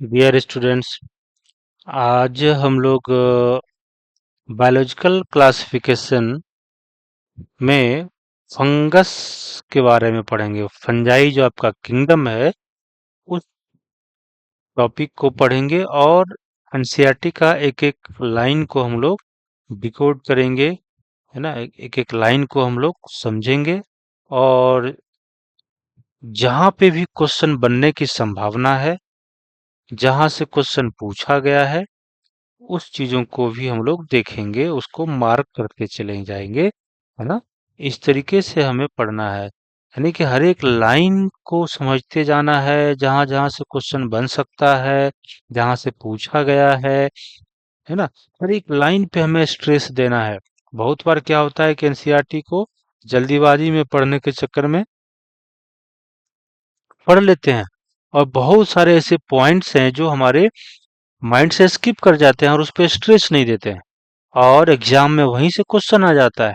Dear students, आज हम लोग बायोलॉजिकल क्लासिफिकेशन में फंगस के बारे में पढ़ेंगे। फंजाई जो आपका किंगडम है उस टॉपिक को पढ़ेंगे और एनसीईआरटी का एक एक लाइन को हम लोग डिकोड करेंगे, है ना। एक एक लाइन को हम लोग समझेंगे और जहाँ पे भी क्वेश्चन बनने की संभावना है, जहाँ से क्वेश्चन पूछा गया है, उस चीजों को भी हम लोग देखेंगे, उसको मार्क करते चले जाएंगे, है ना। इस तरीके से हमें पढ़ना है, यानी कि हर एक लाइन को समझते जाना है, जहां जहां से क्वेश्चन बन सकता है, जहां से पूछा गया है ना। हर एक लाइन पे हमें स्ट्रेस देना है। बहुत बार क्या होता है कि एनसीईआरटी को जल्दीबाजी में पढ़ने के चक्कर में पढ़ लेते हैं और बहुत सारे ऐसे पॉइंट्स हैं जो हमारे माइंड से स्किप कर जाते हैं और उस पर स्ट्रेस नहीं देते हैं और एग्जाम में वहीं से क्वेश्चन आ जाता है।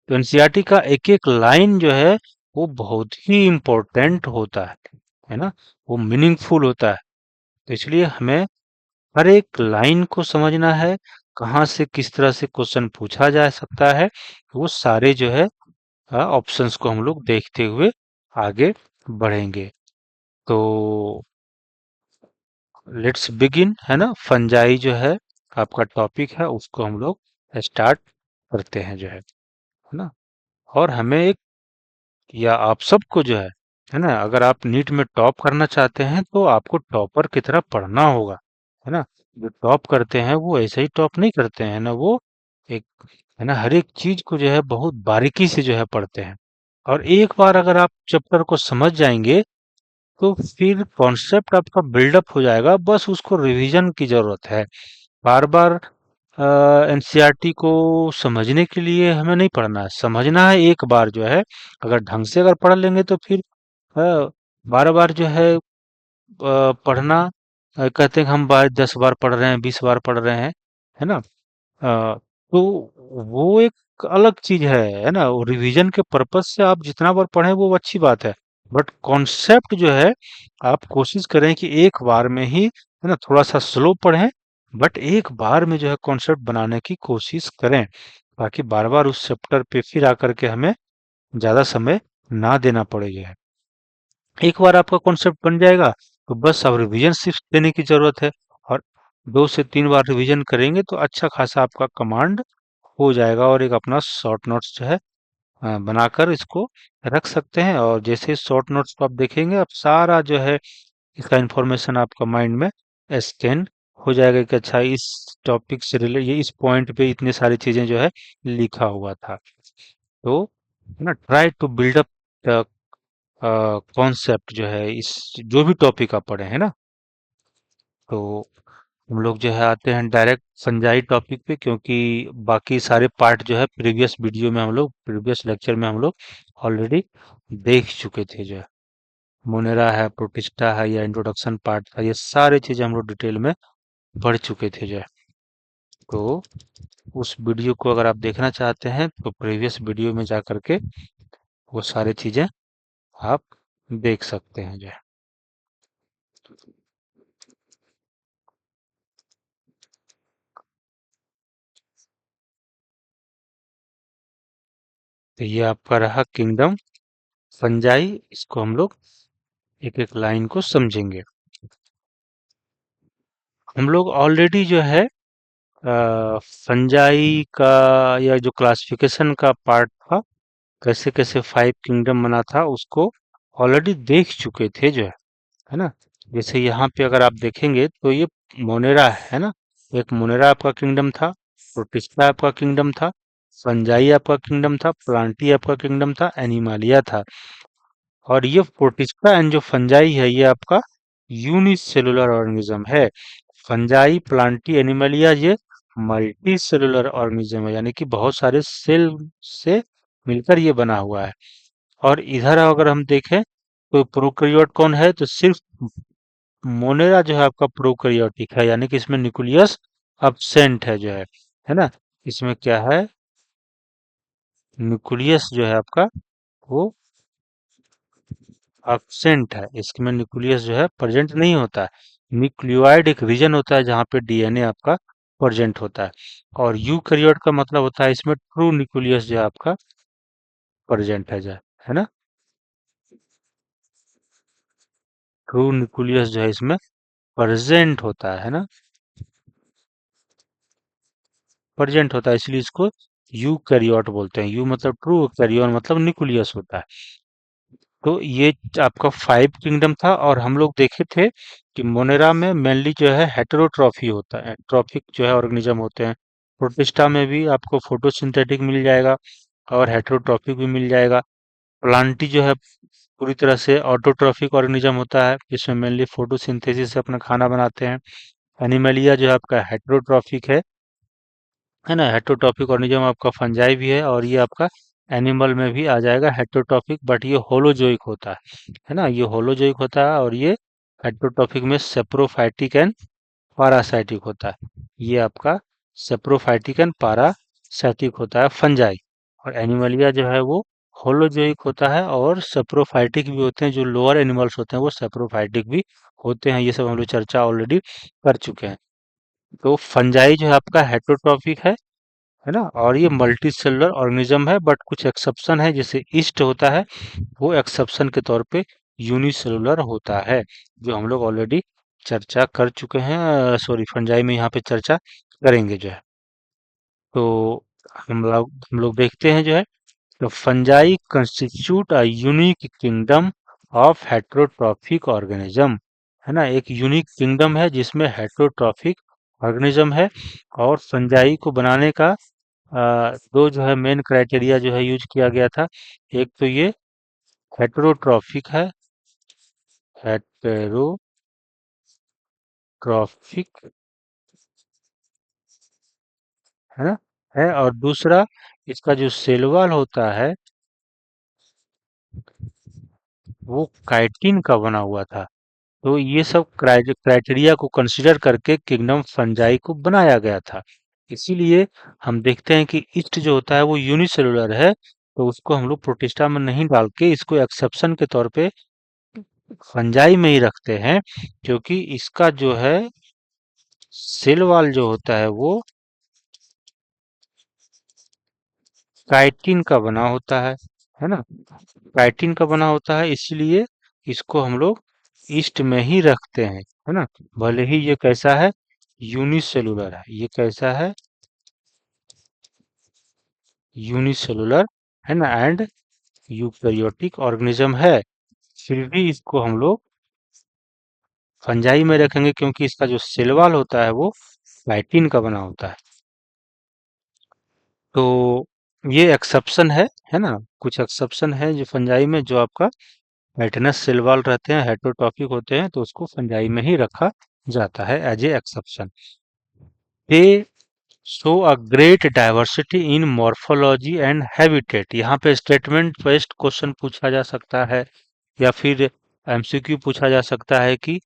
तो एनसीईआरटी का एक एक लाइन जो है वो बहुत ही इम्पोर्टेंट होता है ना। वो मीनिंगफुल होता है। तो इसलिए हमें हर एक लाइन को समझना है, कहाँ से किस तरह से क्वेश्चन पूछा जा सकता है। वो सारे जो है ऑप्शंस को हम लोग देखते हुए आगे बढ़ेंगे। तो लेट्स बिगिन, है ना। फंजाई जो है आपका टॉपिक है, उसको हम लोग स्टार्ट करते हैं जो है ना। और हमें एक, या आप सबको जो है ना, अगर आप नीट में टॉप करना चाहते हैं तो आपको टॉपर की तरह पढ़ना होगा, है ना। जो टॉप करते हैं वो ऐसे ही टॉप नहीं करते हैं ना, वो एक, है ना, हर एक चीज को जो है बहुत बारीकी से जो है पढ़ते हैं। और एक बार अगर आप चैप्टर को समझ जाएंगे तो फिर कॉन्सेप्ट आपका बिल्डअप हो जाएगा, बस उसको रिवीजन की जरूरत है। बार बार एनसीईआरटी को समझने के लिए हमें नहीं पढ़ना है, समझना है एक बार जो है। अगर ढंग से अगर पढ़ लेंगे तो फिर बार बार जो है पढ़ना, कहते हैं कि हम 10 बार पढ़ रहे हैं, 20 बार पढ़ रहे हैं, है ना। तो वो एक अलग चीज है ना। वो रिवीजन के पर्पज से आप जितना बार पढ़ें वो अच्छी बात है। बट कॉन्सेप्ट जो है, आप कोशिश करें कि एक बार में ही, है ना, थोड़ा सा स्लो पढ़ें, बट एक बार में जो है कॉन्सेप्ट बनाने की कोशिश करें, ताकि बार बार उस चैप्टर पे फिर आकर के हमें ज्यादा समय ना देना पड़े जो है। एक बार आपका कॉन्सेप्ट बन जाएगा तो बस अब रिवीजन सिर्फ देने की जरूरत है। और 2 से 3 बार रिवीजन करेंगे तो अच्छा खासा आपका कमांड हो जाएगा और एक अपना शॉर्ट नोट्स जो है बनाकर इसको रख सकते हैं। और जैसे शॉर्ट नोट्स को आप देखेंगे, अब सारा जो है इसका इंफॉर्मेशन आपका माइंड में स्कैन हो जाएगा कि अच्छा इस टॉपिक से रिलेटेड ये इस पॉइंट पे इतने सारी चीजें जो है लिखा हुआ था। तो, है ना, try to build up the concept जो है इस, जो भी टॉपिक आप पढ़े, है ना। तो हम लोग जो है आते हैं डायरेक्ट संजाई टॉपिक पे, क्योंकि बाकी सारे पार्ट जो है प्रीवियस वीडियो में हम लोग, प्रीवियस लेक्चर में हम लोग ऑलरेडी देख चुके थे जो है। मोनेरा है, प्रोटिस्टा है, या इंट्रोडक्शन पार्ट था, ये सारे चीजें हम लोग डिटेल में पढ़ चुके थे जो है। तो उस वीडियो को अगर आप देखना चाहते हैं तो प्रीवियस वीडियो में जा करके वो सारी चीजें आप देख सकते हैं जो है। तो ये आपका रहा किंगडम फंजाई। इसको हम लोग एक एक लाइन को समझेंगे। हम लोग ऑलरेडी जो है फंजाई का, या जो क्लासिफिकेशन का पार्ट था, कैसे कैसे 5 किंगडम बना था, उसको ऑलरेडी देख चुके थे जो है ना। जैसे यहाँ पे अगर आप देखेंगे तो ये मोनेरा है ना। एक मोनेरा आपका किंगडम था, प्रोटिस्टा आपका किंगडम था, फंजाई आपका किंगडम था, प्लांटी आपका किंगडम था, एनिमालिया था। और ये प्रोटिस्टा एंड जो फंजाई है ये आपका यूनिसेलुलर ऑर्गेनिज्म है। फंजाई, प्लांटी, एनिमलिया ये मल्टी सेलुलर ऑर्गेनिज्म है, यानी कि बहुत सारे सेल से मिलकर ये बना हुआ है। और इधर अगर हम देखें तो प्रोकैरियोट कौन है, तो सिर्फ मोनेरा जो है आपका प्रोकैरियोटिक है, यानी कि इसमें न्यूक्लियस अब्सेंट है जो है ना। इसमें क्या है, न्यूक्लियस जो है आपका वो अब्सेंट है, इसमें न्यूक्लियस जो है प्रेजेंट नहीं होता है। न्यूक्लियोइड एक रीजन होता है जहाँ पे डीएनए आपका प्रेजेंट होता है। और यूकैरियोट का मतलब होता है इसमें ट्रू न्यूक्लियस जो है आपका प्रेजेंट है ना। ट्रू न्यूक्लियस जो है इसमें प्रेजेंट होता है ना, प्रेजेंट होता है, इसलिए इसको यूकैरियोट बोलते हैं। यू मतलब ट्रू, कैरियोन मतलब न्यूक्लियस होता है। तो ये आपका फाइव किंगडम था। और हम लोग देखे थे कि मोनेरा में मेनली जो है हेटेरोट्रॉफी होता है, ट्रॉफिक जो है ऑर्गेनिज्म होते हैं। प्रोटिस्टा में भी आपको फोटोसिंथेटिक मिल जाएगा और हेटेरोट्रॉफिक भी मिल जाएगा। प्लांटी जो है पूरी तरह से ऑटोट्रॉफिक ऑर्गेनिज्म होता है, इसमें मेनली फोटोसिंथेसिस से अपना खाना बनाते हैं। एनिमलिया जो है आपका हेटेरोट्रॉफिक है ना। हेटेरोट्रॉफिक ऑर्गेनिज्म आपका फंजाई भी है, और ये आपका एनिमल में भी आ जाएगा हेटेरोट्रॉफिक, बट ये होलोजोइक होता है ना। ये होलोजोइक होता है, और ये हेटेरोट्रॉफिक में सेप्रोफाइटिक एंड पारासाइटिक होता है। ये आपका सेप्रोफाइटिक एंड पारासाइटिक होता है फंजाई। और एनिमलिया जो है वो होलोजोइक होता है, और सेप्रोफाइटिक भी होते हैं। जो लोअर एनिमल्स होते हैं वो सेप्रोफाइटिक भी होते हैं। ये सब हम लोग चर्चा ऑलरेडी कर चुके हैं। तो फंजाई जो है आपका हेटेरोट्रॉफिक है ना। और ये मल्टी सेलुलर ऑर्गेनिज्म है, बट कुछ एक्सेप्शन है, जैसे ईस्ट होता है, वो एक्सेप्शन के तौर पे यूनिसेलुलर होता है, जो हम लोग ऑलरेडी चर्चा कर चुके हैं। सॉरी, फंजाई में यहाँ पे चर्चा करेंगे जो है। तो हम लोग देखते हैं जो है, तो fungi constitute a unique kingdom of heterotrophic organism, है ना। एक यूनिक किंगडम है जिसमें हेटेरोट्रॉफिक ऑर्गेनिज्म है। और फंजाई को बनाने का दो जो है मेन क्राइटेरिया जो है यूज किया गया था। एक तो ये हेटेरोट्रॉफिक हेटेरोट्रॉफिक है ना, है। और दूसरा, इसका जो सेल वॉल होता है वो काइटिन का बना हुआ था। तो ये सब क्राइटेरिया को कंसिडर करके किंगडम फंजाई को बनाया गया था। इसीलिए हम देखते हैं कि ईस्ट जो होता है वो यूनिसेलुलर है, तो उसको हम लोग प्रोटिस्टा में नहीं डाल के इसको एक्सेप्शन के तौर पे फंजाई में ही रखते हैं, क्योंकि इसका जो है सेल वॉल जो होता है वो काइटिन का बना होता है ना। काइटिन का बना होता है, इसलिए इसको हम लोग ईस्ट में ही रखते हैं, है ना। भले ही ये कैसा है, यूनिसेलुलर है। ये कैसा है, यूनिसेलुलर, है ना, एंड यूकैरियोटिक ऑर्गेनिज्म है। फिर भी इसको हम लोग फंजाई में रखेंगे, क्योंकि इसका जो सेल वॉल होता है वो काइटिन का बना होता है। तो ये एक्सेप्शन है ना। कुछ एक्सेप्शन है जो फंजाई में, जो आपका काइटिनस सेल वॉल रहते हैं, हेटेरोट्रॉफिक होते हैं, तो उसको फंजाई में ही रखा जाता है as a exception. They show a great diversity in morphology and habitat. यहाँ पे स्टेटमेंट बेस्ड क्वेश्चन पूछा जा सकता है, या फिर एमसीक्यू पूछा जा सकता है कि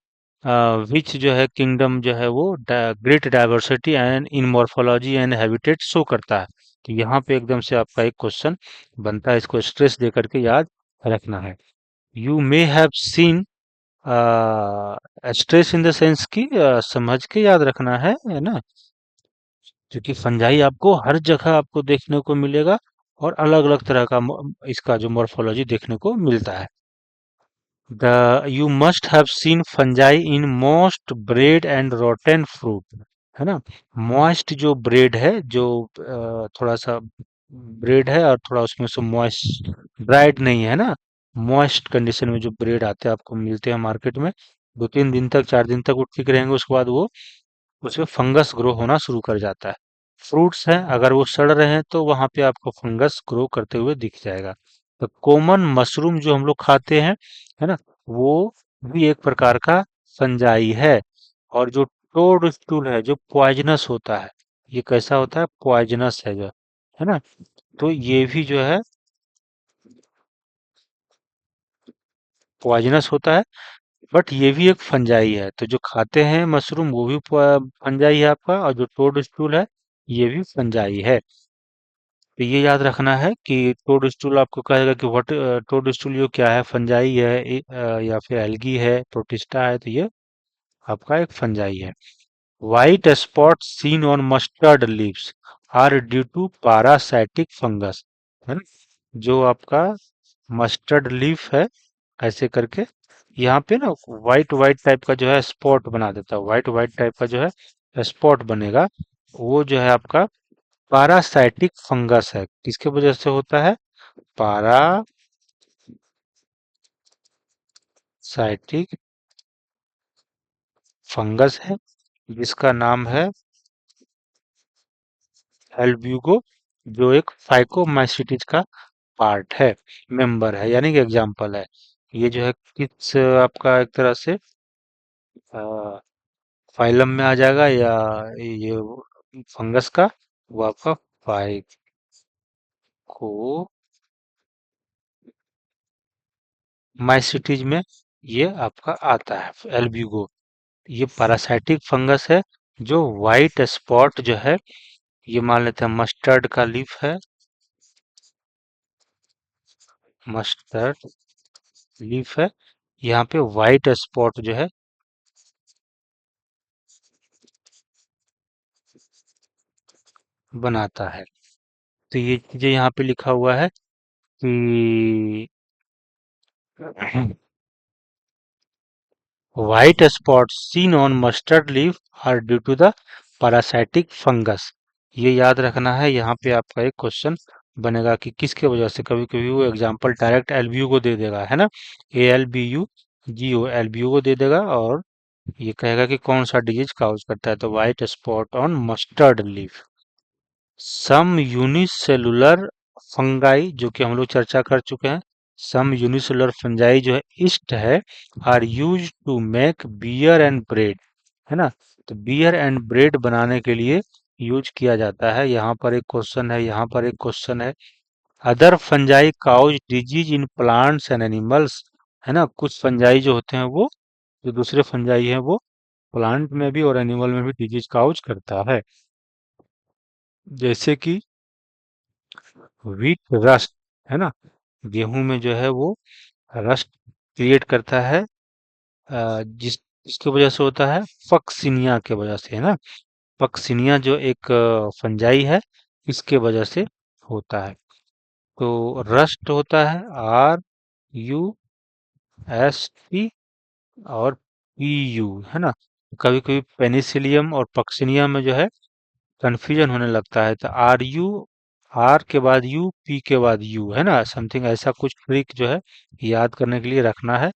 विच जो है किंगडम जो है वो great diversity and in morphology and habitat show करता है। तो यहाँ पे एकदम से आपका एक क्वेश्चन बनता है, इसको स्ट्रेस दे करके याद रखना है। You may have seen, stress in the sense की समझ के याद रखना है ना। क्योंकि फंजाई आपको हर जगह आपको देखने को मिलेगा, और अलग अलग तरह का इसका जो मॉर्फोलॉजी देखने को मिलता है। The you must have seen fungi in most bread and rotten fruit, है ना। मॉइस्ट जो ब्रेड है, जो थोड़ा सा ब्रेड है और थोड़ा उसमें से मॉइस्ट, ड्राइड नहीं है ना, मॉइस्ट कंडीशन में जो ब्रेड आते हैं आपको मिलते हैं मार्केट में, 2-3 दिन तक, 4 दिन तक वो ठीक रहेंगे, उसके बाद वो उसमें फंगस ग्रो होना शुरू कर जाता है। फ्रूट्स हैं, अगर वो सड़ रहे हैं तो वहां पे आपको फंगस ग्रो करते हुए दिख जाएगा। तो कॉमन मशरूम जो हम लोग खाते हैं, है ना, वो भी एक प्रकार का फंजाई है। और जो टोड स्टूल है जो पॉइजनस होता है, ये कैसा होता है, पॉइजनस है जो, है ना। तो ये भी जो है पॉइजनस होता है, बट ये भी एक फंजाई है। तो जो खाते हैं मशरूम वो भी फंजाई है आपका, और जो टोड स्टूल है ये भी फंजाई है। तो ये याद रखना है कि टोड स्टूल आपको कहेगा कि व्हाट, टोड स्टूल ये क्या है, फंजाई है, या फिर एल्गी है, प्रोटिस्टा है। तो ये आपका एक फंजाई है। White spot seen on mustard leaves are due to parasitic fungus, है ना। जो आपका मस्टर्ड लीफ है, ऐसे करके यहाँ पे ना व्हाइट व्हाइट टाइप का जो है स्पॉट बना देता है, व्हाइट व्हाइट टाइप का जो है स्पॉट बनेगा। वो जो है आपका पारासाइटिक फंगस है। किसके वजह से होता है? पारासाइटिक फंगस है, जिसका नाम है एल्ब्यूगो, जो एक फाइकोमाइसिटिस का पार्ट है, मेंबर है, यानी कि एग्जाम्पल है। ये जो है किस आपका एक तरह से फाइलम में आ जाएगा, या ये फंगस का, वो आपका फाइकोमाइसिटिस में ये आपका आता है एल्ब्यूगो। ये पैरासाइटिक फंगस है, जो व्हाइट स्पॉट जो है, ये मान लेते हैं मस्टर्ड का लीफ है, मस्टर्ड लीफ है, यहाँ पे व्हाइट स्पॉट जो है बनाता है। तो ये चीजें यहाँ पे लिखा हुआ है कि white spot seen on mustard leaf are due to the parasitic fungus. ये याद रखना है, यहाँ पे आपका एक क्वेश्चन बनेगा कि किसके वजह से। कभी कभी वो एग्जाम्पल डायरेक्ट एलबीयू को दे देगा, है ना, ALBUGO एलबीयू को दे देगा, और ये कहेगा कि कौन सा डिजीज काउज करता है, तो white spot on mustard leaf. Some unicellular fungi, जो कि हम लोग चर्चा कर चुके हैं, सम यूनिसेलुलर फंजाई जो है ईस्ट है, are used to make beer and bread, है ना। तो बियर एंड ब्रेड बनाने के लिए यूज किया जाता है। यहाँ पर एक क्वेश्चन है, यहाँ पर एक क्वेश्चन है। Other fungi cause disease in plants and animals, है ना। कुछ फंजाई जो होते हैं वो, जो दूसरे फंजाई हैं वो प्लांट में भी और एनिमल में भी डिजीज काउज करता है। जैसे कि व्हीट रस्ट, है ना, गेहूं में जो है वो रस्ट क्रिएट करता है, जिसकी वजह से होता है फक्सिनिया के वजह से, है ना। फक्सिनिया जो एक फंजाई है, इसके वजह से होता है। तो रस्ट होता है RUST और PU, है ना। कभी कभी पेनिसिलियम और पक्सिनिया में जो है कंफ्यूजन होने लगता है, तो आर के बाद यू, पी के बाद यू, है ना, समथिंग ऐसा कुछ ट्रिक जो है याद करने के लिए रखना है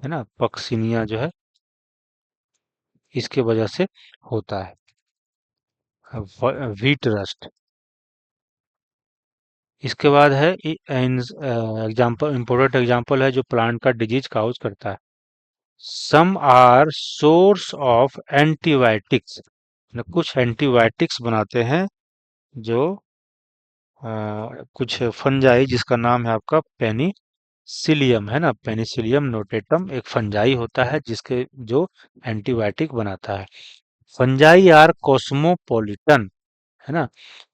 ना। पक्सिनिया जो है इसके वजह से होता है व्हीट रस्ट। इसके बाद है एग्जाम्पल, इम्पोर्टेंट एग्जाम्पल है जो प्लांट का डिजीज काउज करता है। Some are source of antibiotics, कुछ एंटीबायोटिक्स बनाते हैं जो कुछ फंजाई, जिसका नाम है आपका पेनिसिलियम, है ना। पेनिसिलियम नोटेटम एक फंजाई होता है जिसके जो एंटीबायोटिक बनाता है। फंजाई आर कॉस्मोपॉलिटन, है ना।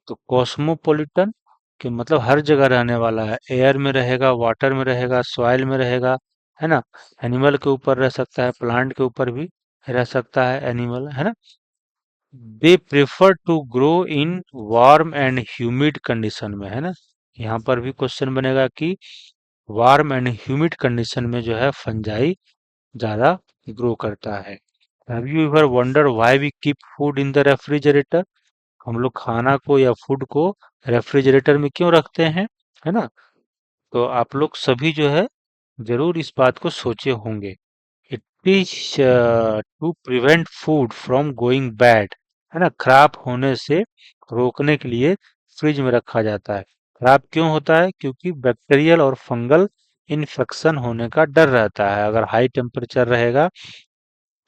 तो कॉस्मोपॉलिटन कि मतलब हर जगह रहने वाला है, एयर में रहेगा, वाटर में रहेगा, सॉइल में रहेगा, है ना। एनिमल के ऊपर रह सकता है, प्लांट के ऊपर भी रह सकता है एनिमल, है ना। They prefer to grow in warm and humid condition में, है ना। यहाँ पर भी क्वेश्चन बनेगा कि वार्म एंड ह्यूमिड कंडीशन में जो है फंजाई ज्यादा ग्रो करता है। Have you ever wonder why we keep food in the refrigerator? हम लोग खाना को या फूड को रेफ्रिजरेटर में क्यों रखते हैं, है ना। तो आप लोग सभी जो है जरूर इस बात को सोचे होंगे। It is to prevent food from going bad, है ना, खराब होने से रोकने के लिए फ्रिज में रखा जाता है। खराब क्यों होता है? क्योंकि बैक्टीरियल और फंगल इन्फेक्शन होने का डर रहता है। अगर हाई टेम्परेचर रहेगा,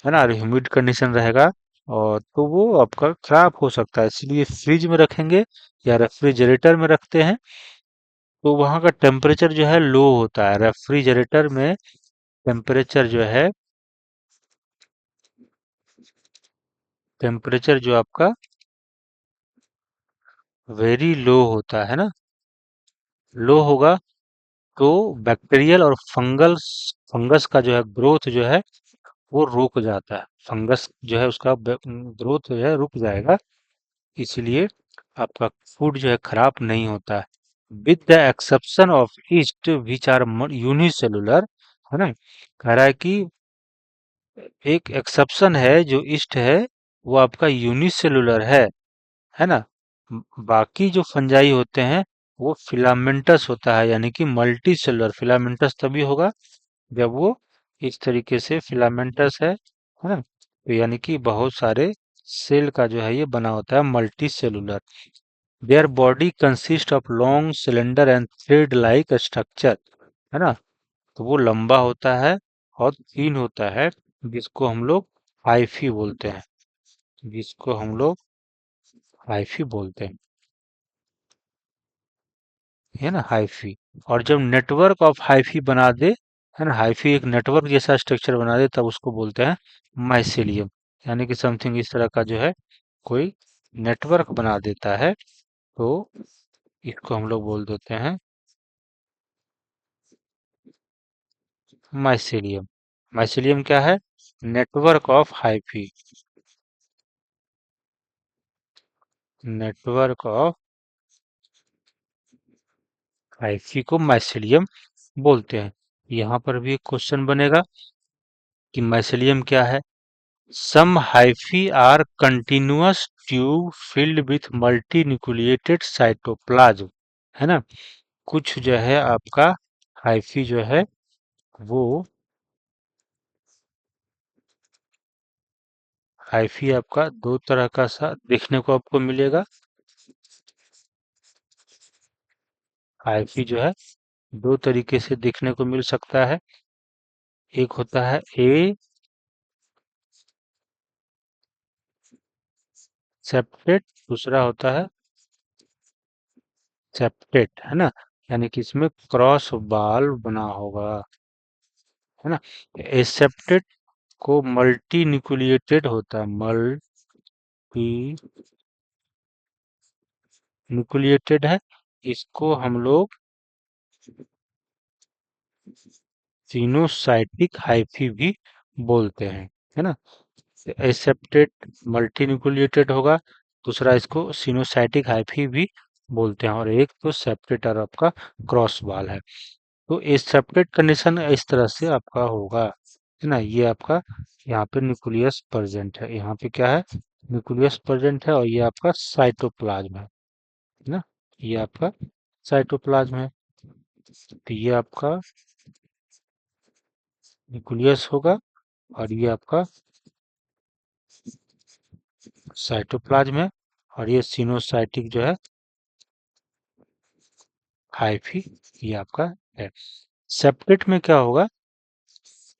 है ना, ह्यूमिड कंडीशन रहेगा, और तो वो आपका खराब हो सकता है। इसलिए फ्रिज में रखेंगे या रेफ्रिजरेटर में रखते हैं, तो वहाँ का टेम्परेचर जो है लो होता है। रेफ्रिजरेटर में टेम्परेचर जो है, टेम्परेचर जो आपका वेरी लो होता है ना, लो होगा, तो बैक्टीरियल और फंगस फंगस का जो है ग्रोथ जो है वो रुक जाता है, फंगस जो है उसका ग्रोथ जो है रुक जाएगा, इसलिए आपका फूड जो है खराब नहीं होता है। With the exception of yeast which are unicellular, है ना, कह रहा है कि एक एक्सेप्शन है, जो ईस्ट है वो आपका यूनिसेलुलर है ना। बाकी जो फंजाई होते हैं वो फिलामेंटस होता है, यानी कि मल्टी सेलुलर। फिलामेंटस तभी होगा जब वो इस तरीके से फिलामेंटस है ना, तो यानी कि बहुत सारे सेल का जो है ये बना होता है, multi cellular. Their body consist of long cylinder and thread like structure, है ना, तो वो लंबा होता है और थीन होता है, जिसको हम लोग हाइफी बोलते हैं, जिसको हम लोग हाइफी बोलते हैं, है ना, हाइफी। और जब नेटवर्क ऑफ हाइफी बना दे, है ना, हाइफी एक नेटवर्क जैसा स्ट्रक्चर बना दे, तब उसको बोलते हैं माइसेलियम, यानी कि समथिंग इस तरह का जो है कोई नेटवर्क बना देता है, तो इसको हम लोग बोल देते हैं माइसेलियम। माइसेलियम क्या है? Network of hyphae, network of hyphae को माइसेलियम बोलते हैं। यहाँ पर भी एक क्वेश्चन बनेगा कि माइसेलियम क्या है। Some hyphae are continuous tube filled with multi nucleated cytoplasm, है ना। कुछ जो है आपका हाइफी जो है वो, हाइफी आपका दो तरह का सा देखने को आपको मिलेगा। हाइफी जो है दो तरीके से देखने को मिल सकता है। एक होता है ए सेप्टेट, दूसरा होता है सेप्टेट, है ना, यानी कि इसमें क्रॉस बाल बना होगा, है ना। एसेप्टेट को मल्टी न्यूक्लिएटेड होता है, मल्टी न्यूक्लिएटेड है, इसको हम लोग सिनोसाइटिक हाइफी भी बोलते हैं, है ना। एसेप्टेड मल्टी न्यूक्लिएटेड होगा, दूसरा इसको सिनोसाइटिक हाइफी भी बोलते हैं, और एक तो सेप्टेट और आपका क्रॉस बाल है। तो एसेप्टेड कंडीशन इस तरह से आपका होगा, है ना। ये आपका यहाँ पे न्यूक्लियस प्रेजेंट है, यहाँ पे क्या है, न्यूक्लियस प्रेजेंट है, और ये आपका साइटोप्लाज्म है ना, ये आपका साइटोप्लाज्म है। तो ये आपका न्यूक्लियस होगा, और ये आपका साइटोप्लाज्म है, और ये सिनोसाइटिक जो है हाइफी, ये आपका है। सेप्टेट में क्या होगा,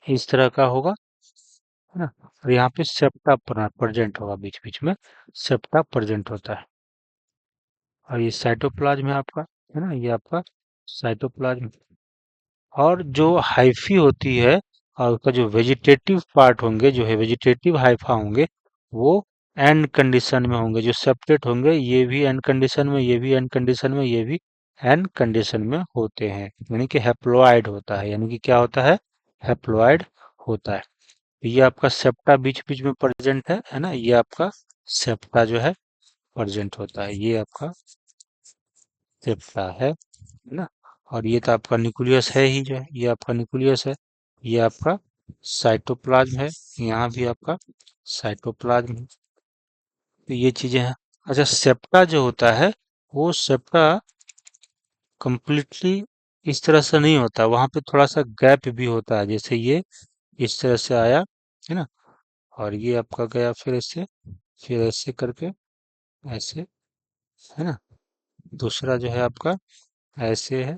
इस तरह का होगा, है ना, और यहाँ पे सेप्टा प्रेजेंट होगा, बीच बीच में सेप्टा प्रेजेंट होता है, और ये साइटोप्लाज्म है आपका, है ना, ये आपका साइटोप्लाज्म। और जो हाइफी होती है, और उसका जो वेजिटेटिव पार्ट होंगे, जो है वेजिटेटिव हाइफा होंगे, वो एंड कंडीशन में होंगे। जो सेप्टेट होंगे ये भी एंड कंडीशन में, ये भी एंड कंडीशन में, ये भी एंड कंडीशन में होते हैं, यानी कि हैप्लॉइड होता है, यानी कि क्या होता है, हैप्लॉइड होता है। ये आपका सेप्टा बीच बीच में प्रेजेंट है ना, ये आपका सेप्टा जो है प्रेजेंट होता है, ये आपका सेप्टा है ना। और ये तो आपका न्यूक्लियस है ही, जो है ये आपका न्यूक्लियस है, ये आपका साइटोप्लाज्म है, यहाँ भी आपका साइटोप्लाज्म है। तो ये चीजें हैं। अच्छा, सेप्टा जो होता है, वो सेप्टा कंप्लीटली इस तरह से नहीं होता, वहां पे थोड़ा सा गैप भी होता है, जैसे ये इस तरह से आया, है ना, और ये आपका गया फिर ऐसे, फिर ऐसे करके ऐसे, है ना। दूसरा जो है आपका ऐसे है,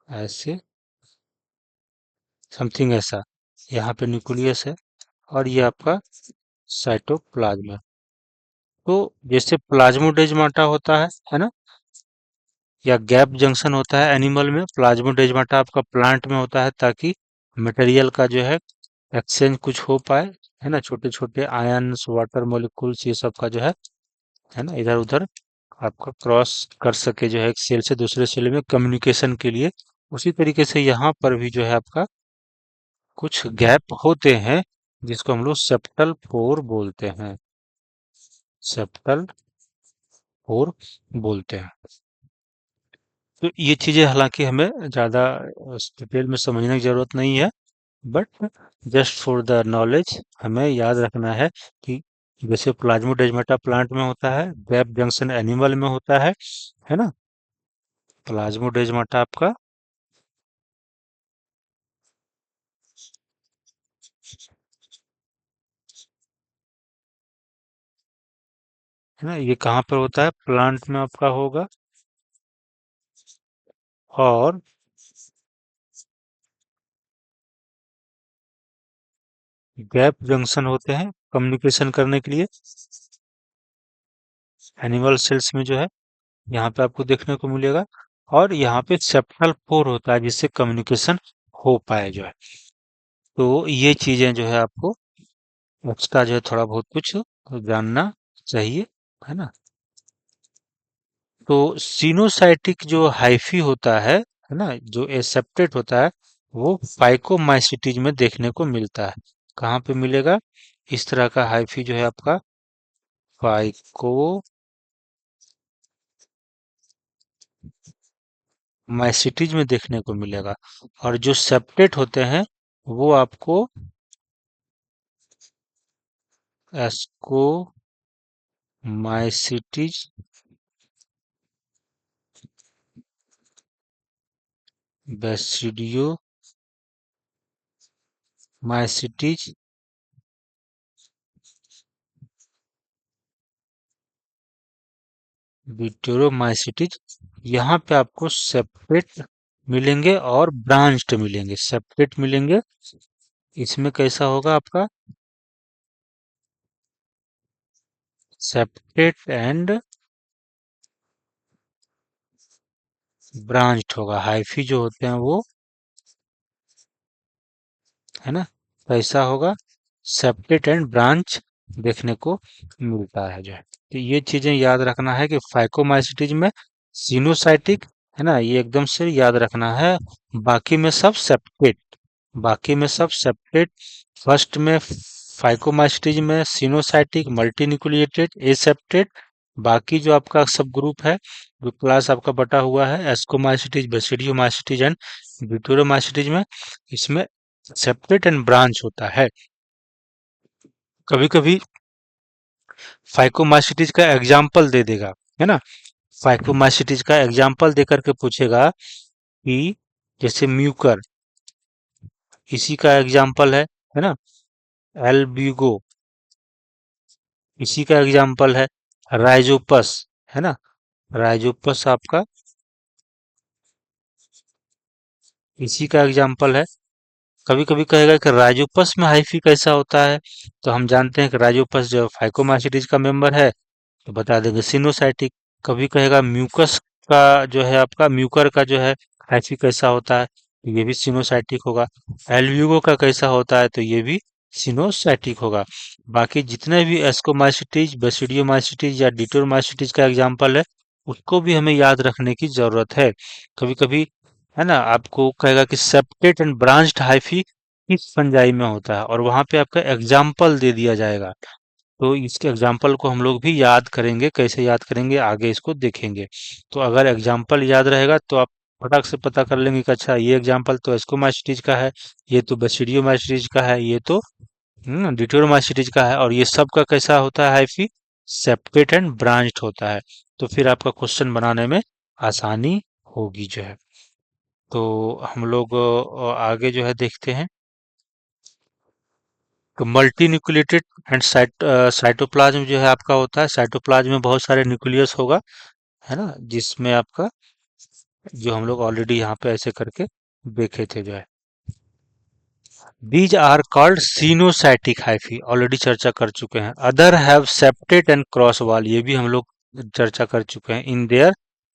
ऐसे, समथिंग ऐसा, यहाँ पे न्यूक्लियस है, और ये आपका साइटोप्लाज्म है। तो जैसे प्लाज्मोडेजमाटा होता है ना, या गैप जंक्शन होता है एनिमल में, प्लाज्मोडेजमाटा आपका प्लांट में होता है, ताकि मटेरियल का जो है एक्सचेंज कुछ हो पाए, है ना, छोटे छोटे आयन्स, वाटर मॉलिक्यूल्स, ये सब का जो है ना, इधर उधर आपका क्रॉस कर सके, जो है एक सेल से दूसरे सेल में कम्युनिकेशन के लिए। उसी तरीके से यहाँ पर भी जो है आपका कुछ गैप होते हैं जिसको हम लोग सेप्टल पोर बोलते हैं। सेप्टल पोर बोलते हैं। तो ये चीजें हालांकि हमें ज्यादा डिटेल में समझने की जरूरत नहीं है, but just for the knowledge हमें याद रखना है कि जैसे प्लाज्मोडेजमाटा प्लांट में होता है, गैप जंक्शन एनिमल में होता है ना। प्लाज्मोडेजमाटा आपका है ना, ये कहाँ पर होता है, प्लांट में आपका होगा। और गैप जंक्शन होते हैं कम्युनिकेशन करने के लिए एनिमल सेल्स में जो है, यहाँ पे आपको देखने को मिलेगा। और यहाँ पे सेप्टल पोर होता है जिससे कम्युनिकेशन हो पाए जो है। तो ये चीजें जो है आपको एक्स्ट्रा जो है थोड़ा बहुत कुछ जानना चाहिए, है ना। तो सिनोसाइटिक जो हाइफी होता है ना, जो एसेप्टेट होता है, वो फाइकोमाइसिटीज में देखने को मिलता है। कहाँ पे मिलेगा इस तरह का हाइफी जो है आपका, फाइकोमाइसिटीज में देखने को मिलेगा। और जो सेप्टेट होते हैं वो आपको एस्कोमाइसिटीज, बेसिडियो माइसिटीज, ब्यूटेरोमाइसिटीज, यहाँ पे आपको सेपरेट मिलेंगे और ब्रांच्ड मिलेंगे। सेपरेट मिलेंगे, इसमें कैसा होगा आपका, सेपरेट एंड ब्रांच्ड होगा। हाइफी जो होते हैं वो, है ना, कैसा होगा, सेपरेट एंड ब्रांच देखने को मिलता है जो है। तो ये चीजें याद रखना है कि फाइकोमाइसिटीज में सिनोसाइटिक, है ना, ये एकदम से याद रखना है। बाकी में सब सेपरेट, बाकी में सब सेपरेट। फर्स्ट में फाइकोमाइसिटीज में सिनोसाइटिक मल्टीन्यूक्लिएटेड एसेप्टेट। बाकी जो आपका सब ग्रुप है, जो क्लास आपका बटा हुआ है, एस्कोमाइसिटीज, बेसिडियोमाइसिटीज एंड ब्यूटेरोमाइसिटीज में, इसमें सेपरेट एंड ब्रांच होता है। कभी कभी फाइकोमाइसिटीज का एग्जाम्पल दे देगा, है ना, फाइकोमाइसिटीज का एग्जाम्पल देकर के पूछेगा कि जैसे म्यूकर, इसी का एग्जाम्पल है ना, एल्ब्यूगो, इसी का एग्जाम्पल है, राइजोपस, है ना, राइजोपस आपका इसी का एग्जाम्पल है। कभी कभी कहेगा कि राइजोपस में हाइफी कैसा होता है, तो हम जानते हैं कि राइजोपस जो फाइकोमाइसिटीज का मेंबर है, तो बता देंगे सिनोसाइटिक। कभी कहेगा म्यूकस का जो है आपका, म्यूकर का जो है हाइफी कैसा होता है, तो ये भी सिनोसाइटिक होगा। एल्ब्यूगो का कैसा होता है, तो ये भी सिनोसाइटिक होगा। बाकी जितने भी एस्कोमाइसिटीज, बेसिडियोमाइसिटीज या डिटोरमाइसिटीज का एग्जाम्पल है, उसको भी हमें याद रखने की जरूरत है। कभी कभी, है ना, आपको कहेगा कि सेप्टेट एंड ब्रांच्ड हाइफी किस फंजाई में होता है, और वहां पे आपका एग्जाम्पल दे दिया जाएगा। तो इसके एग्जाम्पल को हम लोग भी याद करेंगे, कैसे याद करेंगे आगे इसको देखेंगे। तो अगर एग्जाम्पल याद रहेगा तो आप फटाक से पता कर लेंगे कि अच्छा ये एग्जाम्पल तो एस्कोमाइसिटीज का है, ये तो बेसिडियोमाइसिटीज का है, ये तो डिटोरोमाइसिटीज का है, और ये सब का कैसा होता है हाइफी, सेपरेट एंड ब्रांच्ड होता है। तो फिर आपका क्वेश्चन बनाने में आसानी होगी जो है। तो हम लोग आगे जो है देखते हैं। तो मल्टी न्यूक्लिएटेड एंड साइटोप्लाज्म जो है आपका होता है, साइटोप्लाज्म में बहुत सारे न्यूक्लियस होगा, है ना, जिसमें आपका जो हम लोग ऑलरेडी यहाँ पे ऐसे करके देखे थे जो है। These are called coenocytic hyphae, already चर्चा कर चुके हैं। Other have septate and cross wall, ये भी हम लोग चर्चा कर चुके हैं। In their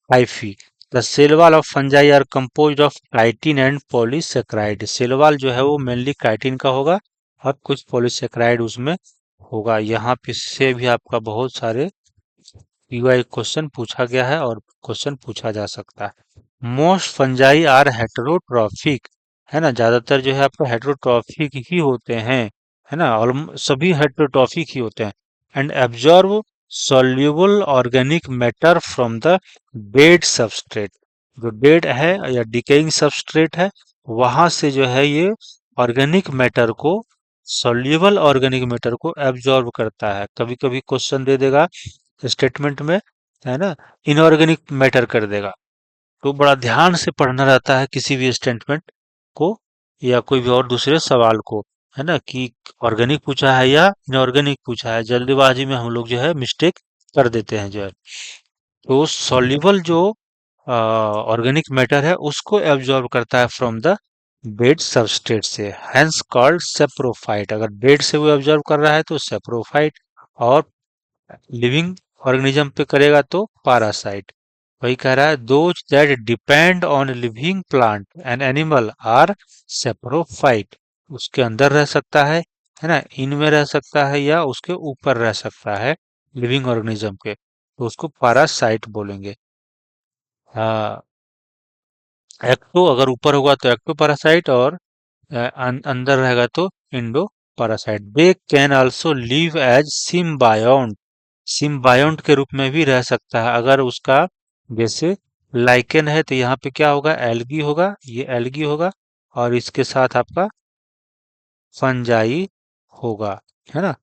hyphae the cell wall of fungi are composed of chitin and polysaccharide. Cell wall जो है वो मेनली काइटिन का होगा और कुछ पॉलीसेक्राइड उसमें होगा। यहाँ पे से भी आपका बहुत सारे पीवाई क्वेश्चन पूछा गया है और क्वेश्चन पूछा जा सकता है। मोस्ट फंजाई आर हेटेरोट्रॉफिक, है ना, ज्यादातर जो है आपका हेटेरोट्रॉफिक ही होते हैं, है ना, सभी हेटेरोट्रॉफिक ही होते हैं। And absorb soluble organic matter from the dead substrate, जो डेड है या डिकेइंग सबस्ट्रेट है, वहां से जो है ये ऑर्गेनिक मैटर को, सॉल्युबल ऑर्गेनिक मैटर को एब्जॉर्ब करता है। कभी कभी क्वेश्चन दे देगा स्टेटमेंट में, है ना, इनऑर्गेनिक मैटर कर देगा, तो बड़ा ध्यान से पढ़ना रहता है किसी भी स्टेटमेंट को या कोई भी और दूसरे सवाल को, है ना, कि ऑर्गेनिक पूछा है या इनऑर्गेनिक पूछा है। जल्दीबाजी में हम लोग जो है मिस्टेक कर देते हैं जो है। तो सॉल्युबल जो ऑर्गेनिक मैटर है उसको एब्जॉर्ब करता है फ्रॉम द डेड सबस्ट्रेट से, हेंस कॉल्ड सेप्रोफाइट। अगर डेड से वो एब्जॉर्ब कर रहा है तो सेप्रोफाइट, और लिविंग ऑर्गेनिज्म पे करेगा तो पैरासाइट। वही कह रहा है, those that depend on living plant and animal are saprophyte. उसके अंदर रह सकता है ना, इनमें रह सकता है या उसके ऊपर रह सकता है लिविंग ऑर्गेनिज्म के, तो उसको पैरासाइट बोलेंगे। हाँ, एक्टो अगर ऊपर होगा तो एक्टो पैरासाइट, और अंदर रहेगा तो endoparasite. They can also live as symbiont, symbiont के रूप में भी रह सकता है। अगर उसका जैसे लाइकेन है तो यहाँ पे क्या होगा, एल्गी होगा, ये एल्गी होगा, और इसके साथ आपका फंजाई होगा, है ना।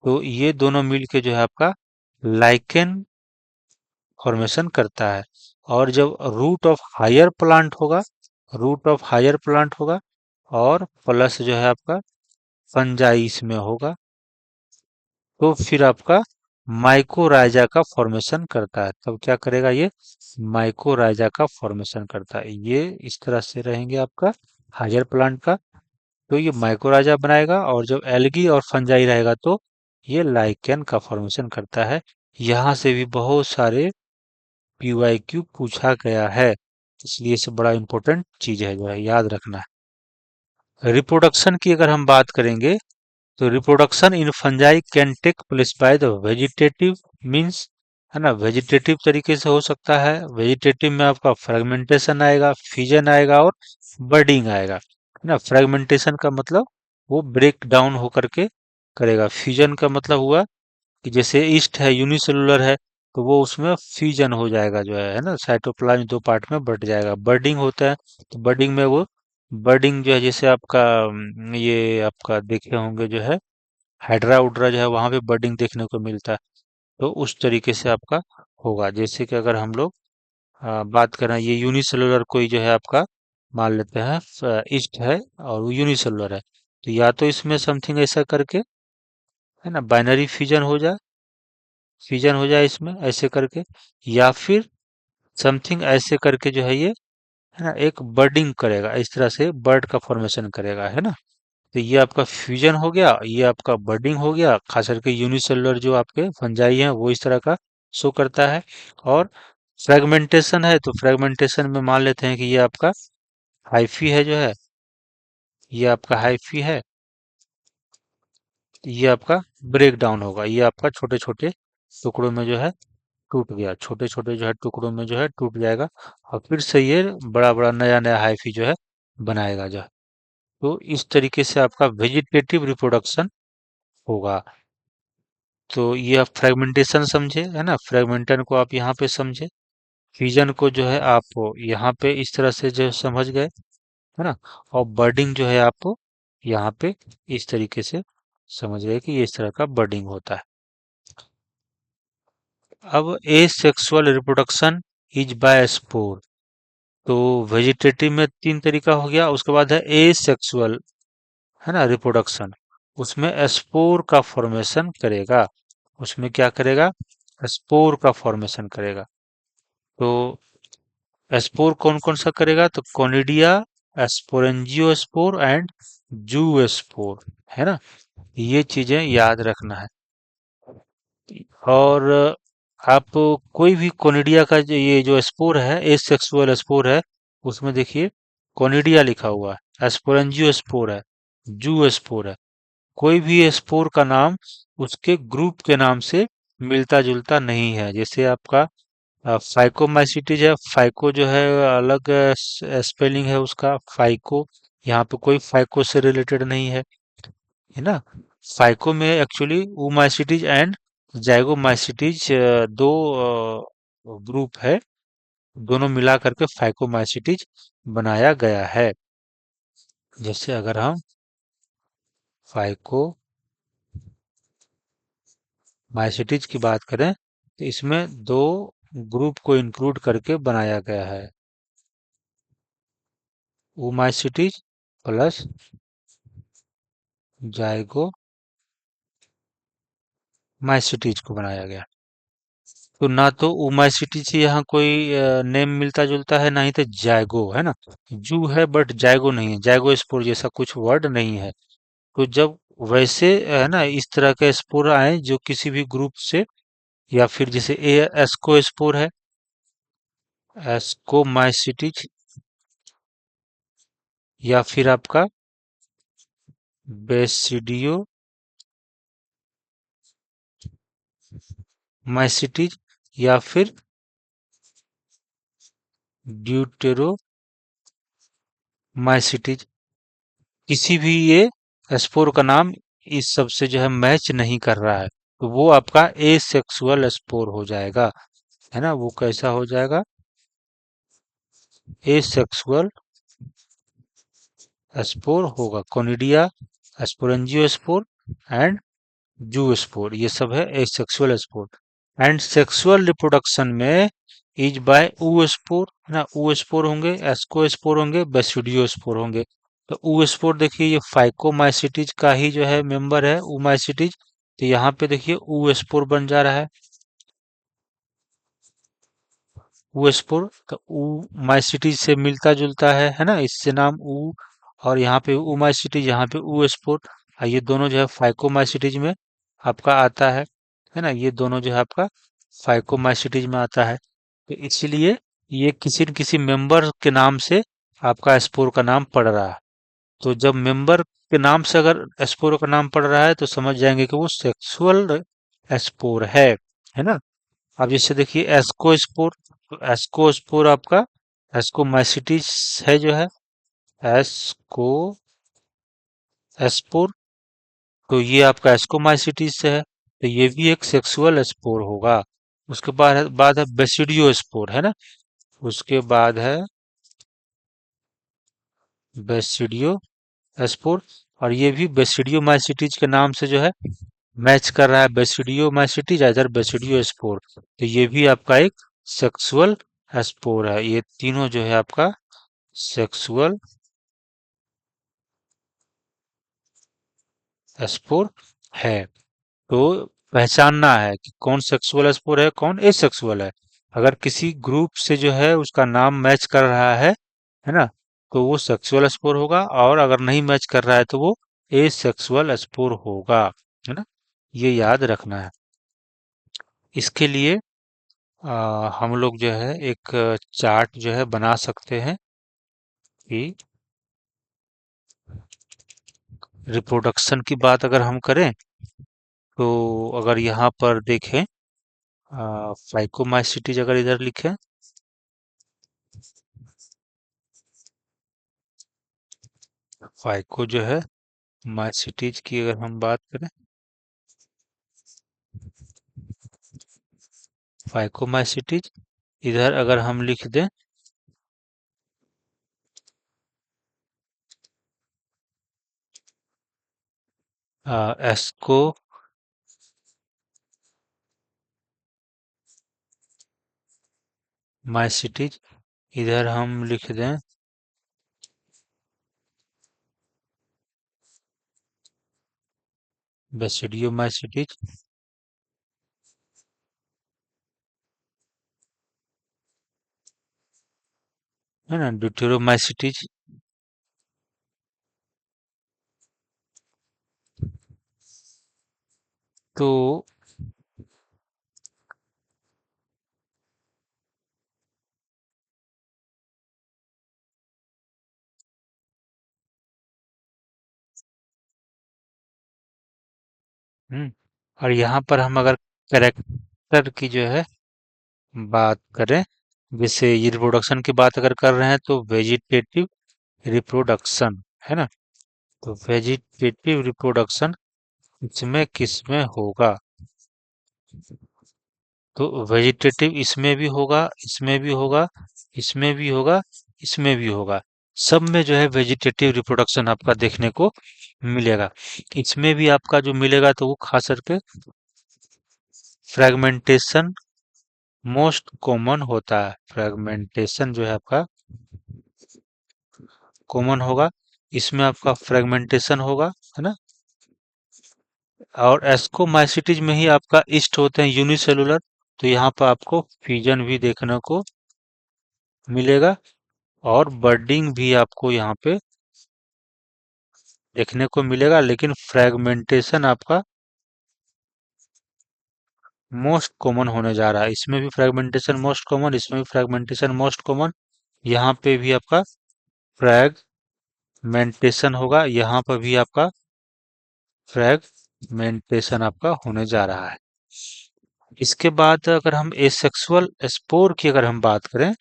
तो ये दोनों मिलके जो है आपका लाइकेन फॉर्मेशन करता है। और जब रूट ऑफ हायर प्लांट होगा, रूट ऑफ हायर प्लांट होगा, और प्लस जो है आपका फंजाई इसमें होगा, तो फिर आपका माइकोराइजा का फॉर्मेशन करता है। तब क्या करेगा ये, माइकोराइजा का फॉर्मेशन करता है। ये इस तरह से रहेंगे आपका हायर प्लांट का, तो ये माइकोराइजा बनाएगा, और जब एल्गी और फंजाई रहेगा तो ये लाइकेन का फॉर्मेशन करता है। यहाँ से भी बहुत सारे पीवाईक्यू पूछा गया है, इसलिए इसे बड़ा इंपॉर्टेंट चीज है जो है याद रखना है। रिप्रोडक्शन की अगर हम बात करेंगे, तो reproduction in fungi can take place by the vegetative means, है ना, वेजिटेटिव तरीके से हो सकता है। वेजिटेटिव में आपका फ्रेगमेंटेशन आएगा, फिजन आएगा, और बर्डिंग आएगा, है ना। फ्रेगमेंटेशन का मतलब वो ब्रेक डाउन होकर के करेगा। फ्यूजन का मतलब हुआ कि जैसे ईस्ट है, यूनिसेलुलर है, तो वो उसमें फ्यूजन हो जाएगा जो है ना, साइटोप्लाज्म दो पार्ट में बट जाएगा। बर्डिंग होता है, तो बर्डिंग में वो, बर्डिंग जो है जैसे आपका ये आपका देखे होंगे जो है हाइड्रा उड्रा जो है वहां पे बर्डिंग देखने को मिलता है। तो उस तरीके से आपका होगा। जैसे कि अगर हम लोग बात करें, ये यूनिसेलुलर कोई जो है आपका मान लेते हैं ईस्ट है और वो यूनिसेलुलर है, तो या तो इसमें समथिंग ऐसा करके, है ना, बाइनरी फ्यूजन हो जाए इसमें ऐसे करके, या फिर समथिंग ऐसे करके जो है ये, है ना, एक बर्डिंग करेगा, इस तरह से बर्ड का फॉर्मेशन करेगा, है ना। तो ये आपका फ्यूजन हो गया, ये आपका बर्डिंग हो गया। खास करके यूनिसेलुलर जो आपके फंजाई हैं वो इस तरह का शो करता है। और फ्रेगमेंटेशन है, तो फ्रेगमेंटेशन में मान लेते हैं कि ये आपका हाइफी है जो है, ये आपका हाइफी है, ये आपका ब्रेक डाउन होगा, ये आपका छोटे छोटे टुकड़ों में जो है टूट गया, छोटे छोटे जो है टुकड़ों में जो है टूट जाएगा, और फिर से ये बड़ा बड़ा नया नया हाइफी जो है बनाएगा जो है। तो इस तरीके से आपका वेजिटेटिव रिप्रोडक्शन होगा। तो ये आप फ्रेगमेंटेशन समझे, है ना, फ्रेगमेंटन को आप यहाँ पे समझे, फ्यूजन को जो है आप यहाँ पे इस तरह से जो समझ गए, है ना, और बर्डिंग जो है आप यहाँ पे इस तरीके से समझ गए कि ये इस तरह का बर्डिंग होता है। अब asexual reproduction is by spore. तो वेजिटेटिव में तीन तरीका हो गया, उसके बाद है एसेक्सुअल, है ना, रिप्रोडक्शन। उसमें स्पोर का फॉर्मेशन करेगा, उसमें क्या करेगा, स्पोर का फॉर्मेशन करेगा। तो स्पोर कौन कौन सा करेगा, तो कोनिडिया, स्पोरेंजियोस्पोर एंड जूस्पोर, है ना। ये चीजें याद रखना है। और आप कोई भी कोनिडिया का ये जो स्पोर है, एसेक्सुअल स्पोर है, उसमें देखिए कोनिडिया लिखा हुआ है, स्पोरेंजियोस्पोर है, जूस्पोर है। कोई भी स्पोर का नाम उसके ग्रुप के नाम से मिलता जुलता नहीं है। जैसे आपका फाइकोमाइसिटीज है, फाइको जो है अलग स्पेलिंग है उसका फाइको, यहाँ पे कोई फाइको से रिलेटेड नहीं है ना। फाइको में एक्चुअली oomacetes एंड जाइगोमाइसीटीज दो ग्रुप है, दोनों मिला करके फाइकोमाइसीटीज बनाया गया है। जैसे अगर हम फाइकोमाइसीटीज की बात करें तो इसमें दो ग्रुप को इंक्लूड करके बनाया गया है, oomacetes प्लस जाइगोमाइसीटीज को बनाया गया। तो ना तो oomacetes से यहाँ कोई नेम मिलता जुलता है, ना ही तो जाइगो है ना। जू है बट जाइगो नहीं है, जाइगो स्पोर जैसा कुछ वर्ड नहीं है। तो जब वैसे है ना इस तरह के स्पोर आए जो किसी भी ग्रुप से, या फिर जैसे ए एस्को स्पोर है, एस्कोमाइसिटिस, या फिर आपका बेसिडियो माइसिटिस, या फिर ड्यूटेरोमाइसिटिस, किसी भी ये स्पोर का नाम इस सब से जो है मैच नहीं कर रहा है, तो वो आपका एसेक्सुअल स्पोर हो जाएगा, है ना। वो कैसा हो जाएगा, एसेक्सुअल स्पोर होगा। कोनिडिया, स्पोरेंजियोस्पोर एंड जूस्पोर, ये सब है asexual spore. And sexual reproduction में इज बाय oospore, है ना। oospore होंगे, एस्कोस्पोर होंगे, बेसिडियोस्पोर होंगे। तो oospore देखिए ये फाइकोमाइसिटीज का ही जो है मेंबर है, oomacetes। तो यहाँ पे देखिए oospore बन जा रहा है, oospore तो oomacetes से मिलता जुलता है ना, इससे नाम ऊ, और यहाँ पे oomacetes, यहाँ पे oospore। ये दोनों जो है फाइकोमाइसिटीज में आपका आता है ना। ये दोनों जो है आपका फाइकोमाइसिटीज में आता है। तो इसलिए ये किसी न किसी मेंबर के नाम से आपका स्पोर का नाम पड़ रहा है। तो जब मेंबर के नाम से अगर स्पोर का नाम पड़ रहा है तो समझ जाएंगे कि वो सेक्सुअल स्पोर है ना। अब जैसे देखिए एस्कोस्पोर, तो एस्कोस्पोर आपका एस्कोमाइसिटीज है जो है, एस्कोस्पोर, तो ये आपका एस्कोमाइसिटीज से है, तो ये भी एक सेक्सुअल स्पोर होगा। उसके बाद है बेसिडियो स्पोर, है ना। उसके बाद है बेसिडियो स्पोर, और ये भी बेसिडियो माइसिटीज के नाम से जो है मैच कर रहा है, बेसिडियो माइसिटीज इधर बेसिडियो स्पोर। तो ये भी आपका एक सेक्सुअल स्पोर है। ये तीनों जो है आपका सेक्सुअल स्पोर है। तो पहचानना है कि कौन सेक्सुअल स्पोर है, कौन एसेक्सुअल है। अगर किसी ग्रुप से जो है उसका नाम मैच कर रहा है ना, तो वो सेक्सुअल स्पोर होगा, और अगर नहीं मैच कर रहा है तो वो एसेक्सुअल स्पोर होगा, है ना। ये याद रखना है। इसके लिए हम लोग जो है एक चार्ट जो है बना सकते हैं कि रिप्रोडक्शन की बात अगर हम करें, तो अगर यहाँ पर देखें फाइकोमाइसिटीज अगर इधर लिखें, फाइको जो है माइसिटीज की अगर हम बात करें, फाइकोमाइसिटीज इधर अगर हम लिख दें एस्को माइसिटीज, इधर हम लिख दें बेसिडियो माइसिटीज, है ना, ड्यूटेरोमाइसिटीज। तो और यहाँ पर हम अगर कैरेक्टर की जो है बात करें, जैसे ये रिप्रोडक्शन की बात अगर कर रहे हैं तो वेजिटेटिव रिप्रोडक्शन, है ना। तो वेजिटेटिव रिप्रोडक्शन इसमें किसमें होगा? तो वेजिटेटिव इसमें भी होगा, इसमें भी होगा, इसमें भी होगा, इसमें भी होगा। सब में जो है वेजिटेटिव रिप्रोडक्शन आपका देखने को मिलेगा। इसमें भी आपका जो मिलेगा तो वो खास करके फ्रेगमेंटेशन मोस्ट कॉमन होता है। फ्रेगमेंटेशन जो है आपका कॉमन होगा, इसमें आपका फ्रेगमेंटेशन होगा, है ना। और एस्कोमाइसिटीज में ही आपका ईस्ट होते हैं यूनिसेलुलर, तो यहाँ पर आपको फ्यूजन भी देखने को मिलेगा और बर्डिंग भी आपको यहाँ पे देखने को मिलेगा, लेकिन फ्रेगमेंटेशन आपका मोस्ट कॉमन होने जा रहा है। इसमें भी फ्रेगमेंटेशन मोस्ट कॉमन, इसमें भी फ्रेगमेंटेशन मोस्ट कॉमन, यहाँ पे भी आपका फ्रेगमेंटेशन होगा, यहाँ पर भी आपका फ्रेगमेंटेशन आपका होने जा रहा है। इसके बाद अगर हम एसेक्सुअल स्पोर की अगर हम बात करें,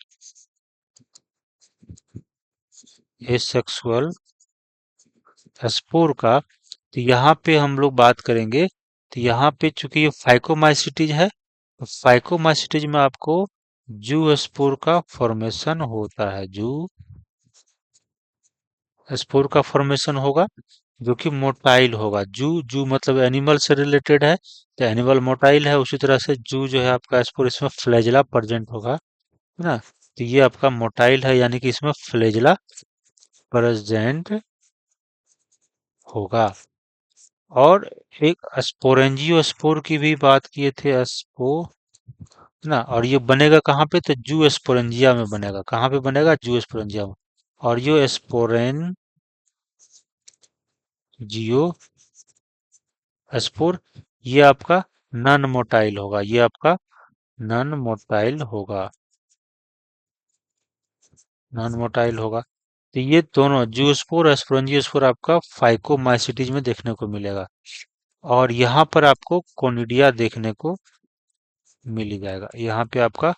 एसेक्सुअल स्पोर का, तो यहाँ पे हम लोग बात करेंगे। तो यहाँ पे चूंकि ये फाइकोमाइसिटीज है, तो फाइकोमाइसिटीज में आपको जू स्पोर का फॉर्मेशन होता है। जू स्पोर का फॉर्मेशन होगा जो कि मोटाइल होगा। जू जू मतलब एनिमल से रिलेटेड है, तो एनिमल मोटाइल है, उसी तरह से जू जो है आपका स्पोर इसमें फ्लैजिला प्रेजेंट होगा, है ना। तो ये आपका मोटाइल है, यानी कि इसमें फ्लैजिला प्रेजेंट होगा। और एक स्पोरेंजियोस्पोर की भी बात किए थे, स्पो, ना। और ये बनेगा कहाँ पे? तो जू स्पोरेंजिया में बनेगा। कहाँ पे बनेगा? जू स्पोरेंजिया में। और ये स्पोरेंजियो स्पोर, ये आपका नॉन मोटाइल होगा, ये आपका नॉन मोटाइल होगा, नॉन मोटाइल होगा। तो ये दोनों जूस्पोर स्पोरेंजियोस्पोर आपका फाइकोमाइसिटीज में देखने को मिलेगा। और यहाँ पर आपको कोनिडिया देखने को मिल ही जाएगा। यहाँ पे आपका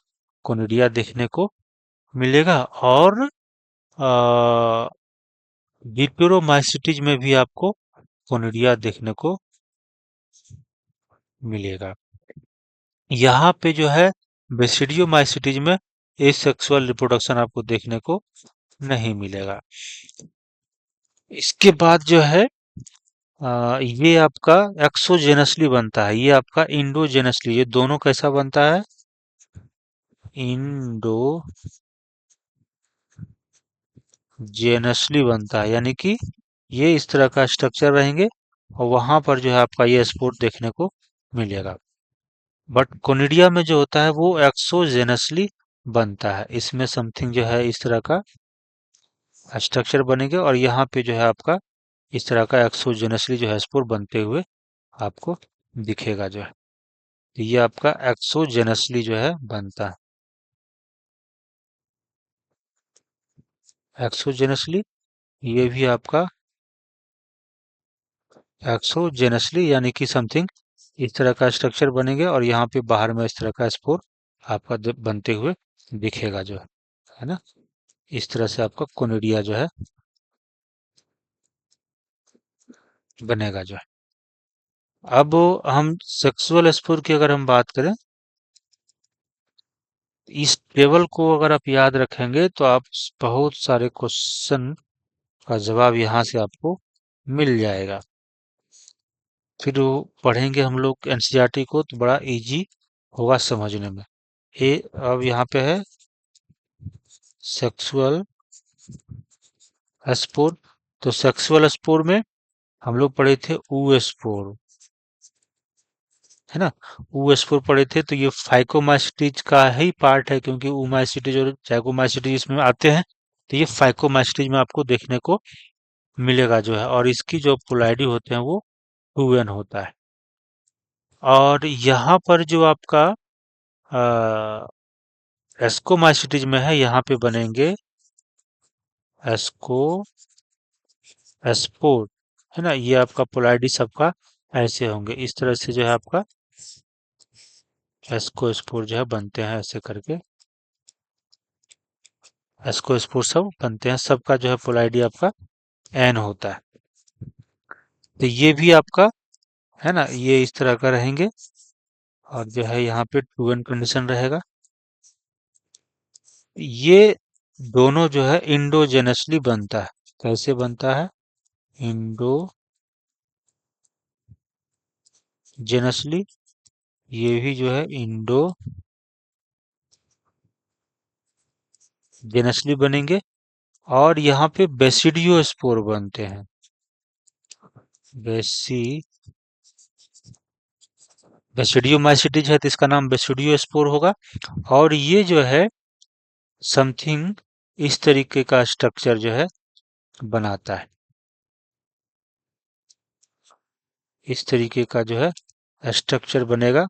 कोनिडिया देखने को मिलेगा। और गिटोरोमाइसिटीज में भी आपको कोनिडिया देखने को मिलेगा। यहाँ पे जो है बेसिडियोमाइसिटीज में एसेक्सुअल रिप्रोडक्शन आपको देखने को नहीं मिलेगा। इसके बाद जो है ये आपका एक्सोजेनसली बनता है, ये आपका इंडोजेनसली, ये दोनों कैसा बनता है? इंडोजेनसली बनता है, यानी कि ये इस तरह का स्ट्रक्चर रहेंगे और वहां पर जो है आपका ये स्पोर्ट देखने को मिलेगा। बट कोनिडिया में जो होता है वो एक्सोजेनसली बनता है, इसमें समथिंग जो है इस तरह का स्ट्रक्चर बनेगा और यहाँ पे जो है आपका इस तरह का एक्सोजेनसली जो है स्पोर बनते हुए आपको दिखेगा जो है। तो ये आपका एक्सोजेनसली जो है बनता है, एक्सोजेनसली। ये भी आपका एक्सोजेनसली, यानी कि समथिंग इस तरह का स्ट्रक्चर बनेगा और यहाँ पे बाहर में इस तरह का स्पोर आपका बनते हुए दिखेगा जो है ना। इस तरह से आपका कोनिडिया जो है बनेगा जो है। अब हम सेक्सुअल स्पोर की अगर हम बात करें, इस टेबल को अगर आप याद रखेंगे तो आप बहुत सारे क्वेश्चन का जवाब यहाँ से आपको मिल जाएगा। फिर वो पढ़ेंगे हम लोग एनसीईआरटी को तो बड़ा इजी होगा समझने में। ये अब यहाँ पे है सेक्सुअल स्पोर। तो सेक्सुअल स्पोर में हम लोग पढ़े थे ऊ स्पोर, है ना। ऊ स्पोर पढ़े थे, तो ये फाइकोमास्टिज का ही पार्ट है, क्योंकि ऊमाइसिटीज और जाइगोमाइसिटीज इसमें आते हैं। तो ये फाइकोमास्टिज में आपको देखने को मिलेगा जो है, और इसकी जो पोलैरिटी होते हैं वो 2n होता है। और यहाँ पर जो आपका एस्कोमाइसिटीज में है, यहाँ पे बनेंगे एस्को स्पोर, है ना। ये आपका पोलैरिटी सबका ऐसे होंगे, इस तरह से जो है आपका एस्को स्पोर जो है बनते हैं ऐसे करके। एस्को स्पोर सब बनते हैं, सबका जो है पोलैरिटी आपका एन होता है। तो ये भी आपका है ना, ये इस तरह का रहेंगे। और जो है यहाँ पे टू एन कंडीशन रहेगा। ये दोनों जो है इंडोजेनसली बनता है। कैसे बनता है? इंडोजेनसली। ये भी जो है इंडोजेनसली बनेंगे। और यहाँ पे बेसिडियो स्पोर बनते हैं। बेसी बेसिडियोमाइसिटीज है तो इसका नाम बेसिडियो स्पोर होगा। और ये जो है समथिंग इस तरीके का स्ट्रक्चर जो है बनाता है। इस तरीके का जो है स्ट्रक्चर बनेगा।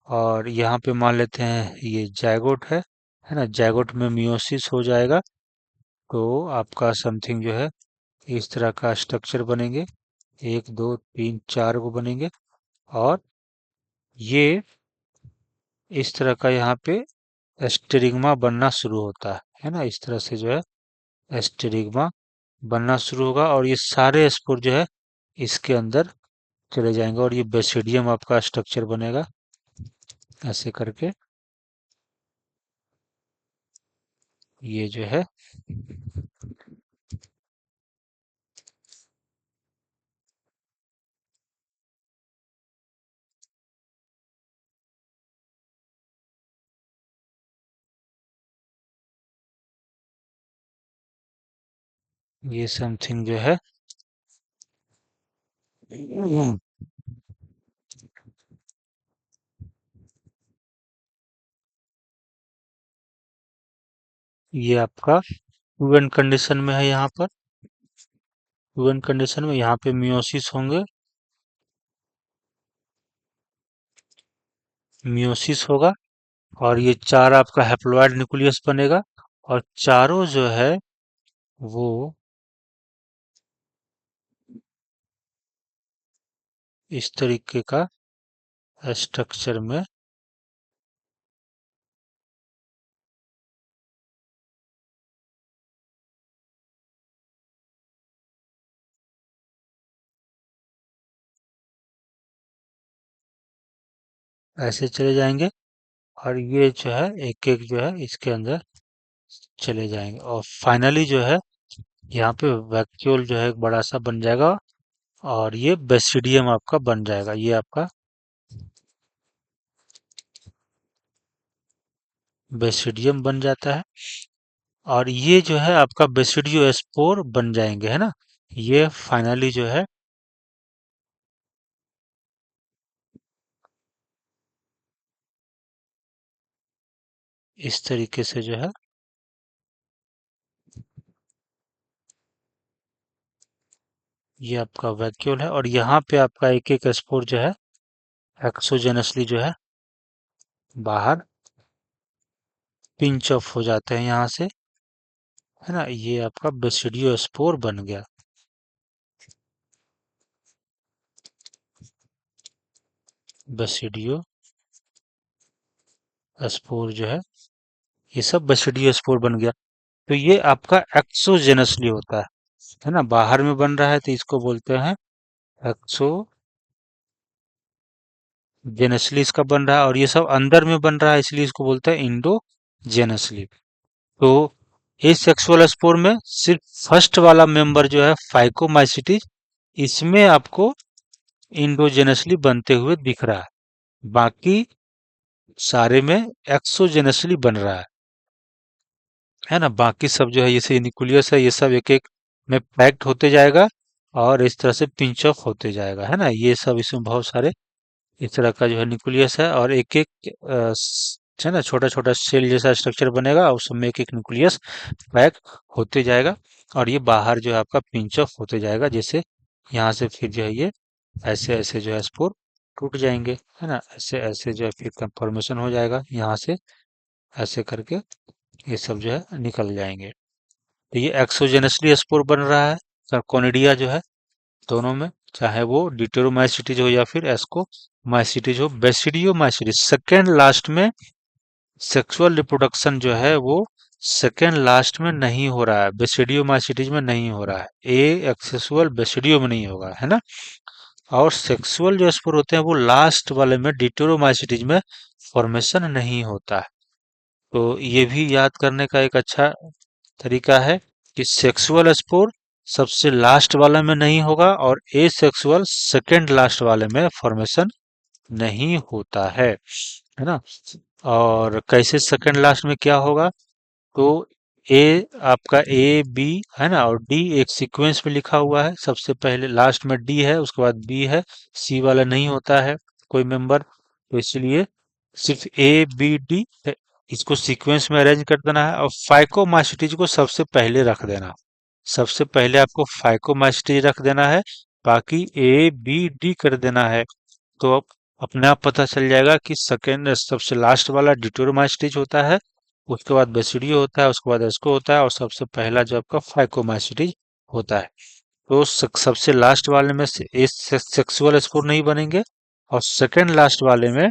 और यहाँ पे मान लेते हैं ये जायगोट है ना, जायगोट में मियोसिस हो जाएगा। तो आपका समथिंग जो है इस तरह का स्ट्रक्चर बनेंगे। एक दो तीन चार को बनेंगे। और ये इस तरह का यहाँ पे स्टेरिग्मा बनना शुरू होता है ना, इस तरह से जो है स्टेरिग्मा बनना शुरू होगा। और ये सारे स्पोर जो है इसके अंदर चले जाएंगे और ये बेसिडियम आपका स्ट्रक्चर बनेगा ऐसे करके। ये जो है ये समथिंग जो है ये आपका टू कंडीशन में है। यहाँ पर टू कंडीशन में यहाँ पे मियोसिस होंगे, मियोसिस होगा। और ये चार आपका हैप्लॉइड न्यूक्लियस बनेगा। और चारों जो है वो इस तरीके का स्ट्रक्चर में ऐसे चले जाएंगे। और ये जो है एक एक जो है इसके अंदर चले जाएंगे। और फाइनली जो है यहाँ पे वैक्यूल जो है एक बड़ा सा बन जाएगा। और ये बेसिडियम आपका बन जाएगा। ये आपका बेसिडियम बन जाता है। और ये जो है आपका बेसिडियो स्पोर बन जाएंगे, है ना। ये फाइनली जो है इस तरीके से जो है ये आपका वैक्यूल है। और यहाँ पे आपका एक एक स्पोर जो है एक्सोजेनसली जो है बाहर पिंच ऑफ हो जाते हैं यहाँ से, है ना। ये आपका बेसिडियो स्पोर बन गया। बेसिडियो स्पोर जो ये सब बेसिडियो स्पोर बन गया। तो ये आपका एक्सोजेनसली होता है ना। बाहर में बन रहा है तो इसको बोलते हैं एक्सोजेनसली इसका बन रहा है। और ये सब अंदर में बन रहा है इसलिए इसको बोलते हैं इंडोजेनसली। तो इस सेक्सुअल स्पोर में सिर्फ फर्स्ट वाला मेंबर जो है फाइकोमाइसिटीज, इसमें आपको इंडोजेनसली बनते हुए दिख रहा है। बाकी सारे में एक्सोजेनसली बन रहा है ना। बाकी सब जो है जैसे न्यूक्लियस है ये सब एक एक में पैक्ड होते जाएगा और इस तरह से पिंच ऑफ होते जाएगा, है ना। ये सब इसमें बहुत सारे इस तरह का जो है न्यूक्लियस है। और एक एक है ना छोटा छोटा सेल जैसा स्ट्रक्चर बनेगा, उस सब में एक एक न्यूक्लियस पैक होते जाएगा। और ये बाहर जो है आपका पिंच ऑफ होते जाएगा। जैसे यहाँ से फिर जो है ये ऐसे ऐसे जो है स्पोर टूट जाएंगे, है ना। ऐसे ऐसे जो है फिर कंफर्मेशन हो जाएगा यहाँ से ऐसे करके ये सब जो है निकल जाएंगे। तो ये एक्सोजेनसली स्पोर बन रहा है सर्कोनिडिया जो है दोनों में, चाहे वो डिटेरोमाइसिटीज हो या फिर एस्कोमाइसिटीज हो। बेसिडियोमाइसिटीज सेकेंड लास्ट में सेक्सुअल रिप्रोडक्शन जो है वो सेकेंड लास्ट में नहीं हो रहा है, बेसिडियोमाइसिटीज में नहीं हो रहा है। ए एक्सेसुअल बेसिडियो में नहीं होगा, है ना। और सेक्सुअल जो स्पोर होते हैं वो लास्ट वाले में डिटोरोमाइसिटीज में फॉर्मेशन नहीं होता है। तो ये भी याद करने का एक अच्छा तरीका है कि सेक्सुअल स्पोर सबसे लास्ट वाले में नहीं होगा और ए सेक्सुअल सेकेंड लास्ट वाले में फॉर्मेशन नहीं होता है ना। और कैसे सेकेंड लास्ट में क्या होगा, तो ए आपका ए बी है ना, और डी एक सीक्वेंस में लिखा हुआ है, सबसे पहले लास्ट में डी है, उसके बाद बी है, सी वाला नहीं होता है कोई मेंबर, तो इसलिए सिर्फ ए बी डी इसको सीक्वेंस में अरेंज कर देना है और फाइकोमास्टिज को सबसे पहले रख देना। सबसे पहले आपको फाइकोमास्टिज रख देना है, बाकी ए बी डी कर देना है। तो अब अपने आप पता चल जाएगा कि सेकेंड सबसे लास्ट वाला डिटोरोमाइसिटीज होता है, उसके बाद बेसिडियो होता है, उसके बाद एस्को होता है और सबसे पहला जो आपका फाइकोमाइसिटीज होता है। तो सबसे लास्ट वाले में से सेक्सुअल स्पोर नहीं बनेंगे और सेकेंड लास्ट वाले में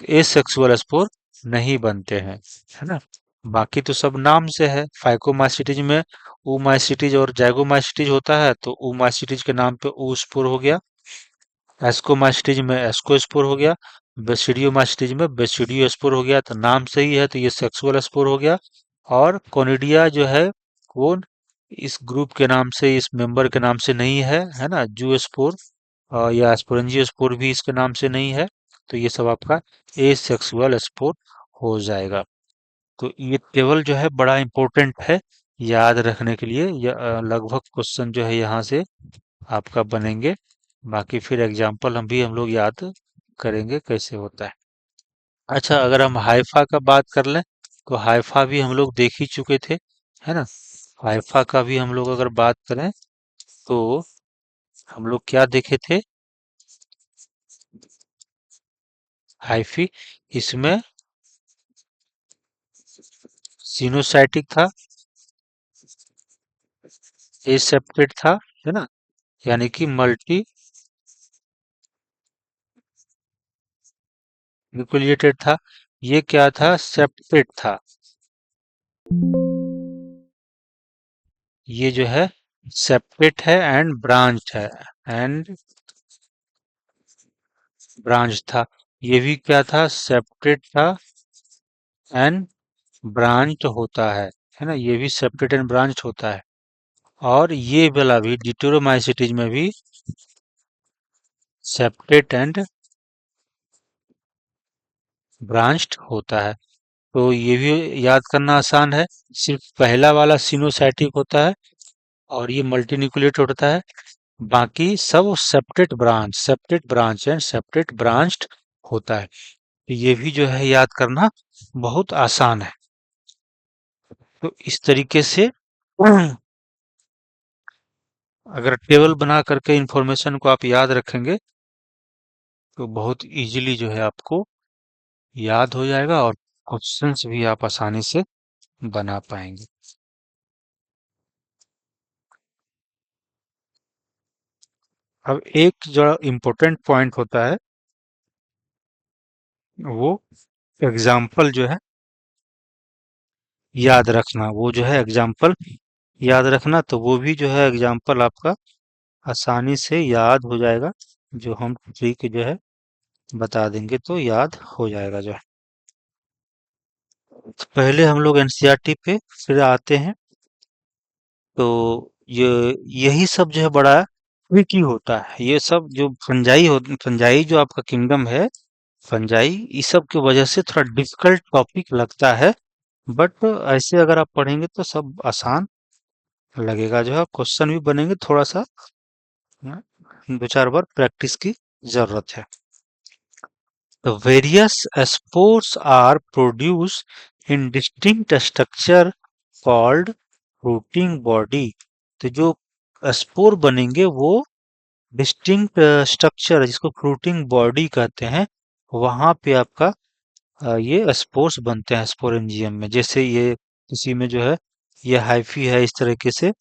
ए सेक्सुअल स्पोर नहीं बनते हैं, है ना। बाकी तो सब नाम से है, फाइकोमाइसिटीज में ooमाइसिटीज और जाइगोमाइसिटीज होता है, तो ooमाइसिटीज के नाम पे ओ स्पोर हो गया, एस्कोमाइसिटीज में एस्कोस्पोर हो गया, बेसिडियोमाइसिटीज में बेसिडियोस्पोर हो गया। तो नाम सही है तो ये सेक्सुअल स्पोर हो गया। और कोनिडिया जो है वो इस ग्रुप के नाम से, इस मेंबर के नाम से नहीं है ना। जूस्पोर या स्पोरेंजियोस्पोर भी इसके नाम से नहीं है, तो ये सब आपका ए सेक्सुअल स्पोर हो जाएगा। तो ये टेबल जो है बड़ा इंपॉर्टेंट है याद रखने के लिए। लगभग क्वेश्चन जो है यहाँ से आपका बनेंगे। बाकी फिर एग्जाम्पल हम लोग याद करेंगे कैसे होता है। अच्छा, अगर हम हाइफा का बात कर लें तो हाइफा भी हम लोग देख ही चुके थे, है ना। हाइफा का भी हम लोग अगर बात करें तो हम लोग क्या देखे थे, हाइफी इसमें सिनोसाइटिक था, एसेप्टेड था, है ना, यानी कि मल्टी न्यूक्लिएटेड था। ये क्या था, सेप्टेड था। ये जो है सेपरेट है एंड ब्रांच है, एंड ब्रांच था। ये भी क्या था, सेपरेट था एंड ब्रांच होता है ना, ये भी सेपरेट एंड ब्रांच होता है। और ये वाला भी डिटोरोमाइसिटीज में भी सेपरेट एंड ब्रांच्ड होता है। तो ये भी याद करना आसान है, सिर्फ पहला वाला सिनोसाइटिक होता है और ये मल्टीन्यूक्लिएट होता है, बाकी सब separate branch and separate branched होता है। तो ये भी जो है याद करना बहुत आसान है। तो इस तरीके से अगर टेबल बना करके इंफॉर्मेशन को आप याद रखेंगे तो बहुत इजीली जो है आपको याद हो जाएगा और क्वेश्चंस भी आप आसानी से बना पाएंगे। अब एक जो इम्पोर्टेंट पॉइंट होता है वो एग्जाम्पल जो है याद रखना, वो जो है एग्जाम्पल याद रखना, तो वो भी जो है एग्जाम्पल आपका आसानी से याद हो जाएगा, जो हम ट्रिक जो है बता देंगे तो याद हो जाएगा जो है। तो पहले हम लोग एनसीईआरटी पे फिर आते हैं। तो ये यही सब जो है बड़ा ट्रिकी होता है, ये सब जो फंजाई जो आपका किंगडम है, फंजाई, इस सब की वजह से थोड़ा डिफिकल्ट टॉपिक लगता है। बट ऐसे अगर आप पढ़ेंगे तो सब आसान लगेगा, जो है क्वेश्चन भी बनेंगे, थोड़ा सा दो चार बार प्रैक्टिस की जरूरत है। The various spores are produced in distinct structure called fruiting body। तो जो स्पोर बनेंगे वो डिस्टिंक्ट स्ट्रक्चर जिसको फ्रूटिंग बॉडी कहते हैं, वहां पे आपका ये स्पोर्स बनते हैं स्पोरेंजियम में। जैसे ये किसी में जो है ये हाइफी है, इस तरीके से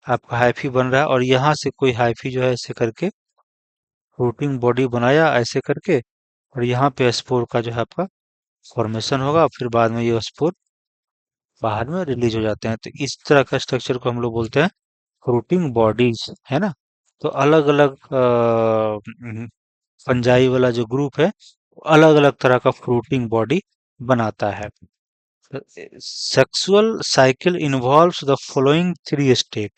आपका हाइफी बन रहा है और यहाँ से कोई हाइफी जो है ऐसे करके फ्रूटिंग बॉडी बनाया ऐसे करके, और यहाँ पे स्पोर का जो है आपका फॉर्मेशन होगा, फिर बाद में ये स्पोर बाहर में रिलीज हो जाते हैं। तो इस तरह का स्ट्रक्चर को हम लोग बोलते हैं फ्रूटिंग बॉडीज, है ना। तो अलग अलग फंजाई वाला जो ग्रुप है, अलग अलग तरह का फ्रूटिंग बॉडी बनाता है। Sexual cycle involves the following three step.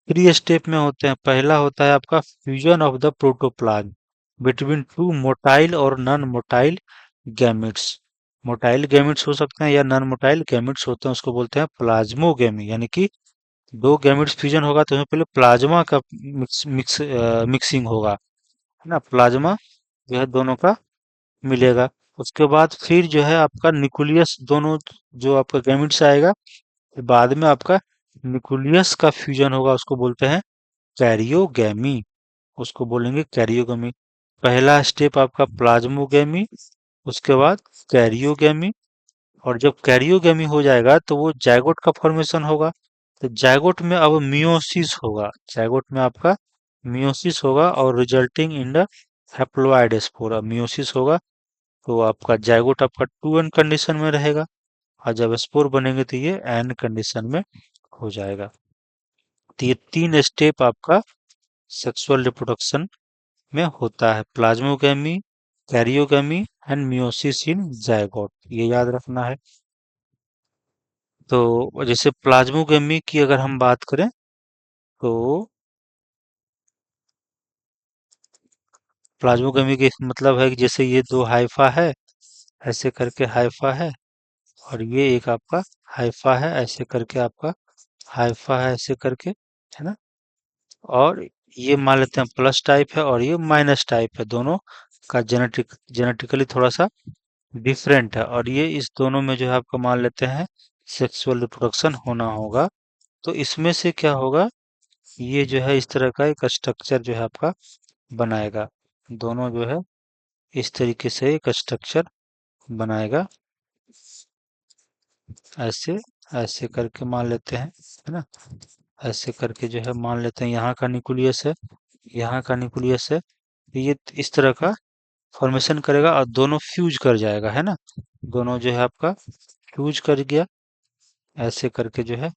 Three step में होते हैं, पहला होता है आपका fusion of the protoplasm between two motile और non motile gametes. Motile gametes हो सकते हैं या नॉन मोटाइल गैमेट्स होते हैं, उसको बोलते हैं प्लाज्मोगेमी। यानी कि दो गैमेट्स फ्यूजन होगा तो उसमें पहले प्लाज्मा का मिक्सिंग होगा, है ना। प्लाज्मा जो है दोनों का मिलेगा। उसके बाद फिर जो है आपका न्यूक्लियस, दोनों जो आपका गैमेट्स आएगा, फिर बाद में आपका न्यूक्लियस का फ्यूजन होगा, उसको बोलते हैं कैरियोगैमी। उसको बोलेंगे कैरियोगैमी। पहला स्टेप आपका प्लाज्मोगैमी, उसके बाद कैरियोगैमी। और जब कैरियोगैमी हो जाएगा तो वो जायगोट का फॉर्मेशन होगा। तो जायगोट में अब मियोसिस होगा, जायगोट में आपका मियोसिस होगा और resulting in the haploid spores. Meiosis होगा तो आपका जायगोट आपका 2n कंडीशन में रहेगा, और जब स्पोर बनेंगे तो ये n कंडीशन में हो जाएगा। तो ये तीन स्टेप आपका सेक्सुअल रिप्रोडक्शन में होता है, plasmogamy, karyogamy and meiosis in zygote, ये याद रखना है। तो जैसे प्लाज्मोगेमी की अगर हम बात करें तो प्लाज्मोगेमी के मतलब है कि जैसे ये दो हाइफा है, ऐसे करके हाइफा है, और ये एक आपका हाइफा है, ऐसे करके आपका हाइफा है, ऐसे करके, है ना। और ये मान लेते हैं प्लस टाइप है और ये माइनस टाइप है, दोनों का जेनेटिकली थोड़ा सा डिफरेंट है, और ये इस दोनों में जो है आपका मान लेते हैं सेक्सुअल रिप्रोडक्शन होना होगा। तो इसमें से क्या होगा, ये जो है इस तरह का एक स्ट्रक्चर जो है आपका बनाएगा, दोनों जो है इस तरीके से एक स्ट्रक्चर बनाएगा, ऐसे ऐसे करके मान लेते हैं, है ना। ऐसे करके जो है मान लेते हैं यहाँ का न्यूक्लियस है, यहाँ का न्यूक्लियस है, तो ये इस तरह का फॉर्मेशन करेगा और दोनों फ्यूज कर जाएगा, है ना। दोनों जो है आपका फ्यूज कर गया, ऐसे करके जो है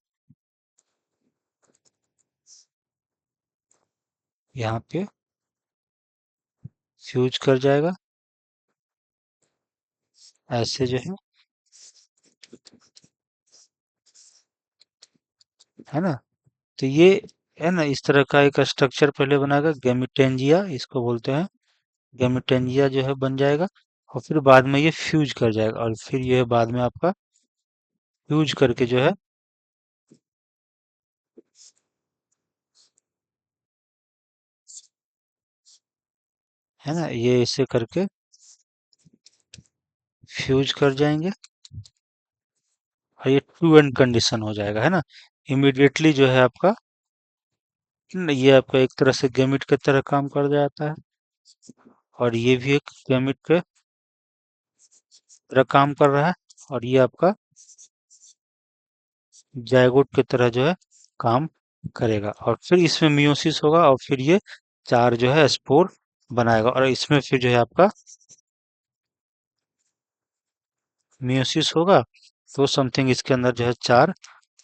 यहाँ पे फ्यूज कर जाएगा, ऐसे जो है ना। तो ये है ना, इस तरह का एक स्ट्रक्चर पहले बनाएगा, गैमिटेंजिया इसको बोलते हैं। गैमिटेंजिया जो है बन जाएगा, और फिर बाद में ये फ्यूज कर जाएगा, और फिर ये बाद में आपका फ्यूज करके जो है ना, ये ऐसे करके फ्यूज कर जाएंगे, और ये टू एंड कंडीशन हो जाएगा, है ना। इमीडिएटली जो है आपका ये आपका एक तरह से गैमिट की तरह काम कर जाता है, और ये भी एक गैमिट के तरह काम कर रहा है, और ये आपका जायगोट की तरह जो है काम करेगा, और फिर इसमें मियोसिस होगा, और फिर ये चार जो है स्पोर बनाएगा, और इसमें फिर जो है आपका मियोसिस होगा, तो समथिंग इसके अंदर जो है चार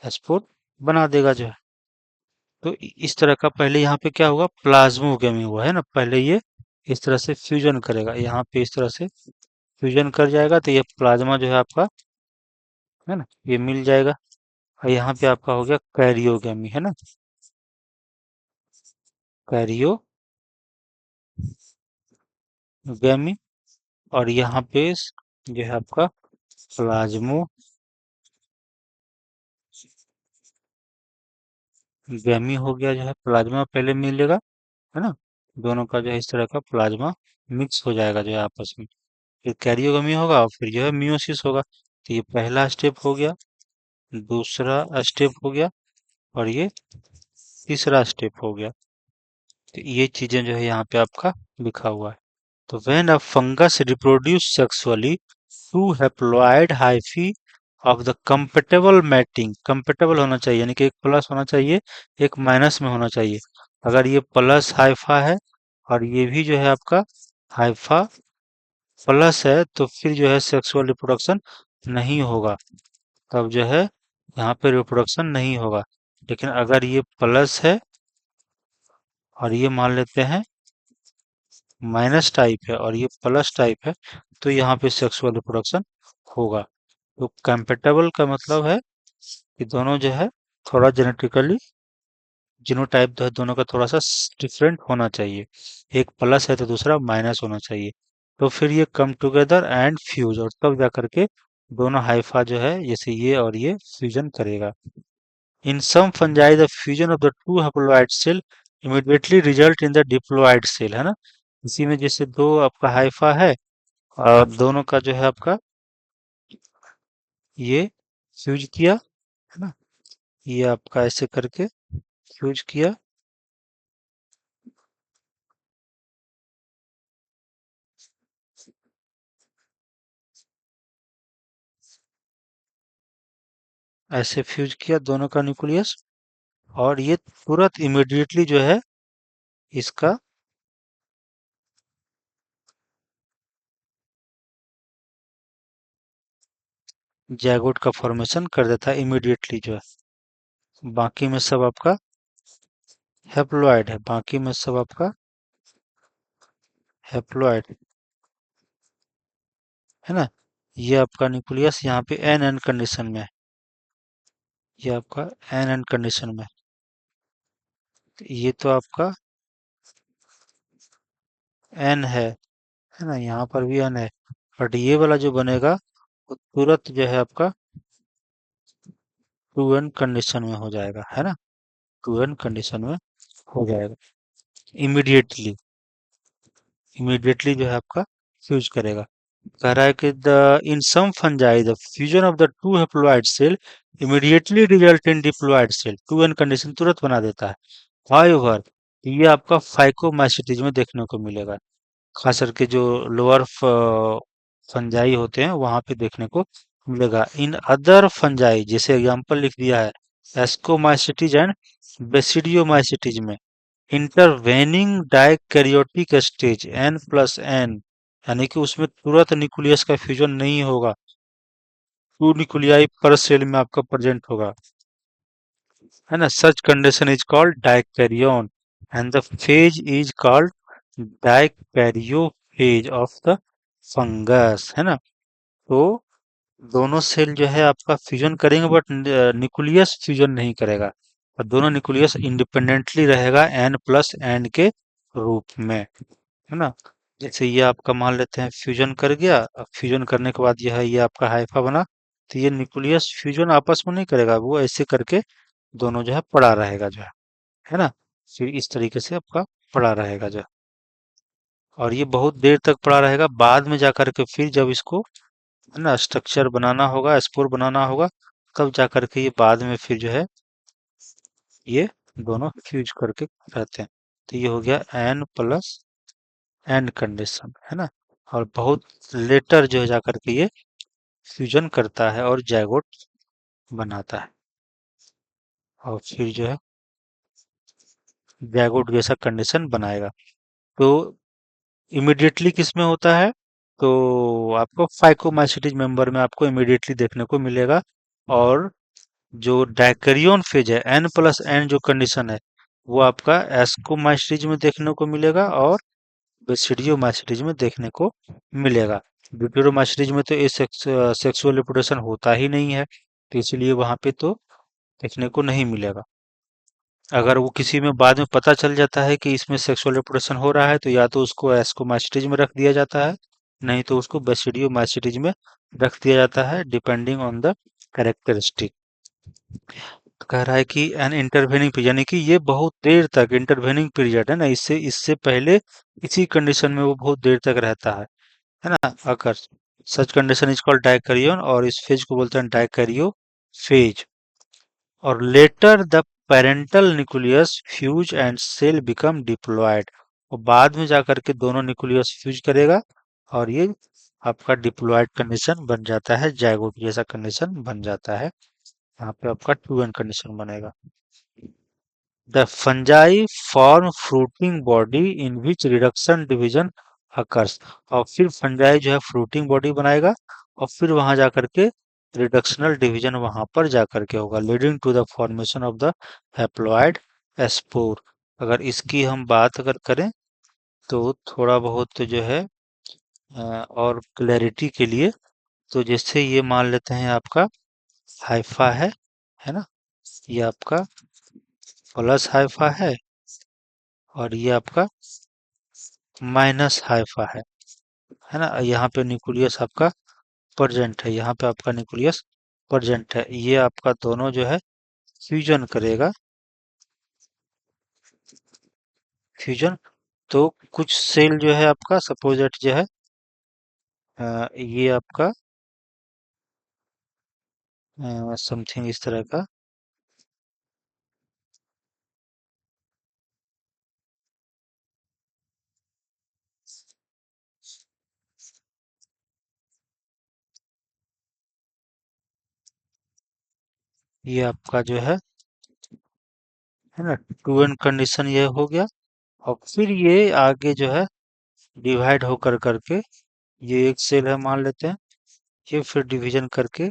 स्पोर बना देगा जो है। तो इस तरह का पहले यहाँ पे क्या हुआ, प्लाज्मोगेमी हुआ, है ना। पहले ये इस तरह से फ्यूजन करेगा, यहाँ पे इस तरह से फ्यूजन कर जाएगा, तो ये प्लाज्मा जो है आपका, है ना, ये मिल जाएगा, और यहाँ पे आपका हो गया कैरियोगेमी, है ना, कैरियोगेमी। और यहाँ पे जो है आपका प्लाज्मोगेमी हो गया, जो है प्लाज्मा पहले मिलेगा, है ना। दोनों का जो है इस तरह का प्लाज्मा मिक्स हो जाएगा जो है आपस में, फिर कैरियोगेमी होगा, और फिर जो है मियोसिस होगा। तो ये पहला स्टेप हो गया, दूसरा स्टेप हो गया, और ये तीसरा स्टेप हो गया। तो ये चीजें जो है यहाँ पे आपका लिखा हुआ है। तो when a fungus reproduce sexually two haploid hyphae of the compatible mating, compatible होना चाहिए, यानी कि एक प्लस होना चाहिए, एक माइनस में होना चाहिए। अगर ये प्लस हाइफा है और ये भी जो है आपका हाइफा प्लस है, तो फिर जो है सेक्सुअल रिप्रोडक्शन नहीं होगा, तब जो है यहाँ पे रिप्रोडक्शन नहीं होगा। लेकिन अगर ये प्लस है और ये मान लेते हैं माइनस टाइप है और ये प्लस टाइप है, तो यहाँ पे सेक्सुअल रिप्रोडक्शन होगा। तो कंपेटेबल का मतलब है कि दोनों जो है थोड़ा जेनेटिकली जीनोटाइप जो है दोनों का थोड़ा सा डिफरेंट होना चाहिए। एक प्लस है तो दूसरा माइनस होना चाहिए। तो फिर ये कम टुगेदर एंड फ्यूज, और तब जा करके दोनों हाइफा जो है जैसे ये और ये फ्यूजन करेगा। In some fungi the fusion of the two haploid cell immediately result in the diploid cell, है ना। इसी में जैसे दो आपका हाइफा है और दोनों का जो है आपका ये फ्यूज किया, है ना। ये आपका ऐसे करके फ्यूज किया, ऐसे फ्यूज किया दोनों का न्यूक्लियस, और ये तुरंत इमीडिएटली जो है इसका जैगोट का फॉर्मेशन कर देता है इमीडिएटली जो है। बाकी में सब आपका हैप्लॉइड है, बाकी में सब आपका हैप्लॉइड है ना। ये आपका न्यूक्लियस यहाँ पे एन एन कंडीशन में है, ये आपका एन एन कंडीशन में है। तो ये तो आपका एन है ना, यहाँ पर भी एन है। बट ये वाला जो बनेगा वो तुरंत जो है आपका टू एन कंडीशन में हो जाएगा, है ना। टू एन कंडीशन में हो जाएगा इमीडिएटली, इमीडिएटली जो है आपका फ्यूज करेगा। कह रहा है कि the in some fungi the fusion of the two haploid cell immediately result in diploid cell, two n condition तुरंत बना देता है। हाउएवर ये आपका फाइकोमाइसिटीज में देखने को मिलेगा, खास करके जो लोअर फंजाई होते हैं वहां पे देखने को मिलेगा। इन अदर फंजाई जैसे एग्जांपल लिख दिया है एस्कोमाइसिटीज एंड बेसिडियोमाइसिटीज में intervening dikaryotic stage n plus n, यानी कि उसमें तुरंत न्यूक्लियस का फ्यूजन नहीं होगा, टू न्यूक्लियाई पर सेल में आपका प्रेजेंट होगा, है ना। सच condition is called dikaryon and the phase is called dikaryophase of the fungus, है ना। तो दोनों सेल जो है आपका फ्यूजन करेंगे बट न्यूक्लियस फ्यूजन नहीं करेगा, और दोनों न्यूक्लियस इंडिपेंडेंटली रहेगा एन प्लस एन के रूप में, है ना। जैसे ये आपका मान लेते हैं फ्यूजन कर गया, अब फ्यूजन करने के बाद यह है ये आपका हाइफा बना, तो ये न्यूक्लियस फ्यूजन आपस में नहीं करेगा, वो ऐसे करके दोनों जो है पड़ा रहेगा जो है ना। फिर इस तरीके से आपका पड़ा रहेगा जो है, और ये बहुत देर तक पड़ा रहेगा। बाद में जाकर के फिर जब इसको है ना स्ट्रक्चर बनाना होगा, स्पोर बनाना होगा, तब जाकर के ये बाद में फिर जो है ये दोनों फ्यूज करके रहते हैं। तो ये हो गया एन प्लस एन कंडीशन, है ना। और बहुत लेटर जो है जाकर के ये फ्यूजन करता है और जाइगोट बनाता है, और फिर जो है जाइगोट जैसा कंडीशन बनाएगा। तो इमिडिएटली किस में होता है, तो आपको फाइकोमाइसिटीज मेंबर में आपको इमिडिएटली देखने को मिलेगा। और जो डायकैरियोन फेज है एन प्लस एन जो कंडीशन है वो आपका एस्कोमाइसिटीज में देखने को मिलेगा और बेसिडियोमाइसिटीज में देखने को मिलेगा। ड्यूटेरोमाइसिटीज में तो ये सेक्सुअल रिप्रोडक्शन होता ही नहीं है, तो इसलिए वहां पे तो देखने को नहीं मिलेगा। अगर वो किसी में बाद में पता चल जाता है कि इसमें सेक्सुअल रिप्रोडक्शन हो रहा है, तो या तो उसको एस्कोमाइसिटीज में रख दिया जाता है, नहीं तो उसको बेसिडियोमाइसिटीज में रख दिया जाता है, डिपेंडिंग ऑन द कैरेक्टरिस्टिक। कह रहा है कि एन इंटरवेनिंग पीरियड, यानी कि ये बहुत देर तक इंटरवेनिंग पीरियड है ना, इससे इससे पहले इसी कंडीशन में वो बहुत देर तक रहता है ना। अगर such condition is called dikaryon, और इस फेज को बोलते हैं डायकैरियो फेज। और later the parental nucleus fuse and cell become diploid, और बाद में जाकर के दोनों न्यूक्लियस फ्यूज करेगा और ये आपका डिप्लॉयड कंडीशन बन जाता है, जाइगोट जैसा कंडीशन बन जाता है। यहाँ पे आपका टू एन कंडीशन बनेगा। The fungi form fruiting body in which reduction division occurs, और फिर फंजाई जो है फ्रूटिंग बॉडी बनाएगा और फिर वहां जाकर के रिडक्शनल डिवीजन वहां पर जा करके होगा, leading to the formation of the haploid spore. अगर इसकी हम बात अगर करें तो थोड़ा बहुत जो है और क्लैरिटी के लिए, तो जैसे ये मान लेते हैं आपका हाइफा है ना, ये आपका प्लस हाइफा और ये आपका माइनस हाइफा है ना। यहाँ पे न्यूक्लियस आपका प्रेजेंट है, यहाँ पे आपका न्यूक्लियस प्रेजेंट है। ये आपका दोनों जो है फ्यूजन करेगा, फ्यूजन। तो कुछ सेल जो है आपका सपोज दैट जो है ये आपका समथिंग इस तरह का, ये आपका जो है ना, टू एन कंडीशन ये हो गया। और फिर ये आगे जो है डिवाइड होकर करके, ये एक सेल है मान लेते हैं, ये फिर डिवीजन करके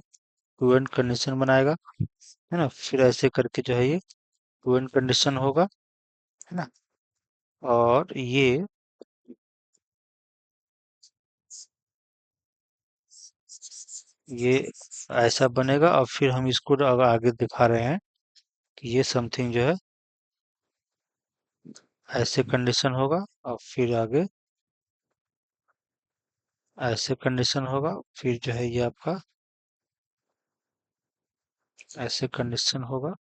टू एन कंडीशन बनाएगा, है ना। फिर ऐसे करके जो है ये टू एन कंडीशन होगा, है ना। और ये ऐसा बनेगा। और फिर हम इसको आगे दिखा रहे हैं कि ये समथिंग जो है ऐसे कंडीशन होगा, और फिर आगे ऐसे कंडीशन होगा, फिर जो है ये आपका ऐसे कंडीशन होगा,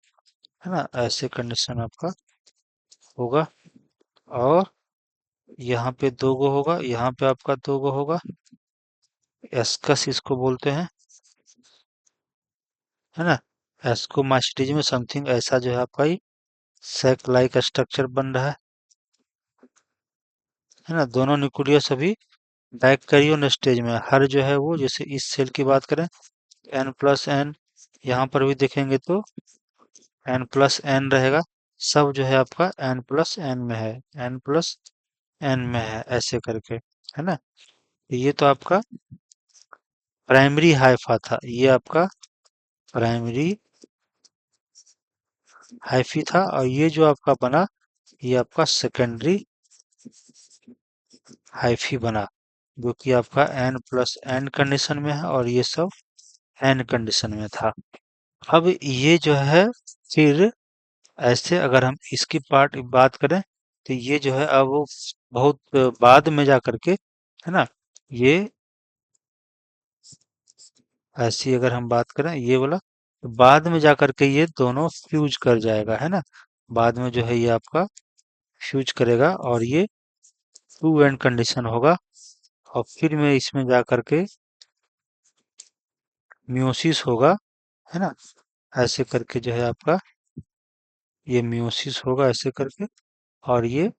है ना। ऐसे कंडीशन आपका होगा। और यहाँ पे दो गो होगा, यहाँ पे आपका दो गो होगा, एस्कस इसको बोलते हैं, है ना। एस्को मास्टिज में समथिंग ऐसा जो है आपका ये सैक लाइक स्ट्रक्चर बन रहा है ना। दोनों न्यूक्लियस अभी डायकैरियोन स्टेज में है। हर जो है वो, जैसे इस सेल की बात करें एन प्लस एन, यहाँ पर भी देखेंगे तो एन प्लस एन रहेगा। सब जो है आपका एन प्लस एन में है, एन प्लस एन में है, ऐसे करके, है ना। ये तो आपका प्राइमरी हाइफा था, ये आपका प्राइमरी हाइफी था। और ये जो आपका बना, ये आपका सेकेंडरी हाइफी बना, जो कि आपका एन प्लस एन कंडीशन में है, और ये सब एन कंडीशन में था। अब ये जो है फिर ऐसे अगर हम इसकी पार्ट बात करें, तो ये जो है अब वो बहुत बाद में जा करके, है ना, ये ऐसी अगर हम बात करें ये वाला, तो बाद में जा करके ये दोनों फ्यूज कर जाएगा, है ना। बाद में जो है ये आपका फ्यूज करेगा, और ये टू एंड कंडीशन होगा। और फिर में इसमें जा करके मियोसिस होगा, है ना। ऐसे करके जो है आपका ये मियोसिस होगा ऐसे करके, और ये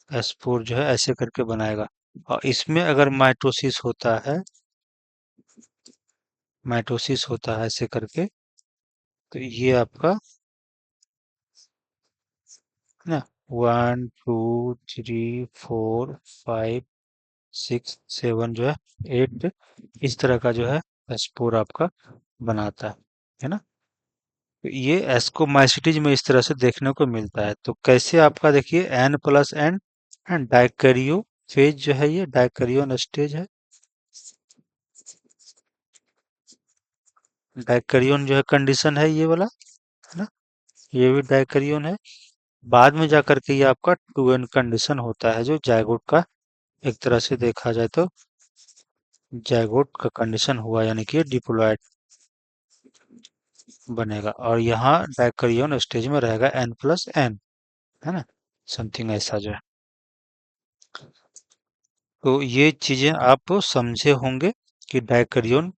स्पोर जो है ऐसे करके बनाएगा। और इसमें अगर माइटोसिस होता है ऐसे करके, तो ये आपका है ना 1 2 3 4 5 6 7 जो है 8, इस तरह का जो है स्पोर आपका बनाता है ना। तो ये एस्कोमाइसिटीज में इस तरह से देखने को मिलता है। तो कैसे आपका देखिए N plus N and dikaryo phase जो है, ये डाइकैरियोन स्टेज है। डाइकैरियोन जो है कंडीशन है ये वाला, है ना। ये भी डाइकैरियोन है। बाद में जाकर के ये आपका टू एन कंडीशन होता है, जो जायगोट का एक तरह से देखा जाए तो जायगोट का कंडीशन हुआ, यानी कि डिप्लॉयड बनेगा। और यहाँ डाइकैरियोन स्टेज में रहेगा एन प्लस एन, है ना, समथिंग ऐसा जो है। तो ये चीजें आप समझे होंगे कि डाइकैरियोन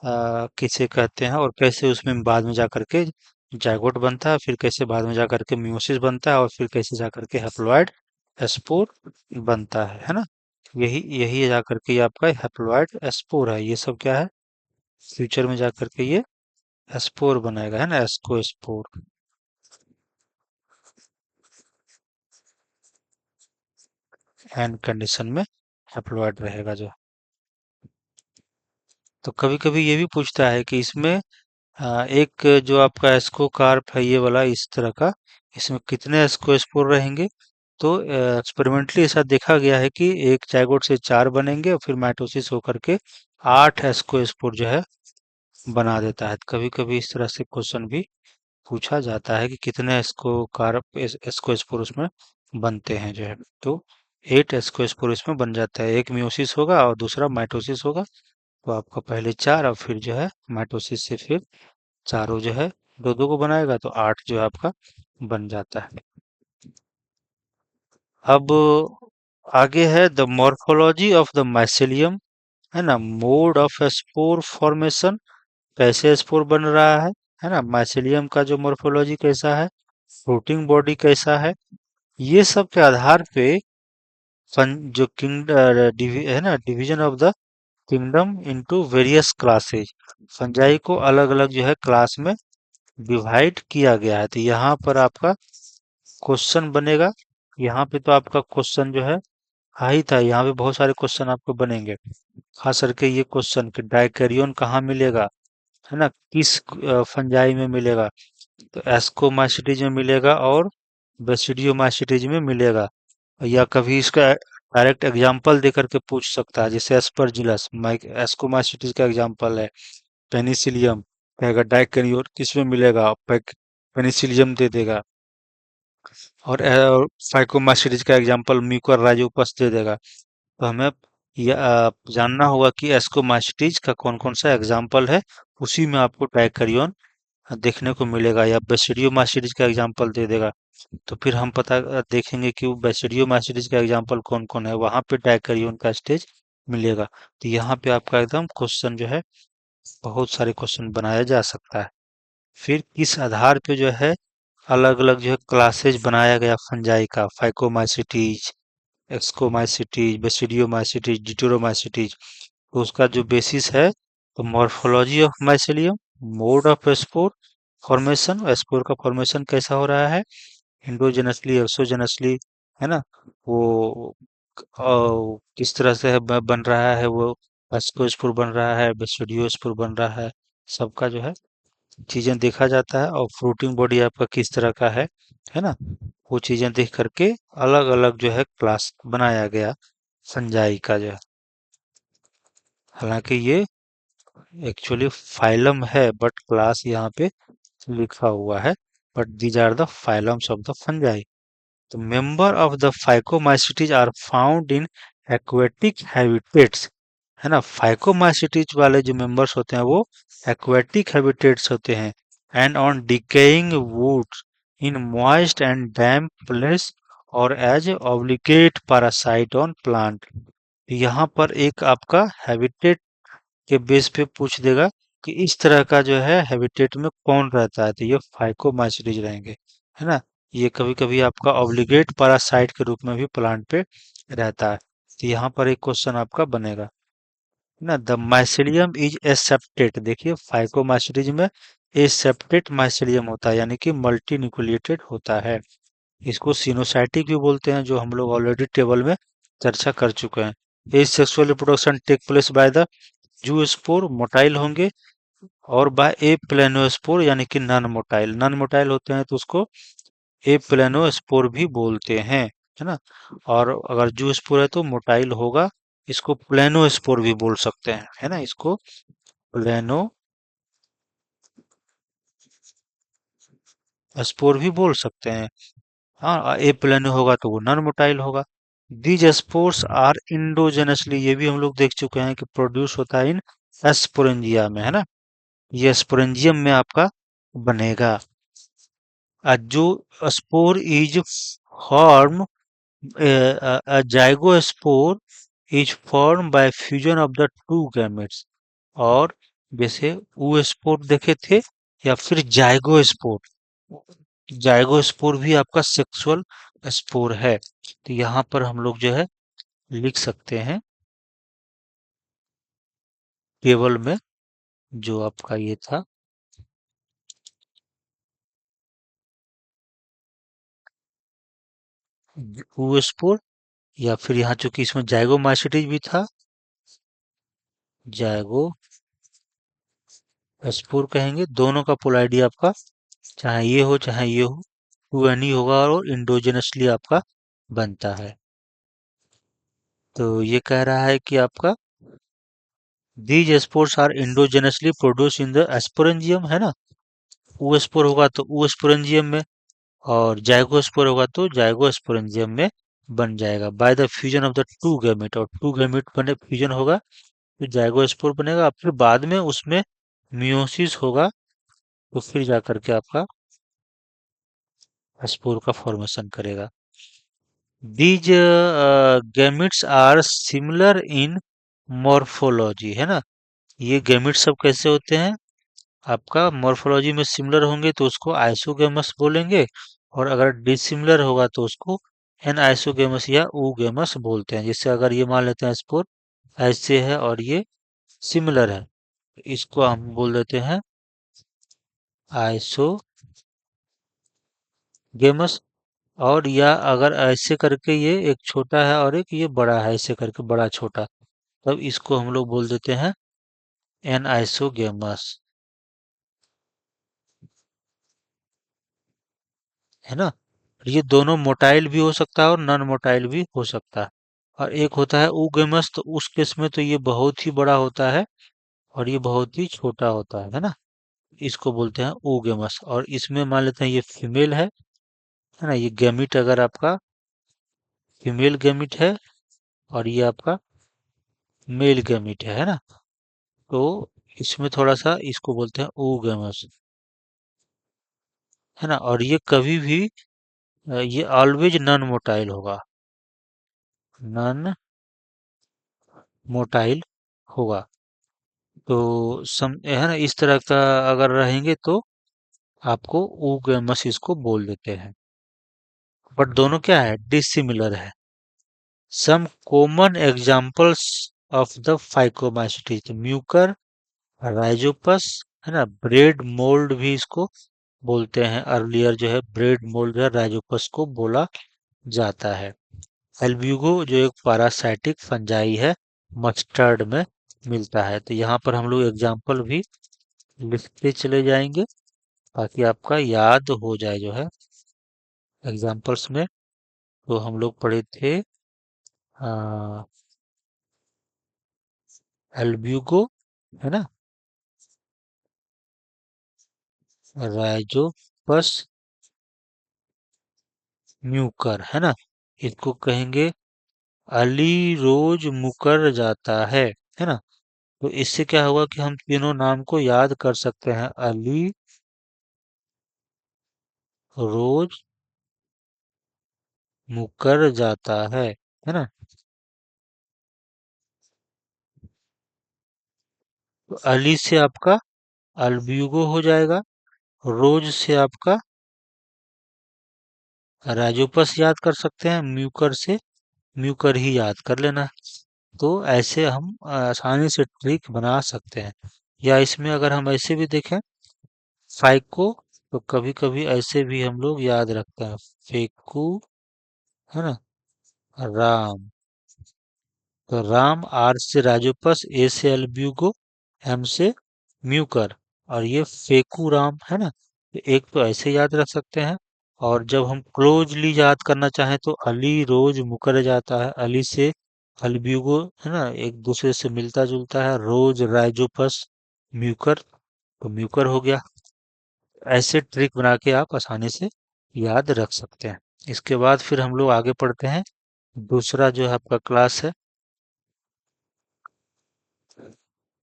किसे कहते हैं, और कैसे उसमें बाद में जाकर के जायगोट बनता है, फिर कैसे बाद में जाकर के मियोसिस बनता है, और फिर कैसे जाकर के हैप्लॉइड स्पोर बनता है ना। यही यही जाकर के ये आपका हैप्लॉइड स्पोर है। ये सब क्या है, फ्यूचर में जाकर के ये स्पोर बनाएगा, है ना, एस्को स्पोर। एन कंडीशन में हैप्लॉइड रहेगा जो। तो कभी कभी ये भी पूछता है कि इसमें एक जो आपका एस्को कार्प है ये वाला इस तरह का, इसमें कितने एस्को स्पोर रहेंगे। तो एक्सपेरिमेंटली ऐसा देखा गया है कि एक जायगोट से 4 बनेंगे और फिर माइटोसिस होकर के 8 एस्को स्पोर जो है बना देता है। कभी कभी इस तरह से क्वेश्चन भी पूछा जाता है कि कितने एस्को कार्प एस्को स्पोर उसमें बनते हैं जो है। तो 8 एस्को स्पोर इसमें बन जाता है। एक मियोसिस होगा और दूसरा माइटोसिस होगा। तो आपका पहले 4 और फिर जो है माइटोसिस से फिर चारों जो है दो दो को बनाएगा तो 8 जो है आपका बन जाता है। अब आगे है the morphology of the mycelium, है ना। मोड ऑफ स्पोर फॉर्मेशन, कैसे स्पोर बन रहा है ना। माइसेलियम का जो मॉर्फोलॉजी कैसा है, फ्रूटिंग बॉडी कैसा है, ये सब के आधार पे जो किंग है ना, division of the kingdom into various classes, fungi को अलग अलग जो है क्लास में डिवाइड किया गया है। तो यहाँ पर आपका क्वेश्चन बनेगा। यहाँ पे तो आपका क्वेश्चन जो है ही था, यहाँ पे बहुत सारे क्वेश्चन आपको बनेंगे। खास करके ये क्वेश्चन कि डाइकैरियन कहाँ मिलेगा, है ना, किस फंजाई में मिलेगा। तो एस्कोमाइसिटीज में मिलेगा और बेसिडियोमाइसिटीज में मिलेगा। या कभी इसका डायरेक्ट एग्जाम्पल दे करके पूछ सकता है, जैसे एस्परजिलस माइक एस्कोमाइसिटीज का एग्जाम्पल है। पेनिसिलियम कहेगा डाइकैरियन किस में मिलेगा, पेनिसिलियम दे देगा। और फाइकोमास्टिडिस का एग्जांपल म्यूकर दे देगा। तो हमें जानना होगा कि एस्कोमास्टिज का कौन कौन सा एग्जांपल है, उसी में आपको टाइकरियन देखने को मिलेगा। या बेसिडियोमास्टिडिस का एग्जांपल दे देगा तो फिर हम देखेंगे कि वो बेसिडियोमास्टिडिस का एग्जांपल कौन कौन है, वहां पे टाइकरियन का स्टेज मिलेगा। तो यहाँ पे आपका एकदम क्वेश्चन जो है बहुत सारे क्वेश्चन बनाया जा सकता है। फिर किस आधार पे जो है अलग अलग जो है क्लासेज बनाया गया फंजाई का, फाइकोमाइसिटीज, एक्सकोमाइसिटीज, बेसिडियोमाइसिटीज, डिटरोमाइसिटीज। तो उसका जो बेसिस है, तो morphology of mycelium, mode of spore formation, spore का फॉर्मेशन कैसा हो रहा है, इंडोजेनसली एक्सोजेनसली, है ना। वो किस तरह से बन रहा है, वो एस्कोस्पोर बन रहा है, बेसिडियोस्पोर बन रहा है, सबका जो है चीजें देखा जाता है। और फ्रूटिंग बॉडी आपका किस तरह का है ना, वो चीजें देख करके अलग अलग जो है क्लास बनाया गया फंजाई का जो है। हालांकि ये एक्चुअली फाइलम है बट क्लास यहाँ पे लिखा हुआ है। But these are the phylums of the fungi. तो member of the phycomycetes are found in aquatic habitats, है ना। फाइकोमाइसिटीज वाले जो मेंबर्स होते हैं वो एक्वेटिक हैबिटेट्स होते हैं। And on decaying woods in moist and damp place और as obligate parasite on plant. यहाँ पर एक आपका हैबिटेट के बेस पे पूछ देगा कि इस तरह का जो है हैबिटेट में कौन रहता है, तो ये फाइकोमाइसिटीज रहेंगे, है ना। ये कभी कभी आपका ऑब्लिगेट पैरासाइट के रूप में भी प्लांट पे रहता है। तो यहाँ पर एक क्वेश्चन आपका बनेगा ना, द माइसेलियम इज एसेप्टेट। देखिए फाइकोमाइसिटीज में एसेप्टेट माइसेलियम होता है, यानी कि मल्टी न्यूक्लिएटेड होता है। इसको सिनोसाइटिक भी बोलते हैं, जो हम लोग ऑलरेडी टेबल में चर्चा कर चुके हैं। As sexual reproduction take place by the zoospore, motile होंगे, और बाय ए प्लेनोस्पोर यानी कि नॉन मोटाइल। नॉन मोटाइल होते हैं तो उसको ए प्लेनोस्पोर भी बोलते हैं, है ना। और अगर जू स्पोर है तो मोटाइल होगा, इसको प्लेनोस्पोर भी बोल सकते हैं, है ना। इसको प्लेनोस्पोर भी बोल सकते हैं। हाँ, ए प्लेनो होगा तो वो नॉन मोटाइल होगा। दीज स्पोर्स आर इंडोजेनसली, ये भी हम लोग देख चुके हैं कि प्रोड्यूस होता है इन एस्पोरेंजिया में, है ना। ये स्पोरेंजियम में आपका बनेगा। जो spore is form, a zygospore is formed by fusion of the two gametes। और जैसे वो स्पोर देखे थे, या फिर जाइगोस्पोर, जाइगोस्पोर भी आपका सेक्सुअल स्पोर है। तो यहाँ पर हम लोग जो है लिख सकते हैं टेबल में, जो आपका ये था वो स्पोर, या फिर यहाँ चूंकि इसमें जाइगोमाइसिटीज भी था, जाइगो स्पोर कहेंगे दोनों का पोल आईडी आपका, चाहे ये हो चाहे ये हो, टू एन ही होगा और इंडोजेनसली आपका बनता है। तो ये कह रहा है कि आपका these spores are endogenously produce in the sporangium, है ना। ओ स्पोर होगा तो ओ स्पोरेंजियम में, और जाइगोस्पोर होगा तो जाइगोस्पोरेंजियम में बन जाएगा by the fusion of the to gamete, और टू गैमेट बने फ्यूजन होगा तो जाइगोस्पोर बनेगा, फिर बाद में उसमें मियोसिस होगा तो फिर जा करके आपका स्पोर का फॉर्मेशन करेगा। These gametes are similar in morphology, है ना। ये गैमेट्स सब कैसे होते हैं, आपका मॉर्फोलॉजी में सिमिलर होंगे तो उसको आइसोगेमस बोलेंगे, और अगर डिसिमिलर होगा तो उसको एन आइसोगेमस या ooगेमस बोलते हैं। जैसे अगर ये मान लेते हैं स्पोर ऐसे है और ये सिमिलर है, इसको हम बोल देते हैं आइसोगेमस। और या अगर ऐसे करके ये एक छोटा है और एक ये बड़ा है, ऐसे करके बड़ा छोटा, तब इसको हम लोग बोल देते हैं एन आइसोगेमस, है ना। ये दोनों मोटाइल भी हो सकता है और नॉन मोटाइल भी हो सकता है। और एक होता है ooगेमस, तो उस केस में तो ये बहुत ही बड़ा होता है और ये बहुत ही छोटा होता है ना। इसको बोलते हैं ooगेमस। और इसमें मान लेते हैं ये फीमेल है ना। ये गैमिट अगर आपका फीमेल गैमिट है और ये आपका मेल गैमिट है ना, तो इसमें थोड़ा सा इसको बोलते हैं ooगेमस, है ना। और ये कभी भी ये ऑलवेज नॉन मोटाइल होगा, नॉन मोटाइल होगा। तो है ना, इस तरह का अगर रहेंगे तो आपको ooगेमस इसको बोल देते हैं। बट दोनों क्या है, डिसिमिलर है। Some common examples of the phycomycetes, mucor, rhizopus, है ना। ब्रेड मोल्ड भी इसको बोलते हैं, अर्लियर जो है ब्रेड मोल्ड जो है राइजोपस को बोला जाता है। एल्ब्यूगो जो एक पैरासाइटिक फंजाई है, मस्टर्ड में मिलता है। तो यहाँ पर हम लोग एग्जाम्पल भी लिखते चले जाएंगे ताकि आपका याद हो जाए जो है एग्जाम्पल्स में। तो हम लोग पढ़े थे एल्ब्यूगो, है ना, राइजोपस, म्यूकर, है ना। इसको कहेंगे अली रोज मुकर जाता है ना। तो इससे क्या होगा कि हम तीनों नाम को याद कर सकते हैं, अली रोज मुकर जाता है ना। तो अली से आपका अल्ब्यूगो हो जाएगा, रोज से आपका राजोपस याद कर सकते हैं, म्यूकर से म्यूकर ही याद कर लेना। तो ऐसे हम आसानी से ट्रिक बना सकते हैं। या इसमें अगर हम ऐसे भी देखें फाइको, तो कभी कभी ऐसे भी हम लोग याद रखते हैं, फेकू, है ना, राम। तो राम आर से राजोपस, ए से अल्ब्यूगो, एम से म्यूकर, और ये फेकू राम, है ना। तो एक तो ऐसे याद रख सकते हैं। और जब हम क्लोजली याद करना चाहें तो अली रोज मुकर जाता है, अली से अल्ब्यूगो, है ना, एक दूसरे से मिलता जुलता है, रोज राइजोपस, म्यूकर, तो म्यूकर हो गया। ऐसे ट्रिक बना के आप आसानी से याद रख सकते हैं। इसके बाद फिर हम लोग आगे पढ़ते हैं, दूसरा जो है आपका क्लास है।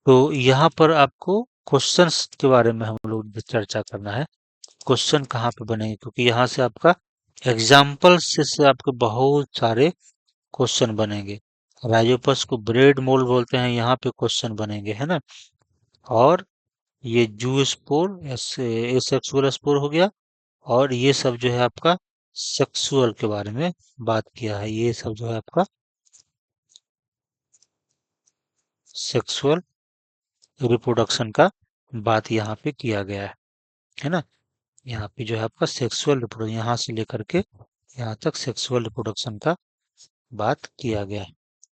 तो यहाँ पर आपको क्वेश्चंस के बारे में हम लोग चर्चा करना है। क्वेश्चन कहाँ पे बनेंगे, क्योंकि यहाँ से आपका एग्जाम्पल से आपके बहुत सारे क्वेश्चन बनेंगे। राइजोपस को ब्रेड मोल्ड बोलते हैं, यहाँ पे क्वेश्चन बनेंगे, है ना। और ये जू स्पोर, एसेक्सुअल स्पोर हो गया। और ये सब जो है आपका सेक्सुअल के बारे में बात किया है, ये सब जो है आपका सेक्सुअल रिप्रोडक्शन का बात यहाँ पे किया गया है ना। यहाँ पे जो है आपका सेक्सुअल रिप्रोडक्शन, यहाँ से लेकर के यहाँ तक सेक्सुअल रिप्रोडक्शन का बात किया गया है।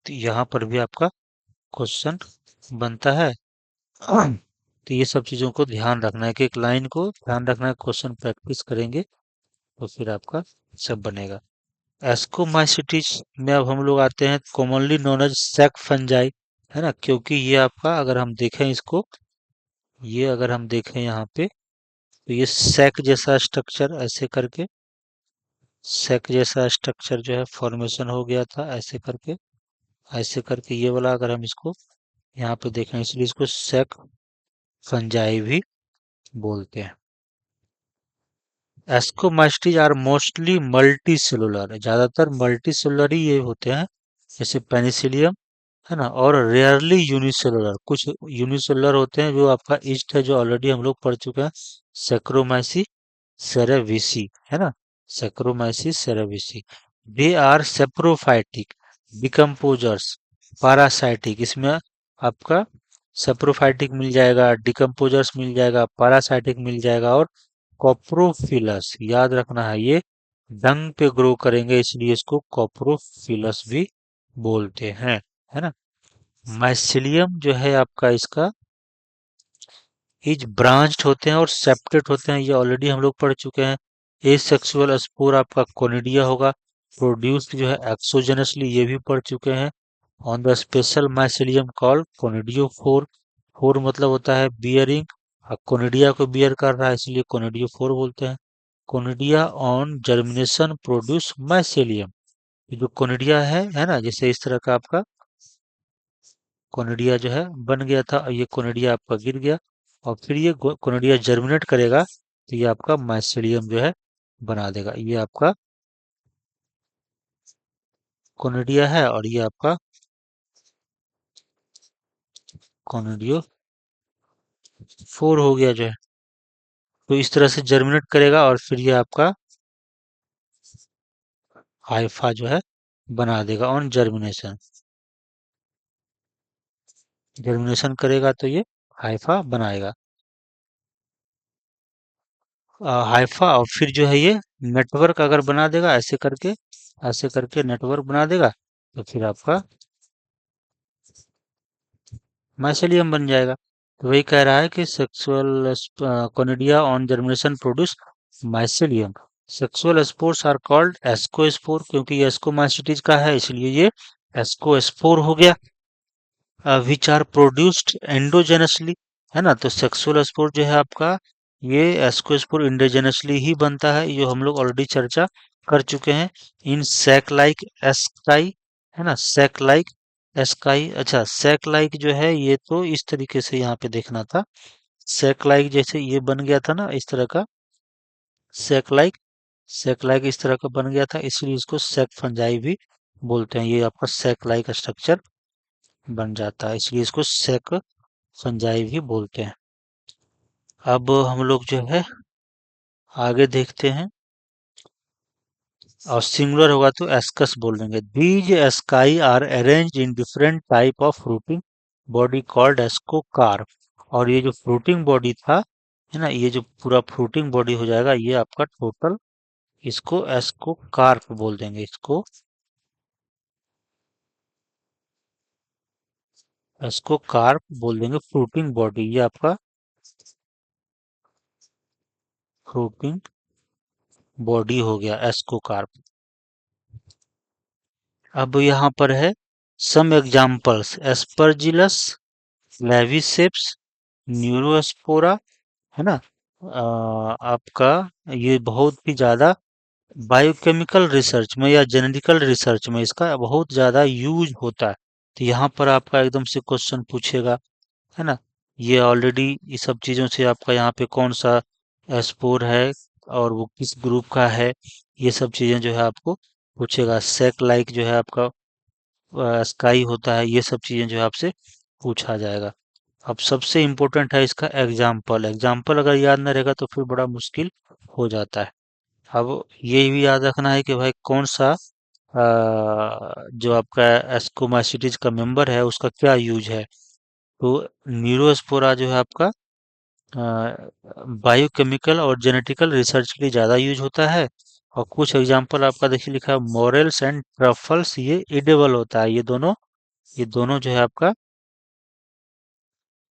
तो यहाँ पर भी आपका क्वेश्चन बनता है। तो ये सब चीज़ों को ध्यान रखना है, कि एक लाइन को ध्यान रखना है, क्वेश्चन प्रैक्टिस करेंगे तो फिर आपका सब बनेगा। एस्कोमाइसिटिस में अब हम लोग आते हैं, commonly known as sac fungi, है ना, क्योंकि ये आपका अगर हम देखें इसको, ये अगर हम देखें यहाँ पे, तो ये सैक जैसा स्ट्रक्चर ऐसे करके, सैक जैसा स्ट्रक्चर जो है फॉर्मेशन हो गया था ऐसे करके ये वाला अगर हम इसको यहाँ पे देखें, इसलिए इसको सैक फंजाई भी बोलते हैं। एस्कोमाइस्टीज आर मोस्टली मल्टी सेलुलर, ज्यादातर मल्टी सेलुलर ही ये होते हैं, जैसे पेनिसिलियम, है ना, और रेयरली यूनिसेलुलर, कुछ यूनिसेलुलर होते हैं जो आपका ईस्ट है, जो ऑलरेडी हम लोग पढ़ चुके हैं, सेक्रोमाइसी सेरेविसी, है ना, saccharomyces cerevisiae. They are saprophytic, decomposers, parasitic, इसमें आपका सेप्रोफाइटिक मिल जाएगा, डिकम्पोजर्स मिल जाएगा, पारासाइटिक मिल जाएगा, और कॉप्रोफिलस, याद रखना है ये डंग पे ग्रो करेंगे, इसलिए इसको कॉप्रोफिलस भी बोलते हैं, है ना। माइसिलियम जो है आपका इसका इज ब्रांच्ड होते हैं और सेपरेट होते हैं, ये ऑलरेडी हम लोग पढ़ चुके हैं। एसेक्सुअल स्पोर आपका कोनिडिया होगा, प्रोड्यूस्ड जो है एक्सोजेनसली, ये भी पढ़ चुके हैं। On the special mycelium call conidiophore, four मतलब होता है बियरिंग, कोनिडिया को बियर कर रहा है इसलिए कोनिडियोफोर बोलते हैं। Conidia on germination produce mycelium, ये जो कोनिडिया है ना, जैसे इस तरह का आपका कोनिडिया जो है बन गया था, और ये कोनिडिया आपका गिर गया, और फिर ये कोनिडिया जर्मिनेट करेगा, तो ये आपका माइसेलियम जो है बना देगा। ये आपका कोनिडिया है, और ये आपका कोनिडियो फोर हो गया जो है, तो इस तरह से जर्मिनेट करेगा, और फिर ये आपका हाइफा जो है बना देगा ऑन जर्मिनेशन, जर्मिनेशन करेगा तो ये हाइफा बनाएगा, हाइफा, और फिर जो है ये नेटवर्क अगर बना देगा ऐसे करके नेटवर्क बना देगा, तो फिर आपका माइसेलियम बन जाएगा। तो वही कह रहा है कि sexual conidia on germination produce mycelium. Sexual spores are called ascospore, क्योंकि ये एस्कोमाइसिटीज का है इसलिए ये एस्कोस्पोर हो गया। विच आर प्रोड्यूस्ड एंडोजेनसली, है ना, तो सेक्सुअल स्पोर जो है आपका, ये एस्कोस्पोर इंडोजेनसली ही बनता है, ये हम लोग ऑलरेडी चर्चा कर चुके हैं। इन सैक लाइक एस्काई, है ना, सैक लाइक एस्काई, अच्छा सैक लाइक जो है ये तो इस तरीके से यहाँ पे देखना था, सैक लाइक जैसे ये बन गया था ना इस तरह का, सैक लाइक, सैक लाइक इस तरह का बन गया था, इसलिए इसको सैक फंजाई भी बोलते हैं, ये आपका सैक लाइक स्ट्रक्चर बन जाता है, इसलिए इसको सेक फंजाई भी बोलते हैं। अब हम लोग जो है आगे देखते हैं, और सिंगुलर होगा तो एस्कस बोल देंगे। These asci are arranged in different type of fruiting body called ascocarp, और ये जो फ्रूटिंग बॉडी था, है ना, ये जो पूरा फ्रूटिंग बॉडी हो जाएगा ये आपका टोटल, इसको एस्कोकार्प बोल देंगे, इसको एस्कोकार्प बोल देंगे, फ्रूटिंग बॉडी, ये आपका फ्रूटिंग बॉडी हो गया एस्कोकार्प। अब यहाँ पर है सम एग्जाम्पल्स, एस्परजिलस, लेविसेप्स, न्यूरोस्पोरा, है ना, आपका ये बहुत ही ज्यादा बायोकेमिकल रिसर्च में या जेनेटिकल रिसर्च में इसका बहुत ज्यादा यूज होता है, तो यहाँ पर आपका एकदम से क्वेश्चन पूछेगा, है ना, ये ऑलरेडी ये सब चीजों से आपका यहाँ पे कौन सा स्पोर है और वो किस ग्रुप का है, ये सब चीजें जो है आपको पूछेगा। सेक लाइक जो है आपका स्काई होता है, ये सब चीजें जो है आपसे पूछा जाएगा। अब सबसे इम्पोर्टेंट है इसका एग्जाम्पल, एग्जाम्पल अगर याद न रहेगा तो फिर बड़ा मुश्किल हो जाता है। अब ये भी याद रखना है कि भाई कौन सा जो आपका एस्कोमाइसिटीज का मेंबर है उसका क्या यूज है, तो न्यूरोस्पोरा जो है आपका बायोकेमिकल और जेनेटिकल रिसर्च के लिए ज़्यादा यूज होता है, और कुछ एग्जांपल आपका देखिए लिखा है मॉरेल्स एंड ट्रफल्स, ये एडिबल होता है, ये दोनों जो है आपका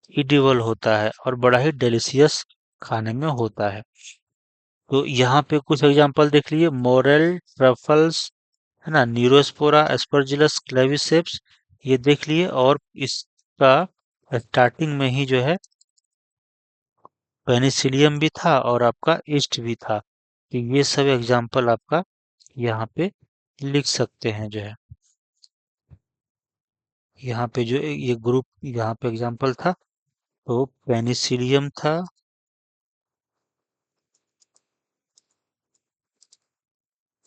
इडिबल होता है और बड़ा ही डिलीशियस खाने में होता है। तो यहाँ पे कुछ एग्जांपल देख लीजिए, मोरेल, ट्रफल्स, है ना, न्यूरोस्पोरा, एस्परजिलस, क्लेविसेप्स, ये देख लिए। और इसका स्टार्टिंग में ही जो है पेनिसिलियम भी था और आपका ईस्ट भी था। तो ये सब एग्जांपल आपका यहाँ पे लिख सकते हैं जो है। यहाँ पे जो ये ग्रुप यहाँ पे एग्जांपल था, तो पेनिसिलियम था,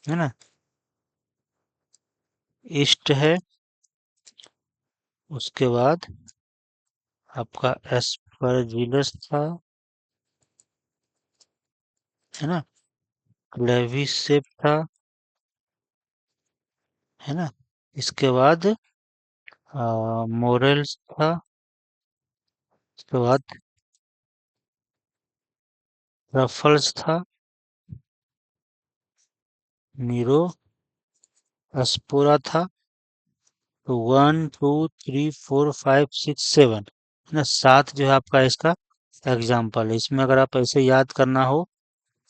है ना, ईस्ट है, उसके बाद आपका एस्परजिलस था, है ना, क्लेविसेप था, है ना, इसके बाद मोरेल्स था, उसके बाद रफल्स था, नीरो अस्पोरा था। तो 1 2 3 4 5 6 7, है ना, 7 जो है आपका इसका एग्जाम्पल है। इसमें अगर आप ऐसे याद करना हो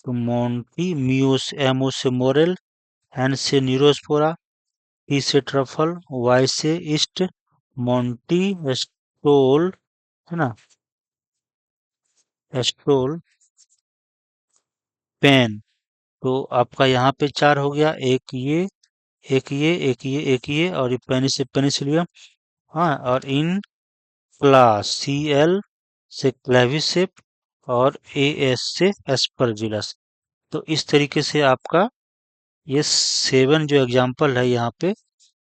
तो मोंटी, म्यूस, एमो से मोरेल, एन से न्यूरोस्पोरा, टी से ट्रफल, वाई से ईस्ट, मोंटी, एस्टोल, है ना, एस्टोल, पेन। तो आपका यहाँ पे 4 हो गया, एक ये, एक ये, एक ये, एक ये, और ये पेनिसिलियम। हाँ, और इन क्लास सी एल से क्लेविसेप और ए एस से एस्परजिलस। तो इस तरीके से आपका ये 7 जो एग्जाम्पल है यहाँ पे,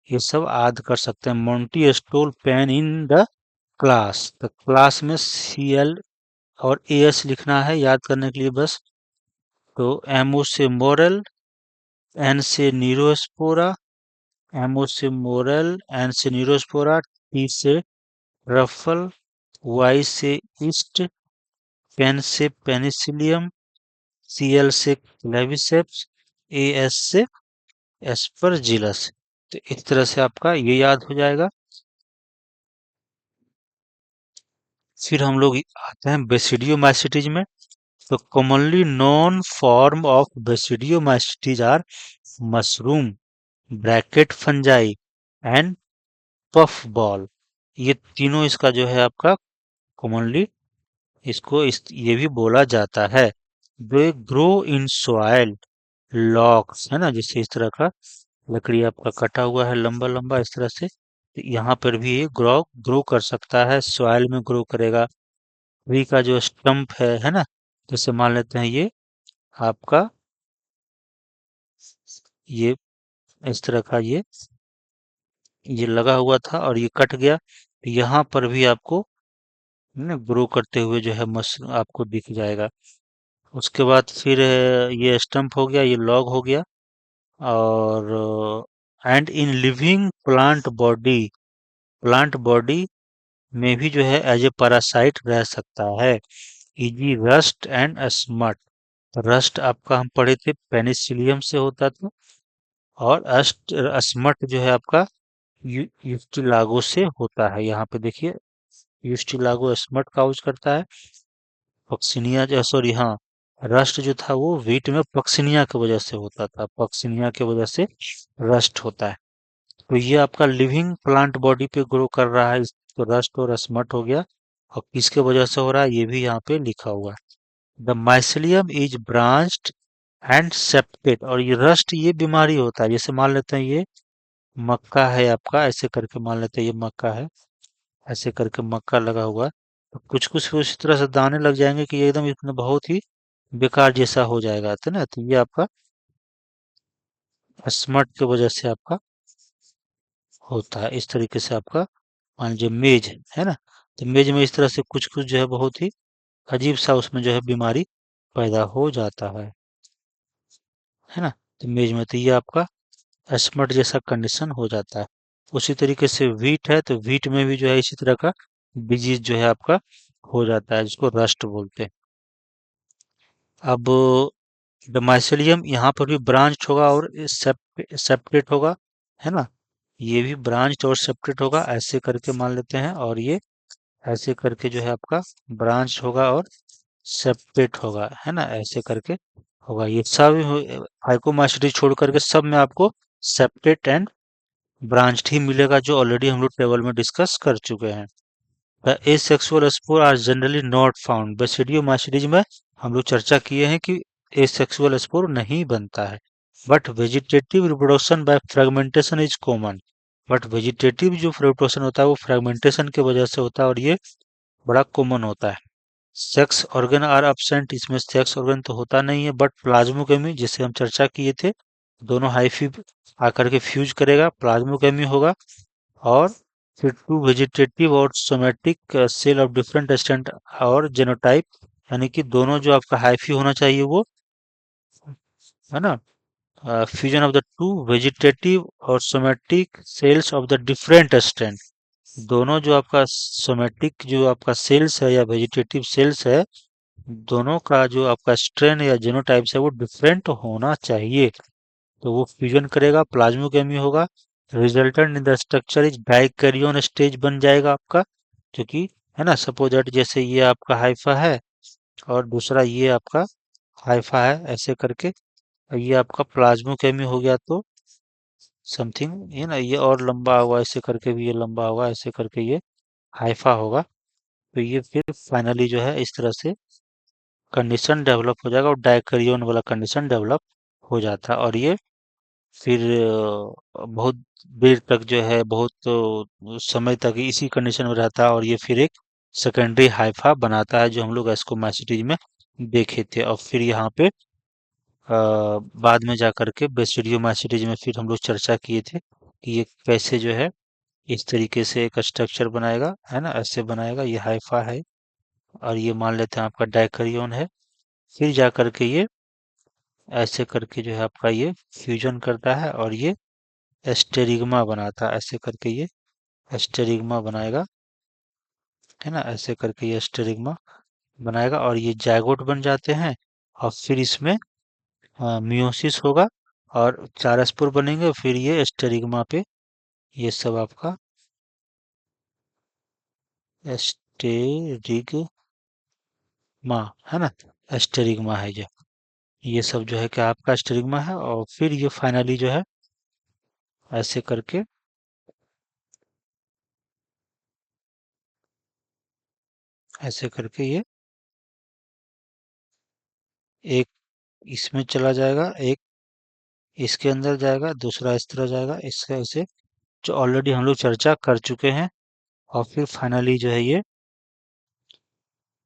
ये सब याद कर सकते हैं। Monty stole pen in the class, तो क्लास में सी एल और ए एस लिखना है याद करने के लिए बस। तो एमओ से मोरल, एन से न्यूरोस्पोरा, एमओ से मोरल, एन से न्यूरोस्पोरा, टी से रफल, वाई से ईस्ट, पेन से पेनिसिलियम, सीएल से क्लेविसेप्स, एएस से एस्परजिलस। तो इस तरह से आपका ये याद हो जाएगा। फिर हम लोग आते हैं बेसिडियोमाइसिटीज में। तो commonly known form of basidiomycetes are mushroom, bracket fungi and puff ball. ये तीनों इसका जो है आपका कॉमनली ये भी बोला जाता है। They grow in soil, locks, है ना, जैसे इस तरह का लकड़ी आपका कटा हुआ है लंबा लंबा इस तरह से, तो यहाँ पर भी ये ग्रो ग्रो कर सकता है, सॉइल में ग्रो करेगा। ट्री का जो स्टम्प है ना, जैसे मान लेते हैं आपका ये इस तरह का ये लगा हुआ था और ये कट गया, तो यहाँ पर भी आपको ना ग्रो करते हुए जो है मस आपको दिख जाएगा। उसके बाद फिर ये स्टम्प हो गया, ये लॉग हो गया। और and in living plant body में भी जो है एज ए पैरासाइट रह सकता है। Easy rust and smut. Rust आपका हम पढ़े थे पेनिसिलियम से होता था, और स्मट जो है आपका यूस्टिलागो से होता है। यहाँ पे देखिए, यूस्टिलागो स्मट का यूज करता है। पक्सिनिया जो, सॉरी, हाँ, रस्ट जो था वो वीट में पक्सिनिया की वजह से होता था, पक्सिनिया की वजह से रस्ट होता है। तो ये आपका लिविंग प्लांट बॉडी पे ग्रो कर रहा है, तो रस्ट और स्मट हो गया। और किसके वजह से हो रहा है ये भी यहाँ पे लिखा हुआ है। The mycelium is branched and septate. और ये रस्ट ये बीमारी होता है, जैसे मान लेते हैं ये मक्का है आपका, ऐसे करके मान लेते हैं ये मक्का है, ऐसे करके मक्का लगा हुआ है, तो कुछ कुछ उसी तरह से दाने लग जाएंगे कि एकदम इसमें बहुत ही बेकार जैसा हो जाएगा, तो ना, तो ये आपका स्मट की वजह से आपका होता है। इस तरीके से आपका मान लीजिए मेज है ना, तो मेज में इस तरह से कुछ कुछ जो है बहुत ही अजीब सा उसमें जो है बीमारी पैदा हो जाता है ना। तो मेज में तो ये आपका स्मट जैसा कंडीशन हो जाता है। उसी तरीके से वीट है, तो वीट में भी जो है इसी तरह का डिजीज जो है आपका हो जाता है, जिसको रस्ट बोलते हैं। अब द माइसेलियम यहाँ पर भी ब्रांच होगा और सेपरेट होगा, है ना, ये भी ब्रांच और सेपरेट होगा, ऐसे करके मान लेते हैं। और ये ऐसे करके जो है आपका ब्रांच होगा और सेपरेट होगा, है ना, ऐसे करके होगा। ये सब फाइकोमास्टर छोड़ करके सब में आपको सेपरेट एंड ब्रांच्ड ही मिलेगा, जो ऑलरेडी हम लोग टेबल में डिस्कस कर चुके हैं। The asexual spore are generally not found. Basidiomycetes में हम लोग चर्चा किए हैं कि एसेक्सुअल स्पोर नहीं बनता है, but vegetative reproduction by fragmentation is common. But vegetative जो रिप्रोडक्शन होता है वो फ्रेगमेंटेशन की वजह से होता है, और ये बड़ा कॉमन होता है। सेक्स ऑर्गन आर absent, इसमें सेक्स ऑर्गन तो होता नहीं है, बट प्लाज्मोगेमी जिसे हम चर्चा किए थे, दोनों हाइफी आकर के फ्यूज करेगा, प्लाज्मोगेमी होगा। और फिर टू वेजिटेटिव और somatic cell of different strain और जेनोटाइप, यानी कि दोनों जो आपका हाइफी होना चाहिए वो, है ना, fusion of the two vegetative और somatic cells of the different strand. दोनों जो आपका सोमेटिक जो आपका सेल्स है या वेजिटेटिव सेल्स है, दोनों का जो आपका स्ट्रेन या जीनोटाइप्स है वो डिफरेंट होना चाहिए। तो वो फ्यूजन करेगा, प्लाज्मोगेमी होगा। Resultant in the structure is dikaryon stage बन जाएगा आपका, क्योंकि, है ना, सपोज दैट जैसे ये आपका हाइफा है और दूसरा ये आपका हाइफा है, ऐसे करके ये आपका प्लाज्मोगेमी हो गया, तो समथिंग ये ना, ये और लंबा होगा, ऐसे करके भी ये लंबा होगा, ऐसे करके ये हाइफा होगा। तो ये फिर फाइनली जो है इस तरह से कंडीशन डेवलप हो जाएगा और डायकैरियोन वाला कंडीशन डेवलप हो जाता है। और ये फिर बहुत देर तक जो है, बहुत समय तक इसी कंडीशन में रहता है, और ये फिर एक सेकेंडरी हाइफा बनाता है, जो हम लोग एस्कोमाइसीटीज में देखे थे। और फिर यहाँ पे बाद में जा करके बेसिडियोमाइसीटीज में फिर हम लोग चर्चा किए थे कि ये कैसे जो है इस तरीके से एक स्ट्रक्चर बनाएगा, है ना, ऐसे बनाएगा, ये हाइफा है और ये मान लेते हैं आपका डायकैरियोन है। फिर जा करके ये ऐसे करके जो है आपका ये फ्यूजन करता है और ये एस्टेरिग्मा बनाता है, ऐसे करके ये एस्टेरिग्मा बनाएगा, है ना, ऐसे करके ये एस्टेरिग्मा बनाएगा और ये जायगोट बन जाते हैं। और फिर इसमें मियोसिस होगा और चार स्पोर बनेंगे, फिर ये एस्टेरिग्मा पे ये सब आपका एस्टेरिग्मा, है ना, एस्टेरिग्मा है ये सब जो है क्या आपका एस्टेरिग्मा है। और फिर ये फाइनली जो है ऐसे करके ऐसे करके ये एक इसमें चला जाएगा, एक इसके अंदर जाएगा, दूसरा इस तरह जाएगा, इसका इसे, जो ऑलरेडी हम लोग चर्चा कर चुके हैं। और फिर फाइनली जो है ये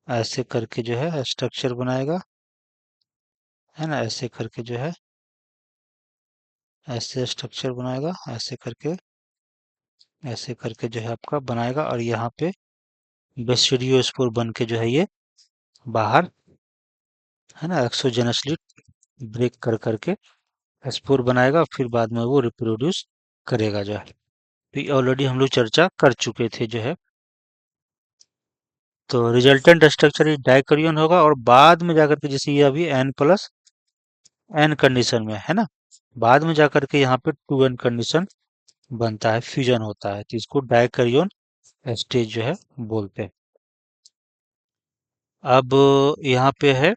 ऐसे करके जो है स्ट्रक्चर बनाएगा, है ना, ऐसे करके जो है ऐसे स्ट्रक्चर बनाएगा, ऐसे करके जो है आपका बनाएगा। और यहाँ पे बेसिडियोस्पोर बन के जो है ये बाहर, है ना, एक्सोजेनसली ब्रेक कर करके स्पोर बनाएगा, फिर बाद में वो रिप्रोड्यूस करेगा जो है। तो ये ऑलरेडी हम लोग चर्चा कर चुके थे जो है। तो रिजल्टेंट स्ट्रक्चर डाइकैरियोन होगा, और बाद में जाकर के जैसे ये अभी n कंडीशन में है ना, बाद में जाकर के यहाँ पे 2n कंडीशन बनता है, फ्यूजन होता है, तो इसको डाइकैरियोन स्टेज जो है बोलते हैं। अब यहाँ पे है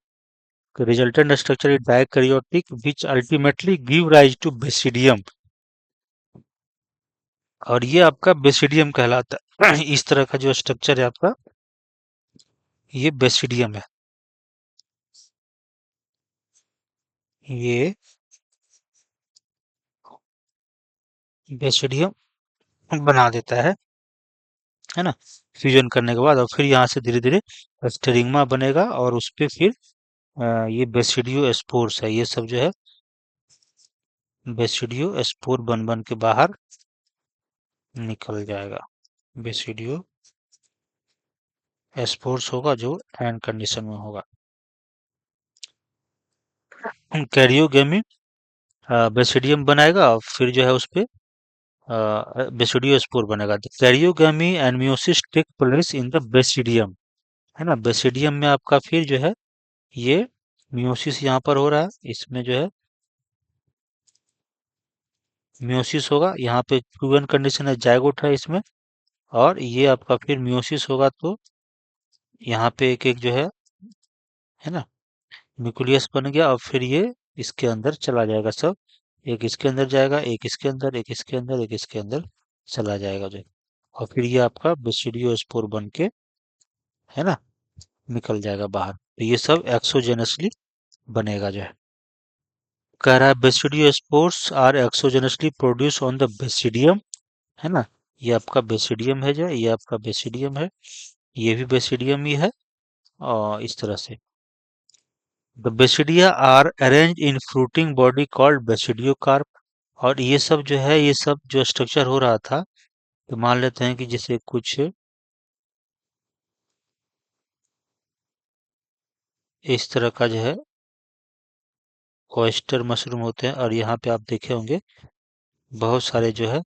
resultant structure is dikaryotic which ultimately give rise to basidium, और ये आपका बेसिडियम कहलाता है। इस तरह का जो स्ट्रक्चर है आपका, ये बेसिडियम है। ये बेसिडियम बना देता है ना, फ्यूजन करने के बाद। और फिर यहाँ से धीरे धीरे स्टेरिग्मा बनेगा, और उस पे फिर ये बेसिडियो स्पोर्स है, ये सब जो है बेसिडियो स्पोर बन बन के बाहर निकल जाएगा। बेसिडियो स्पोर्स होगा जो एंड कंडीशन में होगा। कैरियोगेमी बेसिडियम बनाएगा, और फिर जो है उस पे बेसिडियो स्पोर बनेगा। Karyogamy and meiosis take place in the basidium, है ना, बेसिडियम में आपका फिर जो है ये मियोसिस यहाँ पर हो रहा है, इसमें जो है मियोसिस होगा। यहाँ पे 2n कंडीशन है, जायगोट है इसमें, और ये आपका फिर मियोसिस होगा तो यहाँ पे एक एक जो है ना, न्यूक्लियस बन गया, और फिर ये इसके अंदर चला जाएगा सब। एक इसके अंदर जाएगा, एक इसके अंदर, एक इसके अंदर, एक इसके अंदर चला जाएगा जो। और फिर ये आपका बेसिडियोस्पोर बन के, है ना, निकल जाएगा बाहर। तो ये सब एक्सोजेनसली बनेगा जो है। कह रहा है basidiospores are exogenously produce on the basidium, है ना। ये आपका बेसिडियम है जो है, ये आपका बेसिडियम है, ये भी बेसिडियम ही है। और इस तरह से the basidia are arrange in fruiting body called basidiocarp. और ये सब जो है, ये सब जो स्ट्रक्चर हो रहा था, तो मान लेते हैं कि जैसे कुछ इस तरह का जो है ऑयस्टर मशरूम होते हैं, और यहाँ पे आप देखे होंगे बहुत सारे जो है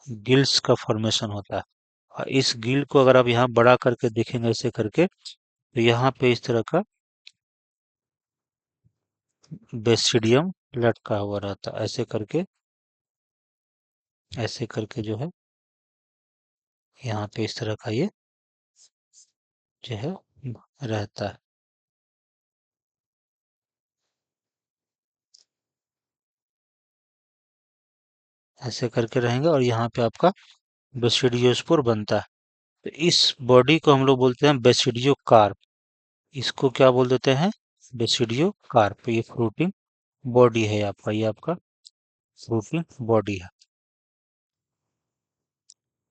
गिल्स का फॉर्मेशन होता है। और इस गिल को अगर आप यहाँ बड़ा करके देखेंगे ऐसे करके, तो यहाँ पे इस तरह का बेसिडियम लटका हुआ रहता है, ऐसे करके जो है यहाँ पे इस तरह का ये जो है रहता है। ऐसे करके रहेंगे, और यहाँ पे आपका बेसिडियोस्पोर बनता है। तो इस बॉडी को हम लोग बोलते हैं बेसिडियो कार्प। इसको क्या बोल देते हैं? Basidiocarp. ये फ्रूटिंग बॉडी है आपका, ये आपका फ्रूटिंग बॉडी है।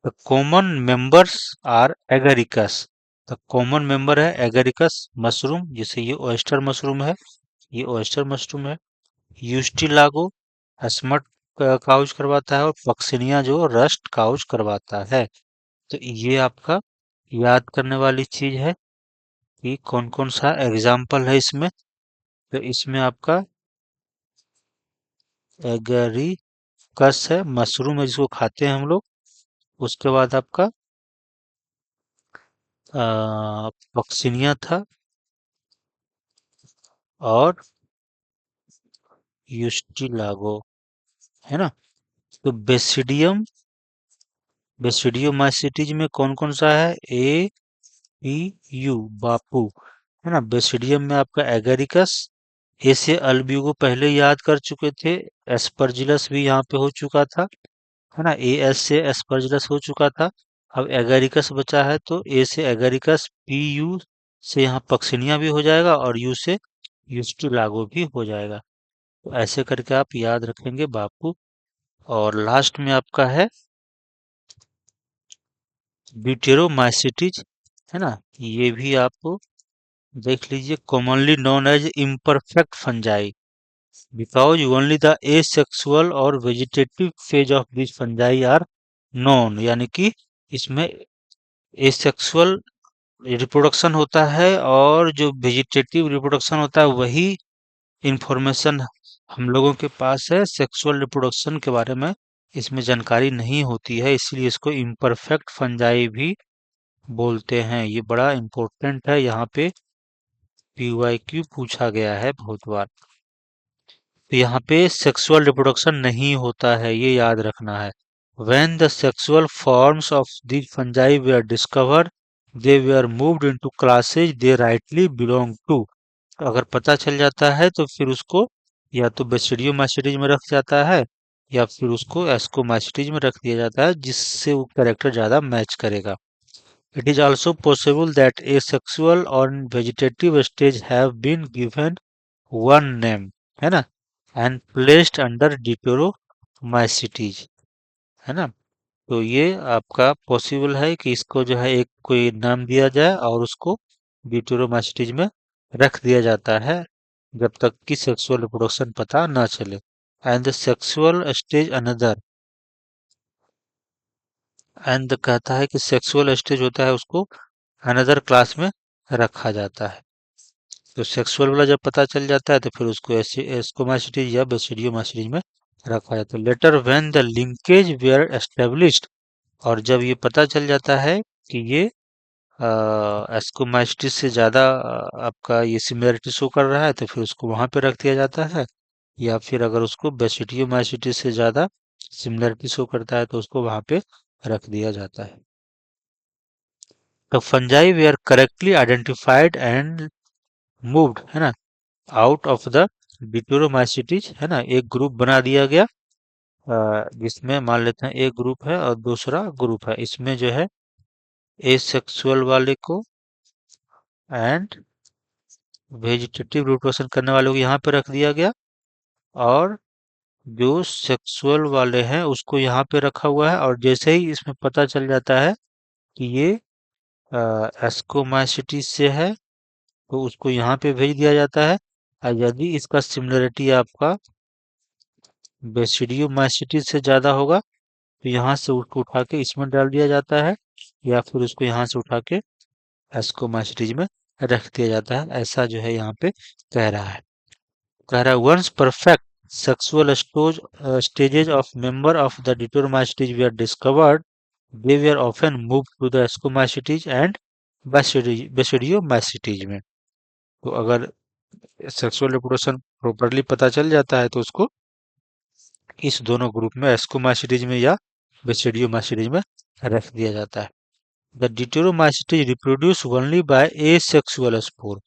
The common members are Agaricus. The common member है एगरिकस मशरूम, जैसे ये ओएस्टर मशरूम है, ये ओएस्टर मशरूम है। यूस्टिलागो स्मट काउच करवाता है, और पक्सिनिया जो रस्ट काउच करवाता है। तो ये आपका याद करने वाली चीज है कि कौन कौन सा एग्जाम्पल है इसमें। तो इसमें आपका एगरिकस है, मशरूम है जिसको खाते हैं हम लोग। उसके बाद आपका पक्सिनिया था, और यूस्टिलागो, है ना। तो बेसिडियोमाइसिटीज में कौन कौन सा है? ए पी यू, बापू, है ना। बेसिडियम में आपका एगरिकस, ए से अल्ब्यूगो पहले याद कर चुके थे। एस्परजिलस भी यहाँ पे हो चुका था, है ना। ए एस से एस्परजिलस हो चुका था। अब एगरिकस बचा है, तो ए से एगरिकस, पी यू से यहाँ पक्सिनिया भी हो जाएगा, और यू से यूस्टिलागो भी हो जाएगा। तो ऐसे करके आप याद रखेंगे बापू। और लास्ट में आपका है ब्यूटेरोमाइसिटीज, है ना। ये भी आप देख लीजिए, commonly known as imperfect fungi, because only the asexual और vegetative phase of this fungi are known. यानी कि इसमें एसेक्सुअल रिप्रोडक्शन होता है, और जो वेजिटेटिव रिप्रोडक्शन होता है वही इंफॉर्मेशन हम लोगों के पास है। सेक्सुअल रिप्रोडक्शन के बारे में इसमें जानकारी नहीं होती है, इसलिए इसको इम्परफेक्ट फंजाई भी बोलते हैं। ये बड़ा इम्पोर्टेंट है, यहाँ पे पीवाईक्यू पूछा गया है बहुत बार। तो यहाँ पे सेक्सुअल रिप्रोडक्शन नहीं होता है, ये याद रखना है। When the sexual forms of the fungi were discovered, they were moved into classes they rightly belong to। तो अगर पता चल जाता है तो फिर उसको या तो बेसिडियोमाइसिटीज में रख जाता है, या फिर उसको एस्कोमाइसिटीज में रख दिया जाता है, जिससे वो कैरेक्टर ज्यादा मैच करेगा। It is also possible that asexual or vegetative stage have been given one name, है ना, and placed under deuteromycetes, है ना। तो ये आपका पॉसिबल है कि इसको जो है एक कोई नाम दिया जाए, और उसको deuteromycetes में रख दिया जाता है, जब तक कि सेक्सुअल रिप्रोडक्शन पता ना चले। And the sexual stage another, and कहता है कि सेक्सुअल स्टेज होता है उसको अनदर क्लास में रखा जाता है। तो सेक्सुअल वाला जब पता चल जाता है, तो फिर उसको एस्कोमाइसिटीज या बेसिडियोमाइसिटीज में रखा जाता है। Later when the linkage were established, और जब ये पता चल जाता है कि ये एस्कोमाइसिटीज से ज्यादा आपका ये सिमिलरिटी शो कर रहा है, तो फिर उसको वहां पे रख दिया जाता है। या फिर अगर उसको बेसिडियोमाइसिटीज से ज्यादा सिमिलरिटी शो करता है, तो उसको वहां पे रख दिया जाता है। तो fungi were are correctly identified and moved, है ना, आउट ऑफ द डिटोरोमाइसिटीज, है ना, एक ग्रुप बना दिया गया, जिसमें मान लेते हैं एक ग्रुप है और दूसरा ग्रुप है, इसमें जो है एसेक्सुअल वाले को एंड वेजिटेटिव रिप्रोडक्शन करने वालों को यहाँ पे रख दिया गया, और जो सेक्सुअल वाले हैं उसको यहाँ पे रखा हुआ है। और जैसे ही इसमें पता चल जाता है कि ये एस्कोमाइसिटीज से है, तो उसको यहाँ पे भेज दिया जाता है। और यदि इसका सिमिलरिटी आपका बेसिडियोमाइसिटीज से ज़्यादा होगा, तो यहाँ से उसको उठा के इसमें डाल दिया जाता है, या फिर उसको यहाँ से उठा के एस्कोमाइसिटीज में रख दिया जाता है। ऐसा जो है यहाँ पे कह रहा है। कह रहा है once perfect sexual stages of member of the Diplomycetes were discovered, they were often moved to the Ascomycetes and Basidiomycetes में। तो अगर सेक्सुअल रिप्रोडक्शन प्रॉपरली पता चल जाता है तो उसको इस दोनों ग्रुप में एस्कोमाइसिटीज में या बेसिडियोमाइसिटीज में रख दिया जाता है। The deuteromycetes reproduce only by asexual spore,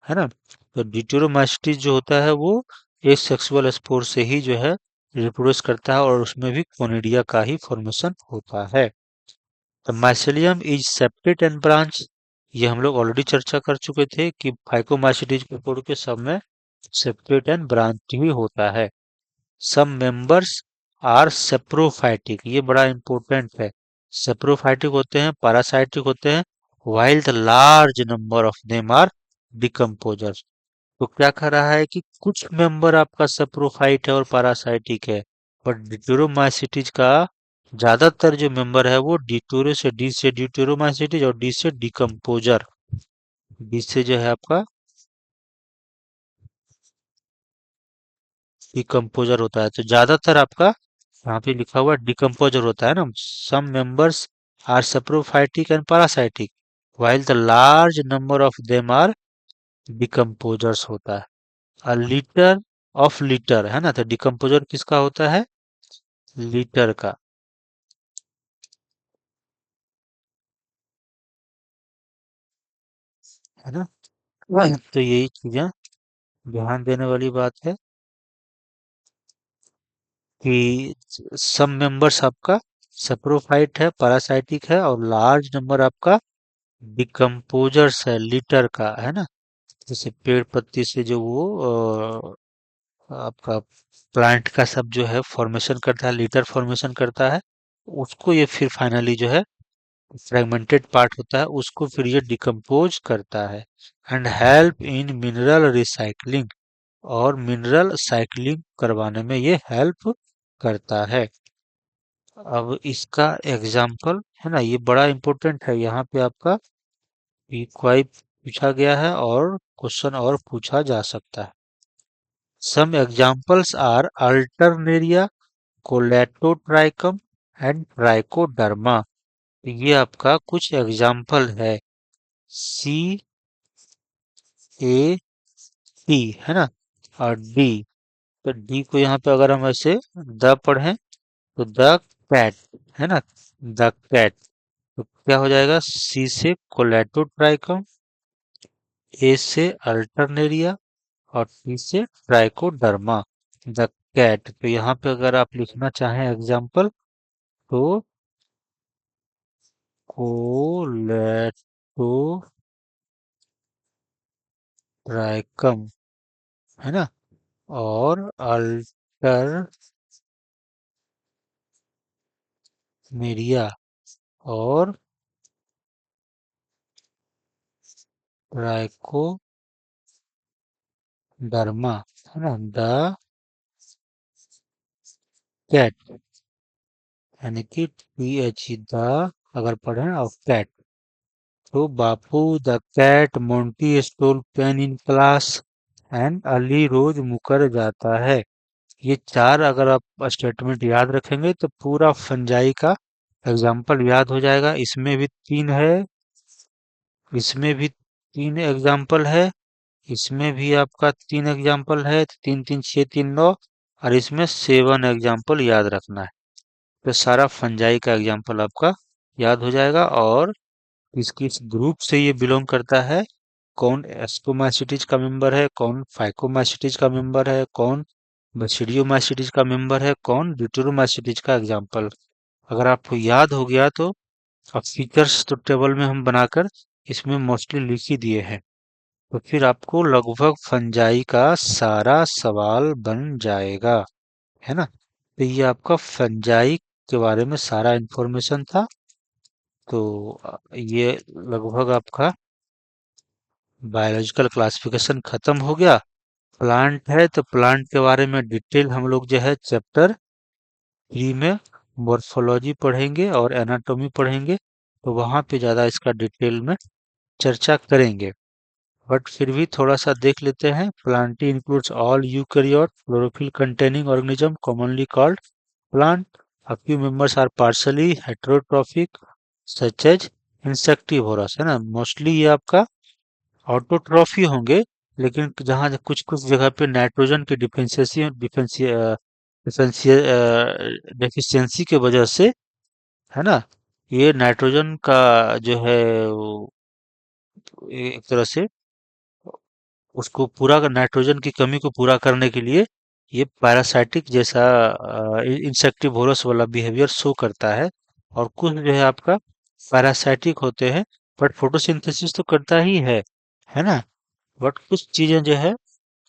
है ना। तो डिटोरोमाइसिटीज जो होता है वो एसेक्सुअल स्पोर से ही जो है रिप्रोड्यूस करता है, और उसमें भी कोनिडिया का ही फॉर्मेशन होता है। The mycelium is separate and branch, ये हम लोग ऑलरेडी चर्चा कर चुके थे कि फाइकोमाइसिटीज को छोड़ के सब में सेपरेट एंड ब्रांच ही होता है। सम मेंबर्स आर सेप्रोफाइटिक, ये बड़ा इंपॉर्टेंट है। सेप्रोफाइटिक होते हैं, पैरासाइटिक होते हैं, while the large number of them are decomposers। तो क्या कह रहा है कि कुछ मेंबर आपका सेप्रोफाइट है और पैरासाइटिक है, बट डिटोरोमाइसिटीज का ज्यादातर जो मेंबर है वो डिटोरो से डी से डिटोरोमाइसिटीज और डी से डिकम्पोजर, डी से जो है आपका डिकम्पोजर होता है। तो ज्यादातर आपका यहाँ पे लिखा हुआ डिकम्पोजर होता है ना। Some members are saprophytic and parasitic while the large number of them are decomposers होता है। अ लीटर ऑफ लीटर, है ना, तो डिकम्पोजर किसका होता है? लीटर का, है ना। तो यही चीजें ध्यान देने वाली बात है कि सब मेंबर्स आपका सेप्रोफाइट है, पैरासाइटिक है, और लार्ज नंबर आपका डिकम्पोजर्स है, लीटर का, है ना। जैसे पेड़ पत्ती से जो वो आपका प्लांट का सब जो है फॉर्मेशन करता है, लीटर फॉर्मेशन करता है, उसको ये फिर फाइनली जो है फ्रेगमेंटेड पार्ट होता है, उसको फिर ये डिकम्पोज करता है। And help in mineral recycling, और मिनरल साइक्लिंग करवाने में ये हेल्प करता है। अब इसका एग्जाम्पल, है ना, ये बड़ा इंपॉर्टेंट है, यहाँ पे आपका क्वाई पूछा गया है और क्वेश्चन और पूछा जा सकता है। Some examples are Alternaria, Colletotrichum and Trichoderma. ये आपका कुछ एग्जाम्पल है। सी ए टी, है ना, और डी। तो डी को यहाँ पे अगर हम ऐसे द पढ़ें तो द कैट, है ना, द कैट। तो क्या हो जाएगा? सी से कोलेटोट्राइकम, ए से अल्टरनेरिया, और टी से ट्राइकोडर्मा, द कैट। तो यहाँ पे अगर आप लिखना चाहें एग्जाम्पल, तो कोलेटोट्राइकम, है ना, और अल्टरनेरिया और ट्राइकोडर्मा, है ना, द कैट, यानी कि टी एच द अगर पढ़े और कैट। तो Bapu the cat Monty stole pen in class and Ali रोज मुकर जाता है। ये चार अगर आप स्टेटमेंट याद रखेंगे तो पूरा फंजाई का एग्जाम्पल याद हो जाएगा। इसमें भी तीन है, इसमें भी तीन एग्जाम्पल है, इसमें भी आपका तीन एग्जाम्पल है, तीन तीन छः तीन नौ, और इसमें सेवन एग्जाम्पल याद रखना है। तो सारा फंजाई का एग्जाम्पल आपका याद हो जाएगा। और किस किस ग्रुप से ये बिलोंग करता है, कौन एस्कोमाइसिटीज का मेंबर है, कौन फाइकोमाइसिटीज का मेंबर है, कौन बसिडियोमाइसिटीज का मेंबर है, कौन ड्यूटेरोमाइसिटीज का एग्जाम्पल अगर आपको याद हो गया तो अब फीचर्स तो टेबल में हम बनाकर इसमें मोस्टली लिख ही दिए हैं। तो फिर आपको लगभग फंजाई का सारा सवाल बन जाएगा, है ना। तो ये आपका फंजाई के बारे में सारा इंफॉर्मेशन था। तो ये लगभग आपका बायोलॉजिकल क्लासिफिकेशन खत्म हो गया। प्लांट है तो प्लांट के बारे में डिटेल हम लोग जो है चैप्टर 3 में मॉर्फोलॉजी पढ़ेंगे और एनाटॉमी पढ़ेंगे, तो वहां पे ज्यादा इसका डिटेल में चर्चा करेंगे। बट फिर भी थोड़ा सा देख लेते हैं। Plantae includes all eukaryote chlorophyll containing organism commonly called plant. A few members are partially heterotrophic such as insectivorous, है ना। मोस्टली ये आपका ऑटोट्रॉफी होंगे, लेकिन जहाँ कुछ कुछ जगह पे नाइट्रोजन की डिफिशियंसी की वजह से, है ना, ये नाइट्रोजन का जो है वो एक तरह से उसको पूरा नाइट्रोजन की कमी को पूरा करने के लिए ये पैरासाइटिक जैसा इंसेक्टिवोरस वाला बिहेवियर शो करता है। और कुछ जो है आपका पैरासाइटिक होते हैं, बट फोटोसिंथेसिस तो करता ही है ना। बट कुछ चीजें जो है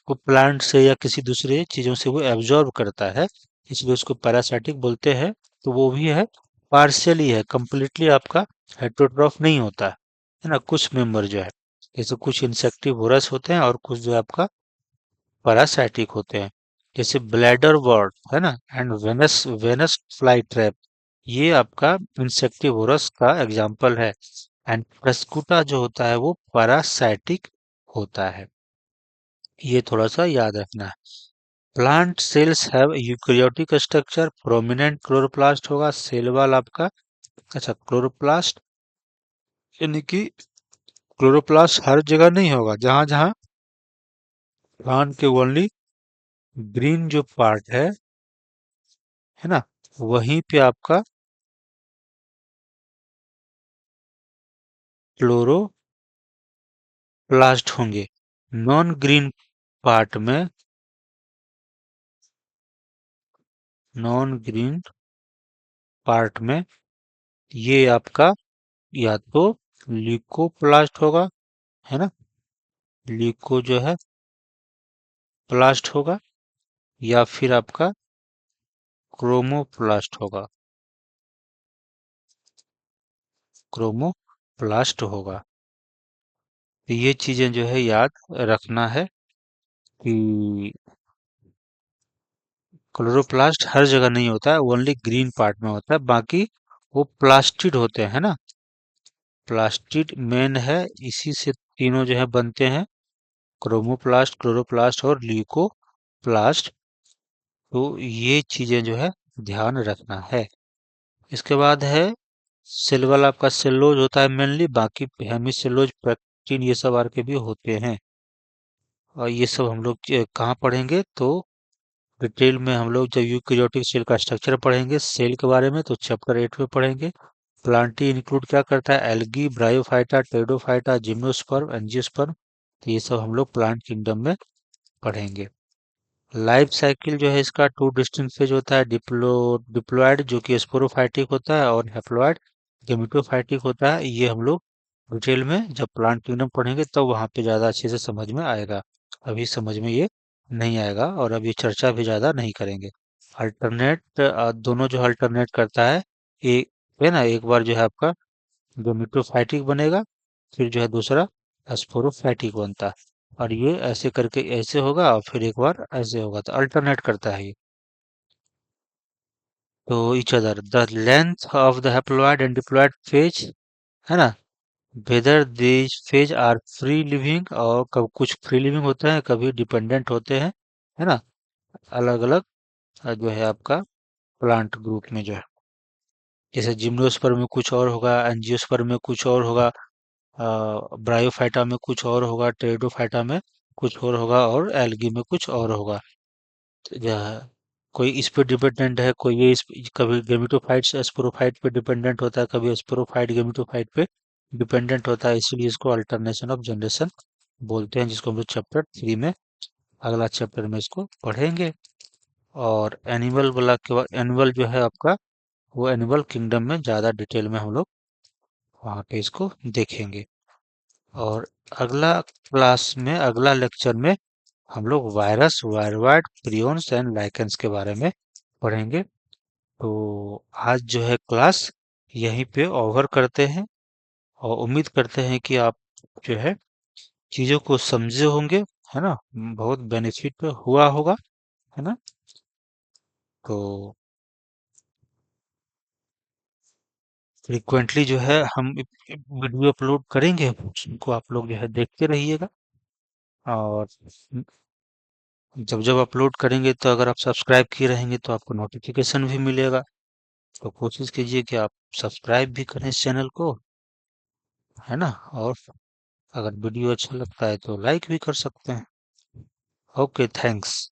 वो प्लांट से या किसी दूसरे चीजों से वो एब्जॉर्ब करता है, इसलिए उसको पैरासाइटिक बोलते हैं। तो वो भी है, पार्शियली है, कंप्लीटली आपका हेटरोट्रॉफ नहीं होता है ना। कुछ मेंबर जो है, जैसे कुछ इंसेक्टिवोरस होते हैं और कुछ जो है आपका पैरासाइटिक होते हैं, जैसे ब्लैडर वर्ड है ना, and Venus Venus fly trap, ये आपका इंसेक्टिवोरस का एग्जाम्पल है। एंड प्रस्कुटा जो होता है वो पैरासाइटिक होता है, ये थोड़ा सा याद रखना है। Plant cells have eukaryotic structure, prominent chloroplast होगा, सेल वॉल आपका, अच्छा क्लोरोप्लास्ट यानी कि क्लोरोप्लास्ट हर जगह नहीं होगा, जहां जहां प्लांट के ओनली ग्रीन जो पार्ट है ना, वहीं पे आपका क्लोरोप्लास्ट होंगे। नॉन ग्रीन पार्ट में, नॉन ग्रीन पार्ट में ये आपका या तो ल्यूकोप्लास्ट होगा, है ना, ल्यूको जो है प्लास्ट होगा, या फिर आपका क्रोमोप्लास्ट होगा, क्रोमोप्लास्ट होगा। तो ये चीजें जो है याद रखना है कि क्लोरोप्लास्ट हर जगह नहीं होता है, ओनली ग्रीन पार्ट में होता है, बाकी वो प्लास्टिड होते हैं ना। प्लास्टिड मेन है, इसी से तीनों जो है बनते हैं, क्रोमोप्लास्ट, क्लोरोप्लास्ट और ल्यूकोप्लास्ट। तो ये चीजें जो है ध्यान रखना है। इसके बाद है सेल वाला आपका सेलोज होता है मेनली, बाकी हेमी सेलोज, पेक्टिन, ये सब आर के भी होते हैं। और ये सब हम लोग कहाँ पढ़ेंगे, तो डिटेल में हम लोग जब यूकैरियोटिक सेल का स्ट्रक्चर पढ़ेंगे सेल के बारे में, तो चैप्टर 8 में पढ़ेंगे। प्लांटी इंक्लूड क्या करता है, algae, bryophyta, pteridophyta, gymnosperm, angiosperm. तो ये सब हम लोग प्लांट किंगडम में पढ़ेंगे। लाइफ साइकिल जो है इसका टू डिस्टिंक्ट फेज होता है, डिप्लॉयड जो कि स्पोरोफाइटिक होता है, और हैप्लॉयड गेमेटोफाइटिक होता है। ये हम लोग डिटेल में जब प्लांट किंगडम पढ़ेंगे तब वहां पे ज्यादा अच्छे से समझ में आएगा, अभी समझ में ये नहीं आएगा, और अभी चर्चा भी ज्यादा नहीं करेंगे। अल्टरनेट, दोनों जो अल्टरनेट करता है, एक है ना, एक बार जो है आपका गेमेटोफाइटिक बनेगा, फिर जो है दूसरा स्पोरोफाइटिक बनता है, और ये ऐसे करके ऐसे होगा और फिर एक बार ऐसे होगा, तो अल्टरनेट करता है ये। तो each other the length of the haploid and diploid phase, है ना, whether these phase are free living, और कब कुछ फ्री लिविंग होते हैं, कभी डिपेंडेंट होते हैं, है ना, अलग अलग जो है आपका प्लांट ग्रुप में जो है, जैसे जिम्नोस्पर्म में कुछ और होगा, एंजियोस्पर्म में कुछ और होगा, ब्रायोफाइटा में कुछ और होगा, टेरिडोफाइटा में कुछ और होगा, और एल्गी में कुछ और होगा। तो जो है कोई इस पे डिपेंडेंट है, कोई ये कभी गेमिटोफाइट से स्पोरोफाइट पे डिपेंडेंट होता है, कभी स्पोरोफाइट गेमिटोफाइट पे डिपेंडेंट होता है, इसलिए इसको अल्टरनेशन ऑफ जनरेशन बोलते हैं, जिसको हम लोग चैप्टर 3 में अगला चैप्टर में इसको पढ़ेंगे। और एनिमल वाला के बाद एनिमल जो है आपका, वो एनिमल किंगडम में ज़्यादा डिटेल में हम लोग वहाँ पे इसको देखेंगे। और अगला क्लास में, अगला लेक्चर में हम लोग वायरस, वायरवाइड, प्रियॉन्स एंड लाइकेंस के बारे में पढ़ेंगे। तो आज जो है क्लास यहीं पे ओवर करते हैं, और उम्मीद करते हैं कि आप जो है चीज़ों को समझे होंगे, है ना, बहुत बेनिफिट हुआ होगा, है ना। तो फ्रीक्वेंटली जो है हम वीडियो अपलोड करेंगे, उनको आप लोग जो है देखते रहिएगा। और जब जब अपलोड करेंगे तो अगर आप सब्सक्राइब किए रहेंगे तो आपको नोटिफिकेशन भी मिलेगा। तो कोशिश कीजिए कि आप सब्सक्राइब भी करें इस चैनल को, है ना। और अगर वीडियो अच्छा लगता है तो लाइक भी कर सकते हैं। Okay, thanks.